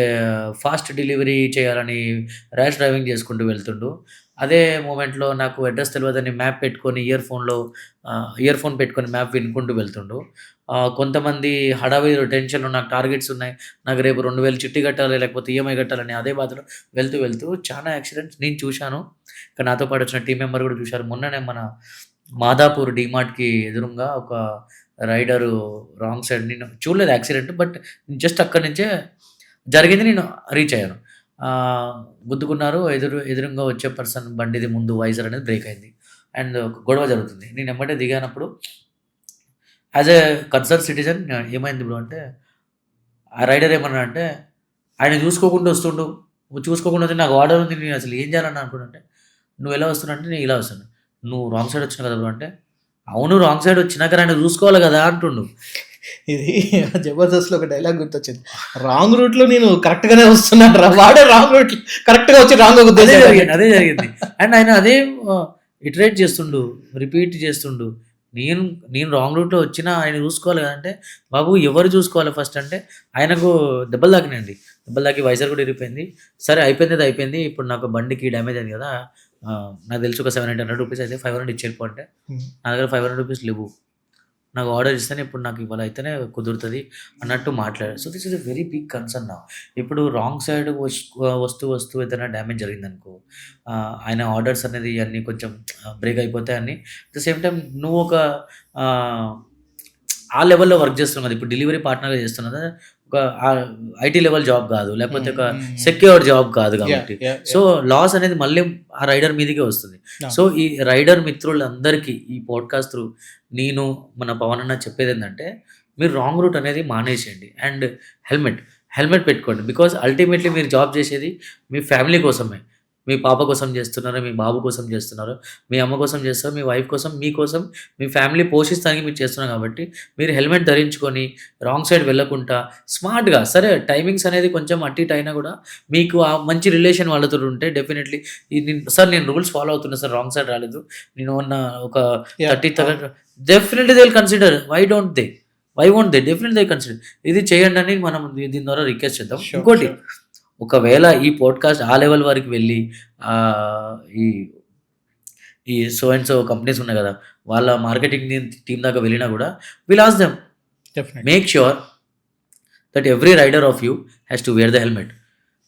ఫాస్ట్ డెలివరీ చేయాలని ర్యాష్ డ్రైవింగ్ చేసుకుంటూ వెళ్తుండు. అదే మూమెంట్లో నాకు అడ్రస్ తెలియదని మ్యాప్ పెట్టుకొని ఇయర్ ఫోన్ పెట్టుకొని మ్యాప్ వినుకుంటూ వెళ్తుండు. కొంతమంది హడావిడి టెన్షన్లో నాకు టార్గెట్స్ ఉన్నాయి, నాకు రేపు 2,000 చిట్టి కట్టాలి, లేకపోతే ఈఎంఐ కట్టాలని అదే బాధలో వెళ్తూ చాలా యాక్సిడెంట్స్ నేను చూశాను. ఇంకా నాతో పాటు వచ్చిన టీం మెంబర్ కూడా చూశారు. మొన్ననే మన మాదాపూర్ డీమార్ట్కి ఎదురుగా ఒక రైడరు రాంగ్ సైడ్, నేను చూడలేదు యాక్సిడెంట్, బట్ జస్ట్ అక్కడి నుంచే జరిగింది, నేను రీచ్ అయ్యాను. గుద్దుకున్నారు. ఎదురుగా వచ్చే పర్సన్ బండిది ముందు వైజర్ అనేది బ్రేక్ అయింది అండ్ ఒక గొడవ జరుగుతుంది. నేను ఎమ్మటే దిగానప్పుడు యాజ్ ఎ కన్సర్న్ సిటిజన్ ఏమైంది బ్రో అంటే, ఆ రైడర్ ఏమన్నా అంటే ఆయన చూసుకోకుండా వస్తే నాకు ఆర్డర్ ఉంది, నేను అసలు ఏం చేయాలని అనుకుంటే, నువ్వు ఎలా వస్తున్నా అంటే నేను ఇలా వస్తాను, నువ్వు రాంగ్ సైడ్ వచ్చినా కదా బ్రో అంటే, అవును రాంగ్ సైడ్ వచ్చినాక ఆయన చూసుకోవాలి కదా అంటుండు. ఇది జబర్దస్త్ లో ఒక డైలాగ్ గుర్తొచ్చింది, రాంగ్ రూట్ లో నేను కరెక్ట్ గానే వస్తున్నాను రా, వాడే రాంగ్ రూట్ కరెక్ట్ గా వచ్చి రాంగ్ అదే జరిగింది. అండ్ ఆయన అదే ఇటరేట్ చేస్తుండు, రిపీట్ చేస్తుండు, నేను రాంగ్ రూట్లో వచ్చినా ఆయన చూసుకోవాలి కదంటే, బాబు ఎవరు చూసుకోవాలి ఫస్ట్ అంటే, ఆయనకు దెబ్బలు తాకి వైజర్ కూడా ఇరిగిపోయింది. సరే అయిపోయింది, ఇప్పుడు నాకు బండికి డ్యామేజ్ అయింది కదా, నాకు తెలిసి ఒక 700-800 రూపీస్ అయితే 500 ఇచ్చేరుకో అంటే, నా దగ్గర 500 రూపీస్ లేవు, నాకు ఆర్డర్ ఇస్తేనే ఇప్పుడు నాకు ఇవాళ అయితేనే కుదురుతుంది అన్నట్టు మాట్లాడారు. So this is a very big concern నా. ఇప్పుడు రాంగ్ సైడ్ వస్తూ ఏదైనా డ్యామేజ్ జరిగిందనుకో, ఆయన ఆర్డర్స్ అనేది అన్నీ కొంచెం బ్రేక్ అయిపోతాయి అని. అట్ ద సేమ్ టైం నువ్వు ఒక ఆ లెవెల్లో వర్క్ చేస్తున్నావు కదా, ఇప్పుడు డెలివరీ పార్ట్నర్గా చేస్తున్నది ఒక ఐటీ లెవెల్ జాబ్ కాదు, లేకపోతే ఒక సెక్యూర్డ్ జాబ్ కాదు కాబట్టి, సో లాస్ అనేది మళ్ళీ ఆ రైడర్ మీదకే వస్తుంది. సో ఈ రైడర్ మిత్రులందరికీ ఈ పాడ్కాస్ట్ త్రూ నేను మన పవన్ అన్న చెప్పేది ఏంటంటే, మీరు రాంగ్ రూట్ అనేది మానేసేయండి అండ్ హెల్మెట్ పెట్టుకోండి. బికాజ్ అల్టిమేట్లీ మీరు జాబ్ చేసేది మీ ఫ్యామిలీ కోసమే. మీ పాప కోసం చేస్తున్నారో, మీ బాబు కోసం చేస్తున్నారో, మీ అమ్మ కోసం చేస్తారో, మీ వైఫ్ కోసం, మీకోసం, మీ ఫ్యామిలీ పోషిస్తానికి మీరు చేస్తున్నారు కాబట్టి మీరు హెల్మెట్ ధరించుకొని రాంగ్ సైడ్ వెళ్ళకుండా స్మార్ట్‌గా సరే టైమింగ్స్ అనేది కొంచెం అటు ఇటు అయినా కూడా మీకు ఆ మంచి రిలేషన్ వాళ్ళతో ఉంటే డెఫినెట్‌లీ సార్ నేను రూల్స్ ఫాలో అవుతున్నా సార్ రాంగ్ సైడ్ రాలేదు. నేను ఒక Yeah. 30 definitely they will consider. Why don't they? Why won't they? Definitely they consider. ఇది చేయండి అని మనం దీని ద్వారా రిక్వెస్ట్ చేద్దాం. Sure, ఇంకోటి sure. ఒకవేళ ఈ పాడ్‌కాస్ట్ ఆ లెవెల్ వరకు వెళ్ళి ఆహ్, ఈ ఈ సో అండ్ సో కంపెనీస్ ఉన్నాయి గదా! వాళ్ళ మార్కెటింగ్ టీమ్ దాకా వెళ్ళినా గూడా will ask them Definitely. Make sure that every rider of you has to wear the helmet.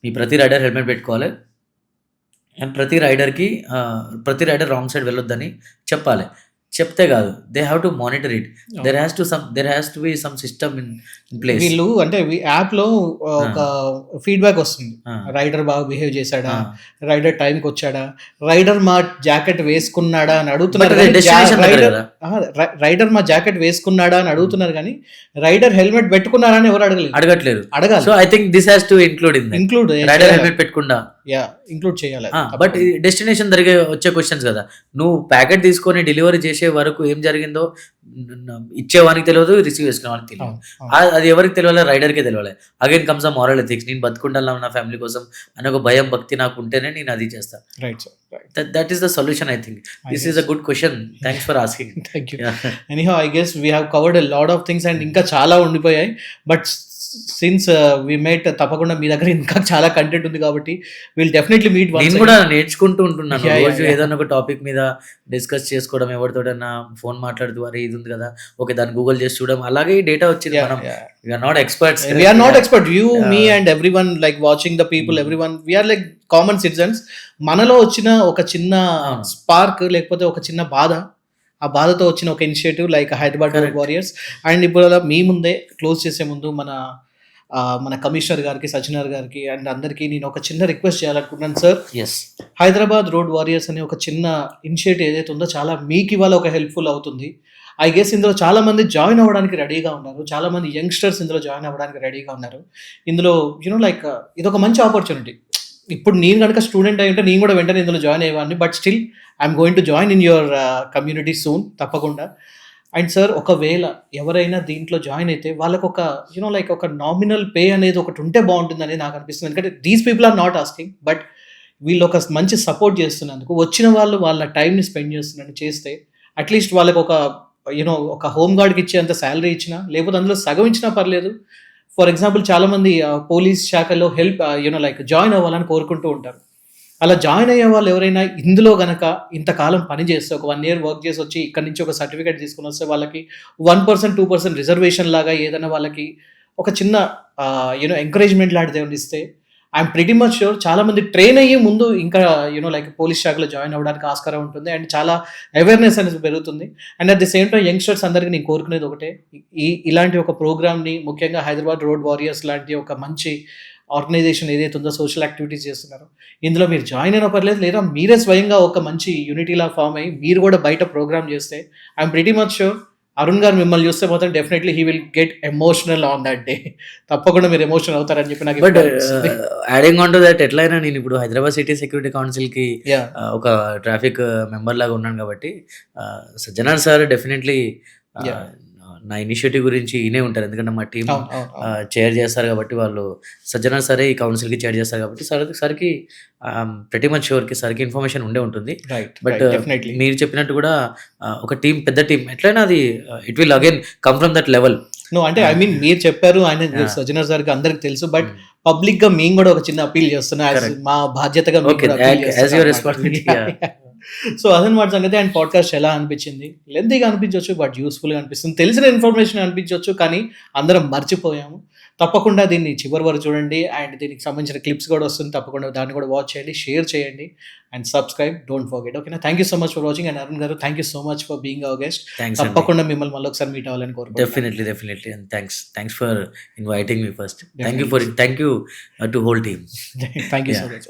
మీ ప్రతి రైడర్ హెల్మెట్ పెట్టుకోవాలి. అండ్ ప్రతి రైడర్ రాంగ్ సైడ్ వెళ్ళొద్దని చెప్పాలి. చెప్తే కాదు, they have to monitor it. There has to be some system in place. వీళ్ళు అంటే యాప్‌లో ఒక ఫీడ్‌బ్యాక్ వస్తుంది. రైడర్ బాగా బిహేవ్ చేశాడా? రైడర్ టైంకి వచ్చాడా? రైడర్ మా జాకెట్ వేసుకున్నాడా అని అడుగుతున్నారు But అది కానీ destination దగ్గర రైడర్ కదా. రైడర్ మా జాకెట్ వేసుకున్నాడా అని అడుగుతున్నారు కానీ రైడర్ హెల్మెట్ పెట్టుకున్నారా అని ఎవరు అడగట్లేదు. అడగాలి. So I think this has to include in that. Include rider helmet పెట్టుకుండా. ఇంక్లూడ్ చేయాలి. బట్ డెస్టినేషన్ దగ్గర వచ్చే క్వశ్చన్స్ కదా, నువ్వు ప్యాకెట్ తీసుకొని డెలివరీ చేసే వరకు ఏం జరిగిందో ఇచ్చేవానికి తెలియదు, రిసీవ్ చేసుకునే వానికి తెలియదు. అది ఎవరికి తెలియాలి? రైడర్కే తెలియాలి. అగైన్ కమ్స్ ఆ మారల్ ఎథిక్స్. నేను బతుకుంటాను నా ఫ్యామిలీ కోసం అనే ఒక భయం భక్తి నాకు ఉంటేనే నేను అది చేస్తాను. Right sir. That is the solution. I think this is a good question. Thanks for asking. Thank you. Anyhow I guess we have covered a lot of things and ఇంకా చాలా ఉండిపోయాయి. బట్ సిన్స్ వి మేట్ తప్పకుండా మీ దగ్గర ఇంకా చాలా కంటెంట్ ఉంది కాబట్టి విల్ డెఫినెట్లీ మీట్ నేను కూడా నేర్చుకుంటూ ఉంటున్నాను. Yeah, రోజు yeah. ఏదైనా ఒక టాపిక్ మీద డిస్కస్ చేసుకోవడం, ఎవరితోటైనా ఫోన్ మాట్లాడుతూ అరే ఇది ఉంది కదా, ఓకే దాన్ని గూగుల్ చేసి చూడడం, అలాగే ఈ డేటా వచ్చింది. మనం we are not experts. We are not expert. You, me and everyone like watching the people, everyone, we are like common citizens. మనలో వచ్చిన ఒక చిన్న స్పార్క్ లేకపోతే ఒక చిన్న బాధ, ఆ బాధతో వచ్చిన ఒక initiative like Hyderabad road warriors. And ఇప్పుడు అలా మీ ముందే క్లోజ్ చేసే ముందు మన కమిషనర్ గారికి, సజ్జనర్ గారికి అండ్ అందరికీ నేను ఒక చిన్న రిక్వెస్ట్ చేయాలనుకుంటున్నాను sir. Yes, Hyderabad road warriors అనే ఒక చిన్న ఇనిషియేటివ్ ఏదైతే ఉందో చాలా మీకు ఇవాళ ఒక హెల్ప్ఫుల్ అవుతుంది. ఐ గెస్ ఇందులో చాలా మంది జాయిన్ అవ్వడానికి రెడీగా ఉన్నారు. చాలా మంది యంగ్స్టర్స్ ఇందులో జాయిన్ అవ్వడానికి రెడీగా ఉన్నారు. ఇందులో లైక్ ఇది ఒక మంచి ఆపర్చునిటీ. ఇప్పుడు నేను కనుక స్టూడెంట్ అయి ఉంటే నేను కూడా వెంటనే ఇందులో జాయిన్ అయ్యేవాడిని. But still I'm going to join in your community soon తప్పకుండా. అండ్ సార్ ఒకవేళ ఎవరైనా దీంట్లో జాయిన్ అయితే వాళ్ళకు ఒక లైక్ ఒక నామినల్ పే అనేది ఒకటి ఉంటే బాగుంటుందని నాకు అనిపిస్తుంది. ఎందుకంటే these people are not asking, but వీళ్ళు ఒక మంచి సపోర్ట్ చేస్తున్నందుకు, వచ్చిన వాళ్ళు వాళ్ళ టైంని స్పెండ్ చేస్తున్నట్టు చేస్తే అట్లీస్ట్ వాళ్ళకి ఒక హోమ్ గార్డ్కి ఇచ్చేంత శాలరీ ఇచ్చినా, లేకపోతే అందులో సగం ఇచ్చినా పర్లేదు. ఫర్ ఎగ్జాంపుల్ చాలామంది పోలీస్ శాఖలో హెల్ప్ లైక్ జాయిన్ అవ్వాలని కోరుకుంటూ ఉంటారు. అలా జాయిన్ అయ్యే వాళ్ళు ఎవరైనా ఇందులో గనక ఇంతకాలం పని చేస్తే, ఒక 1 year వర్క్ చేసి వచ్చి ఇక్కడ నుంచి ఒక సర్టిఫికేట్ తీసుకుని వస్తే వాళ్ళకి 1%, 2% రిజర్వేషన్ లాగా ఏదైనా వాళ్ళకి ఒక చిన్న ఎంకరేజ్మెంట్ లాంటిది ఏమైనా ఇస్తే ఐఎమ్ ప్రిటీ మచ్ ష్యూర్ చాలా మంది ట్రైన్ అయ్యి ముందు ఇంకా లైక్ పోలీస్ శాఖలో జాయిన్ అవ్వడానికి ఆస్కారం ఉంటుంది. అండ్ చాలా అవేర్నెస్ అనేది పెరుగుతుంది. And at the same time youngsters అందరికీ నేను కోరుకునేది ఒకటే, ఇలాంటి ఒక ప్రోగ్రామ్ని, ముఖ్యంగా హైదరాబాద్ రోడ్ వారియర్స్ లాంటి ఒక మంచి ఆర్గనైజేషన్ ఏదైతే ఉందో సోషల్ యాక్టివిటీస్ చేస్తున్నారో ఇందులో మీరు జాయిన్ అయినా పర్లేదు, లేదా మీరే స్వయంగా ఒక మంచి యూనిటీలా ఫామ్ అయ్యి మీరు కూడా బయట ప్రోగ్రామ్ చేస్తే I'm pretty much sure Arun గారు మిమ్మల్ని చూస్తే మాత్రం definitely he will get emotional on that day. తప్పకుండా మీరు ఎమోషనల్ అవుతారని చెప్పి నాకు. But adding on to that, ఎట్లయినా నేను ఇప్పుడు హైదరాబాద్ సిటీ సెక్యూరిటీ కౌన్సిల్కి ఒక ట్రాఫిక్ మెంబర్ లాగా ఉన్నాను కాబట్టి సజ్జనార్ సార్ డెఫినెట్లీ నా ఇనిషియేటివ్ గురించి ఈనే ఉంటారు. ఎందుకంటే మా టీం చైర్ చేస్తారు కాబట్టి, వాళ్ళు సజ్జనార్ సరే ఈ కౌన్సిల్కి చైర్ చేస్తారు కాబట్టి సార్కి ప్రతి మచ్ షూర్కి సార్కి ఇన్ఫర్మేషన్ ఉండే ఉంటుంది. బట్ మీరు చెప్పినట్టు కూడా ఒక టీం, పెద్ద టీం ఎట్లయినా అది it will again come from that level. అంటే ఐ మీన్ మీరు చెప్పారు, ఆయన సజ్జనార్ సార్కి అందరికి తెలుసు. బట్ పబ్లిక్ గా మేము కూడా ఒక చిన్న అపీల్ చేస్తున్నా, మా బాధ్యతగా. సో అదనమాట సంగతి. అండ్ పాడ్కాస్ట్ ఎలా అనిపించింది? లెంతీగా అనిపించవచ్చు, బట్ యూస్ఫుల్గా అనిపిస్తుంది. తెలిసిన ఇన్ఫర్మేషన్ అనిపించవచ్చు, కానీ అందరం మర్చిపోయాము. తప్పకుండా దీన్ని చివరి వరకు చూడండి. అండ్ దీనికి సంబంధించిన క్లిప్స్ కూడా వస్తుంది, తప్పకుండా దాన్ని కూడా వాచ్ చేయండి, షేర్ చేయండి అండ్ సబ్స్క్రైబ్. Don't forget. ఓకేనా? Thank you so much for watching. And Arun garu, thank you so much for being our guest. తప్పకుండా మిమ్మల్ని మళ్ళీ ఒకసారి మీట్ అవ్వాలని కోరుకుంటున్నాను. Definitely. And thanks for inviting me first. Thank you to whole team. Thank you so much.